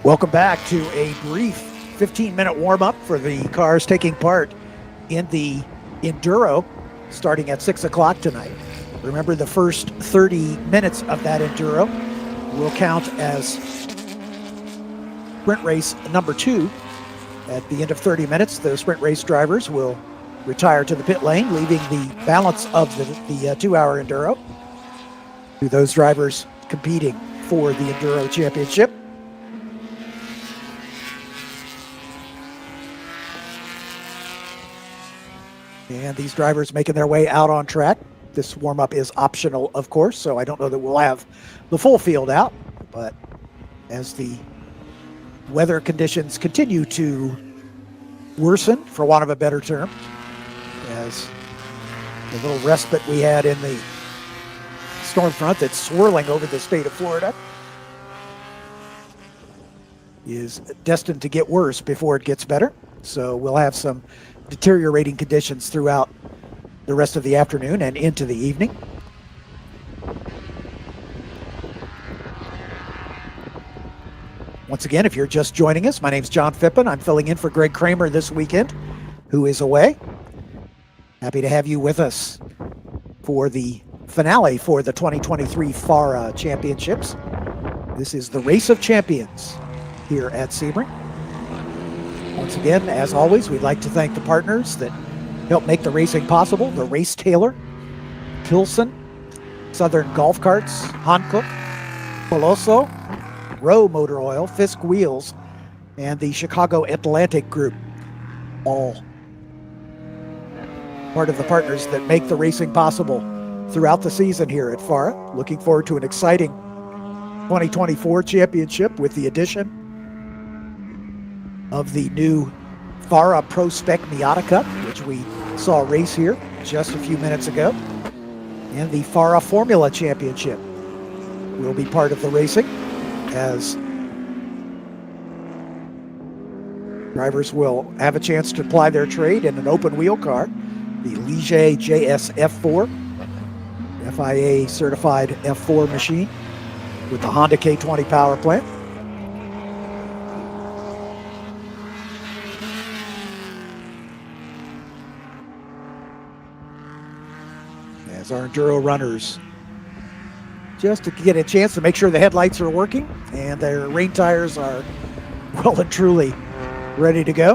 Welcome back to a brief 15-minute warm-up for the cars taking part in the Enduro starting at 6 o'clock tonight. Remember, the first 30 minutes of that Enduro will count as sprint race number 2. At the end of 30 minutes, the sprint race drivers will retire to the pit lane, leaving the balance of the 2-hour Enduro to those drivers competing for the Enduro Championship. And these drivers making their way out on track. This warm-up is optional, of course, so I don't know that we'll have the full field out. But as the weather conditions continue to worsen, for want of a better term, as the little respite we had in the storm front that's swirling over the state of Florida is destined to get worse before it gets better. So we'll have some deteriorating conditions throughout the rest of the afternoon and into the evening. Once again, if you're just joining us, my name's John Phippen. I'm filling in for Greg Kramer this weekend, who is away. Happy to have you with us for the finale for the 2023 FARA Championships. This is the Race of Champions here at Sebring. Once again, as always, we'd like to thank the partners that help make the racing possible. The Race Tailor, Pilsen, Southern Golf Carts, Hankook, Colosso, Rowe Motor Oil, Fisk Wheels, and the Chicago Atlantic Group. All part of the partners that make the racing possible throughout the season here at FARA. Looking forward to an exciting 2024 championship with the addition of the new FARA Pro Spec Miata Cup, which we saw race here just a few minutes ago. And the FARA Formula Championship will be part of the racing, as drivers will have a chance to ply their trade in an open wheel car, the Ligier JS F4, FIA certified F4 machine with the Honda K20 power plant. As our Enduro runners just to get a chance to make sure the headlights are working and their rain tires are well and truly ready to go.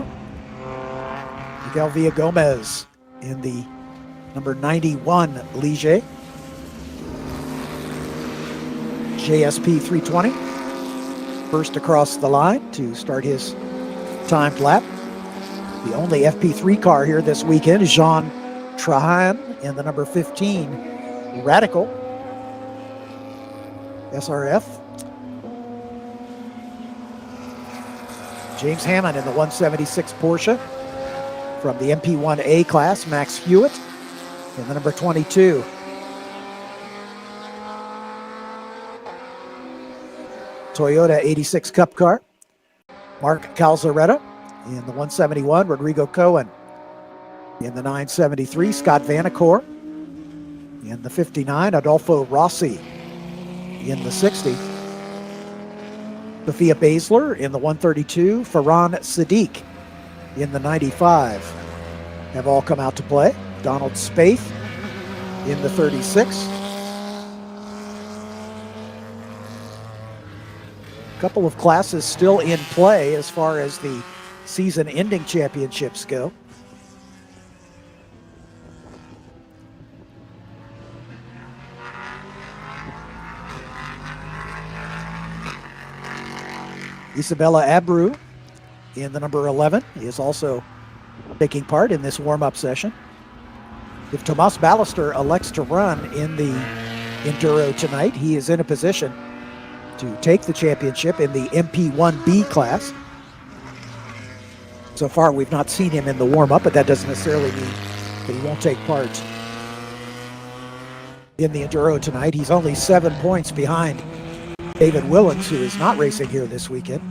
Miguel Villagomez in the number 91 Ligier JSP 320. First across the line to start his timed lap. The only FP3 car here this weekend is Jean Trahan in the number 15 Radical SRF. James Hammond in the 176 Porsche from the MP1A class. Max Hewitt in the number 22. Toyota 86 Cup car. Mark Calzaretta in the 171. Rodrigo Cohen in the 973. Scott Vanacore in the 59. Adolfo Rossi in the 60. Sophia Basler in the 132. Farhan Siddiq in the 95 have all come out to play. Donald Spaeth in the 36. A couple of classes still in play as far as the season-ending championships go. Isabella Abreu in the number 11 is also taking part in this warm-up session. If Tomas Ballester elects to run in the Enduro tonight, he is in a position to take the championship in the MP1B class. So far, we've not seen him in the warm-up, but that doesn't necessarily mean that he won't take part in the Enduro tonight. He's only 7 points behind David Willens, who is not racing here this weekend.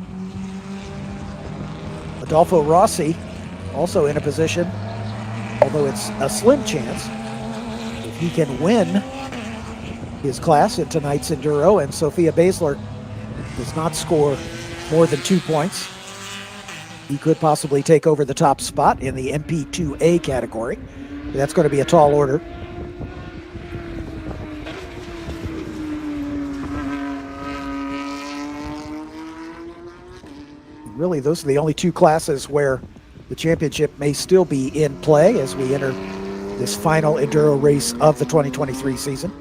Adolfo Rossi also in a position, although it's a slim chance, if he can win his class in tonight's Enduro and Sophia Basler does not score more than 2 points. He could possibly take over the top spot in the MP2A category. That's going to be a tall order. Really, those are the only two classes where the championship may still be in play as we enter this final enduro race of the 2023 season.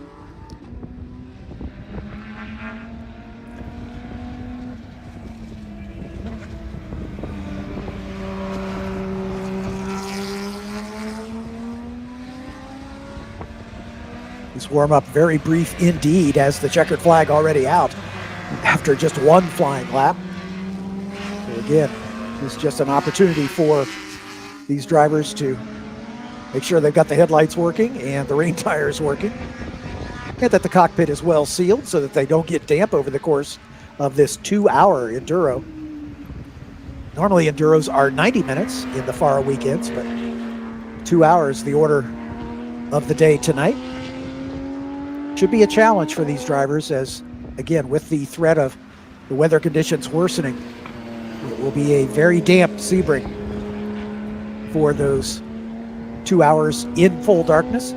This warm-up very brief indeed, as the checkered flag already out after just one flying lap. So again, it's just an opportunity for these drivers to make sure they've got the headlights working and the rain tires working, and that the cockpit is well sealed so that they don't get damp over the course of this 2-hour enduro. Normally enduros are 90 minutes in the FARA weekends, but 2 hours the order of the day tonight. Should be a challenge for these drivers as, again, with the threat of the weather conditions worsening, it will be a very damp Sebring for those 2 hours in full darkness,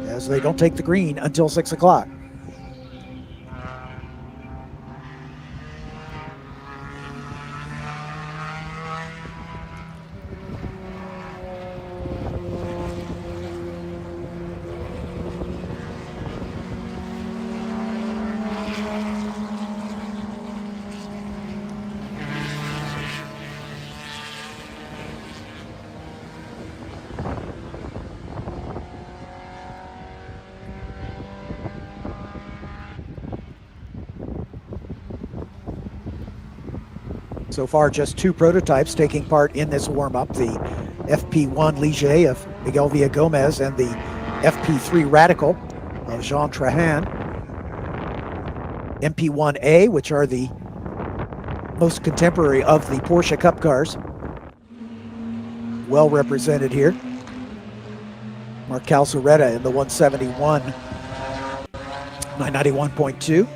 as they don't take the green until 6 o'clock. So far, just two prototypes taking part in this warm-up, the FP1 Ligier of Miguel Villagomez and the FP3 Radical of Jean Trahan. MP1A, which are the most contemporary of the Porsche Cup cars, well represented here. Mark Calzaretta in the 171 991.2.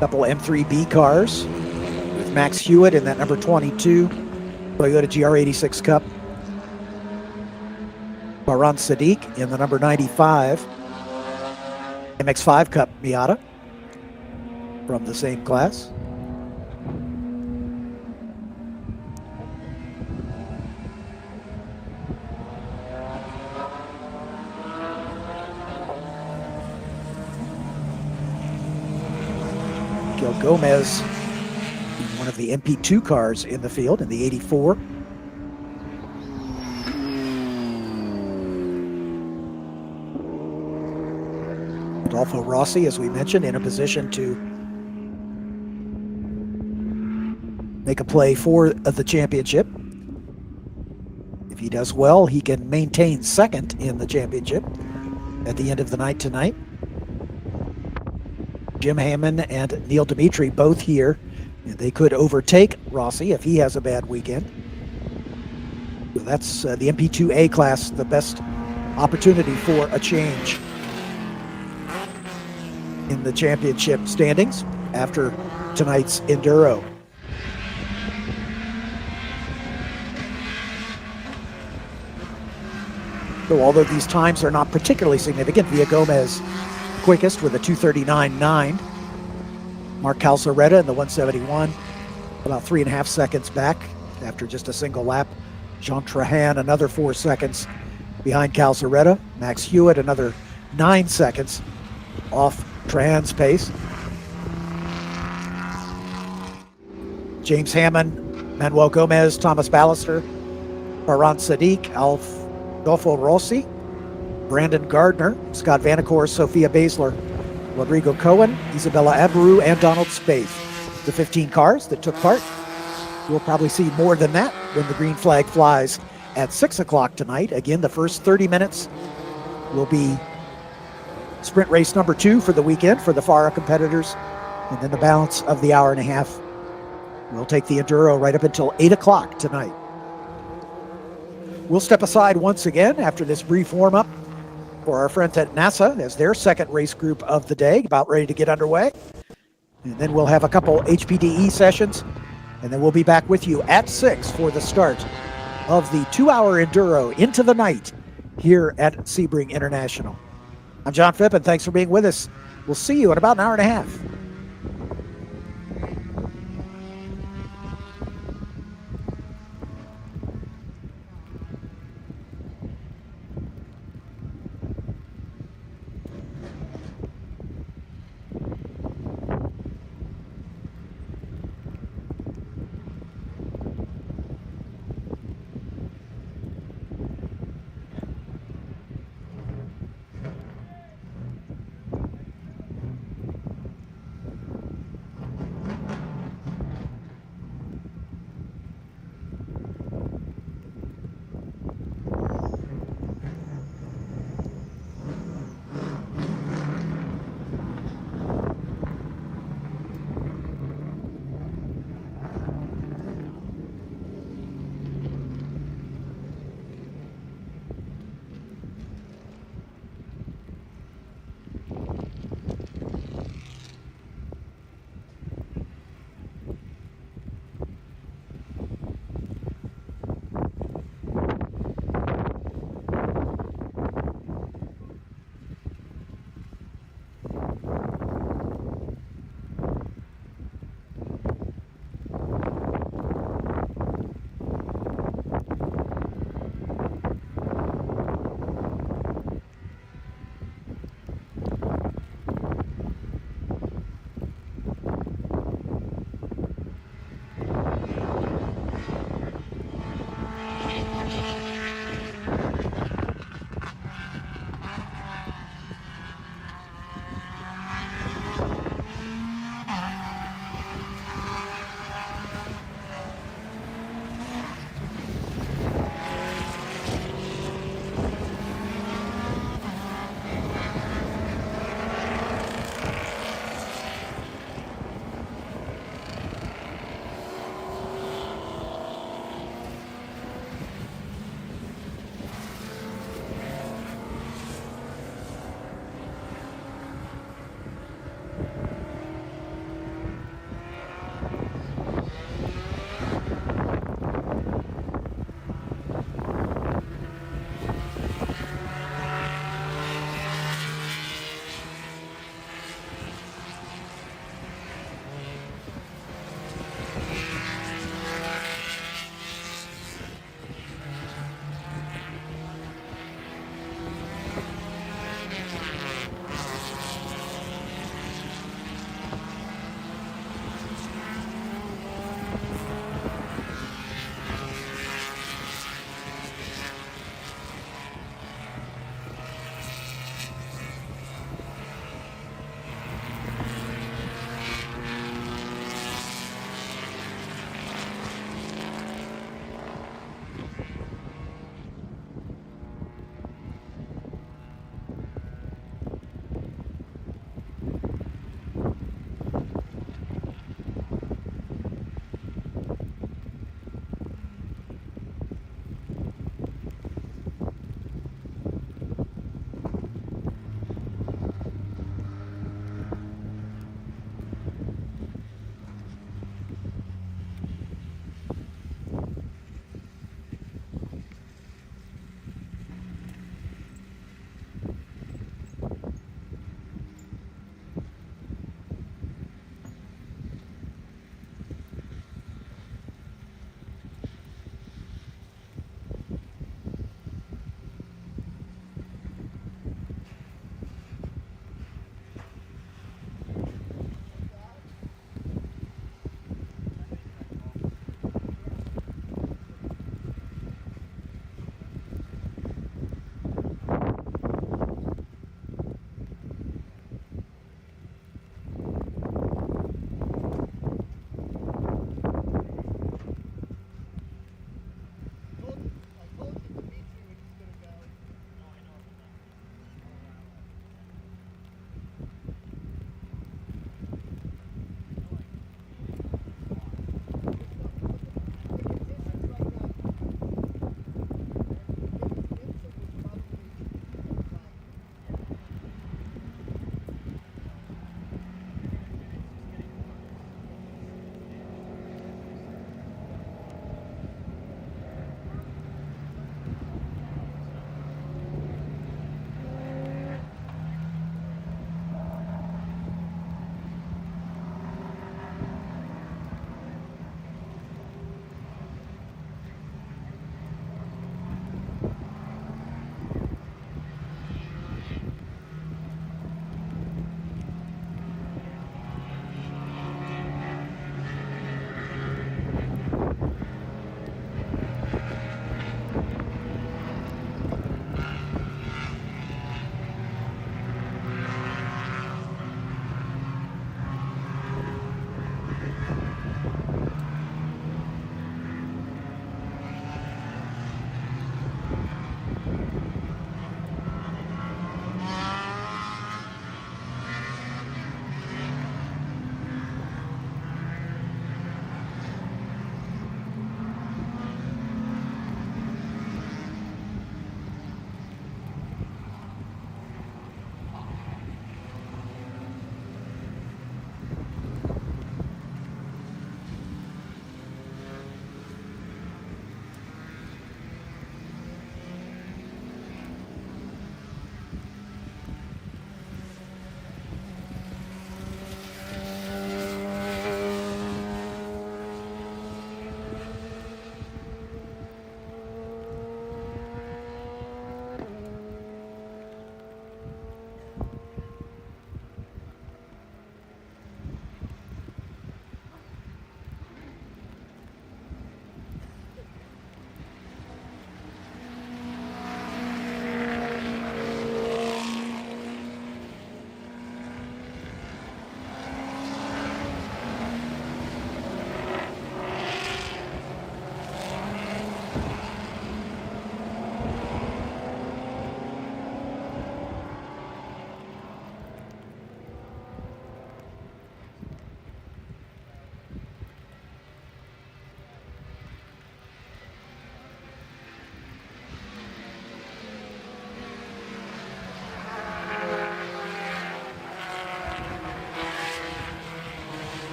Couple M3B cars with Max Hewitt in that number 22 Toyota GR86 Cup. Baran Sadiq in the number 95 MX5 Cup Miata from the same class. Gomez, one of the MP2 cars in the field in the 84. Adolfo Rossi, as we mentioned, in a position to make a play for the championship. If he does well, he can maintain second in the championship at the end of the night tonight. Jim Hammond and Neil Dimitri both here, and they could overtake Rossi if he has a bad weekend. So that's the MP2A class, the best opportunity for a change in the championship standings after tonight's Enduro. So although these times are not particularly significant, Villagomez quickest with a 2:39.9. Mark Calzaretta in the 171, about 3.5 seconds back after just a single lap. Jean Trahan another 4 seconds behind Calzaretta. Max Hewitt another 9 seconds off Trahan's pace. James Hammond, Manuel Gomez, Thomas Ballister, Baran Sadiq, Adolfo Rossi, Brandon Gardner, Scott Vanacore, Sophia Basler, Rodrigo Cohen, Isabella Abreu, and Donald Spaeth. The 15 cars that took part. We'll probably see more than that when the green flag flies at 6 o'clock tonight. Again, the first 30 minutes will be sprint race number 2 for the weekend for the FARA competitors. And then the balance of the hour and a half will take the Enduro right up until 8 o'clock tonight. We'll step aside once again after this brief warm-up for our friends at NASA as their second race group of the day, about ready to get underway. And then we'll have a couple HPDE sessions, and then we'll be back with you at 6 for the start of the 2-hour Enduro into the night here at Sebring International. I'm John Phippen. Thanks for being with us. We'll see you in about an hour and a half.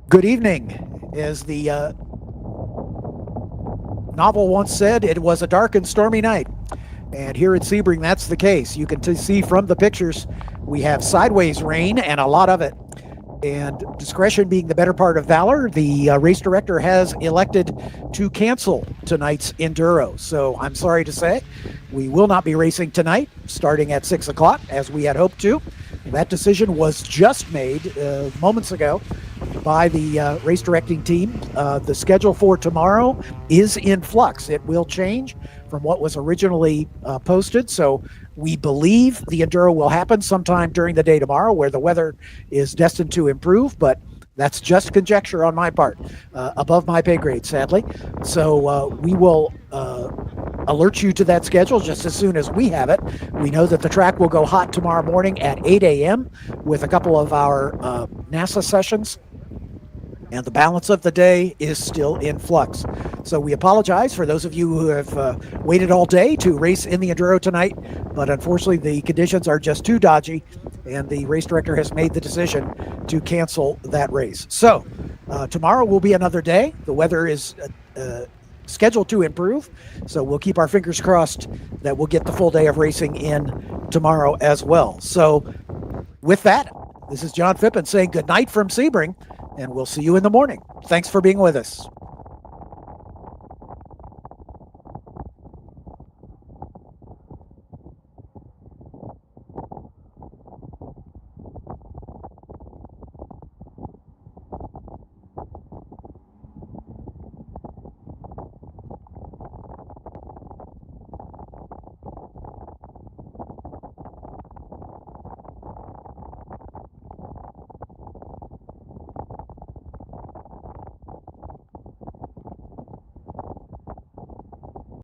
Good evening. As the novel once said, it was a dark and stormy night. And here at Sebring, that's the case. You can see from the pictures, we have sideways rain and a lot of it. And discretion being the better part of valor, the race director has elected to cancel tonight's Enduro. So I'm sorry to say, we will not be racing tonight, starting at 6 o'clock, as we had hoped to. That decision was just made moments ago by the race directing team. The schedule for tomorrow is in flux. It will change from what was originally posted. So we believe the Enduro will happen sometime during the day tomorrow, where the weather is destined to improve, but that's just conjecture on my part, above my pay grade, sadly. So we will alert you to that schedule just as soon as we have it. We know that the track will go hot tomorrow morning at 8 a.m. with a couple of our NASA sessions, and the balance of the day is still in flux. So we apologize for those of you who have waited all day to race in the Enduro tonight, but unfortunately the conditions are just too dodgy, and the race director has made the decision to cancel that race. So tomorrow will be another day. The weather is scheduled to improve, so we'll keep our fingers crossed that we'll get the full day of racing in tomorrow as well. So with that, this is John Phippen saying good night from Sebring, and we'll see you in the morning. Thanks for being with us.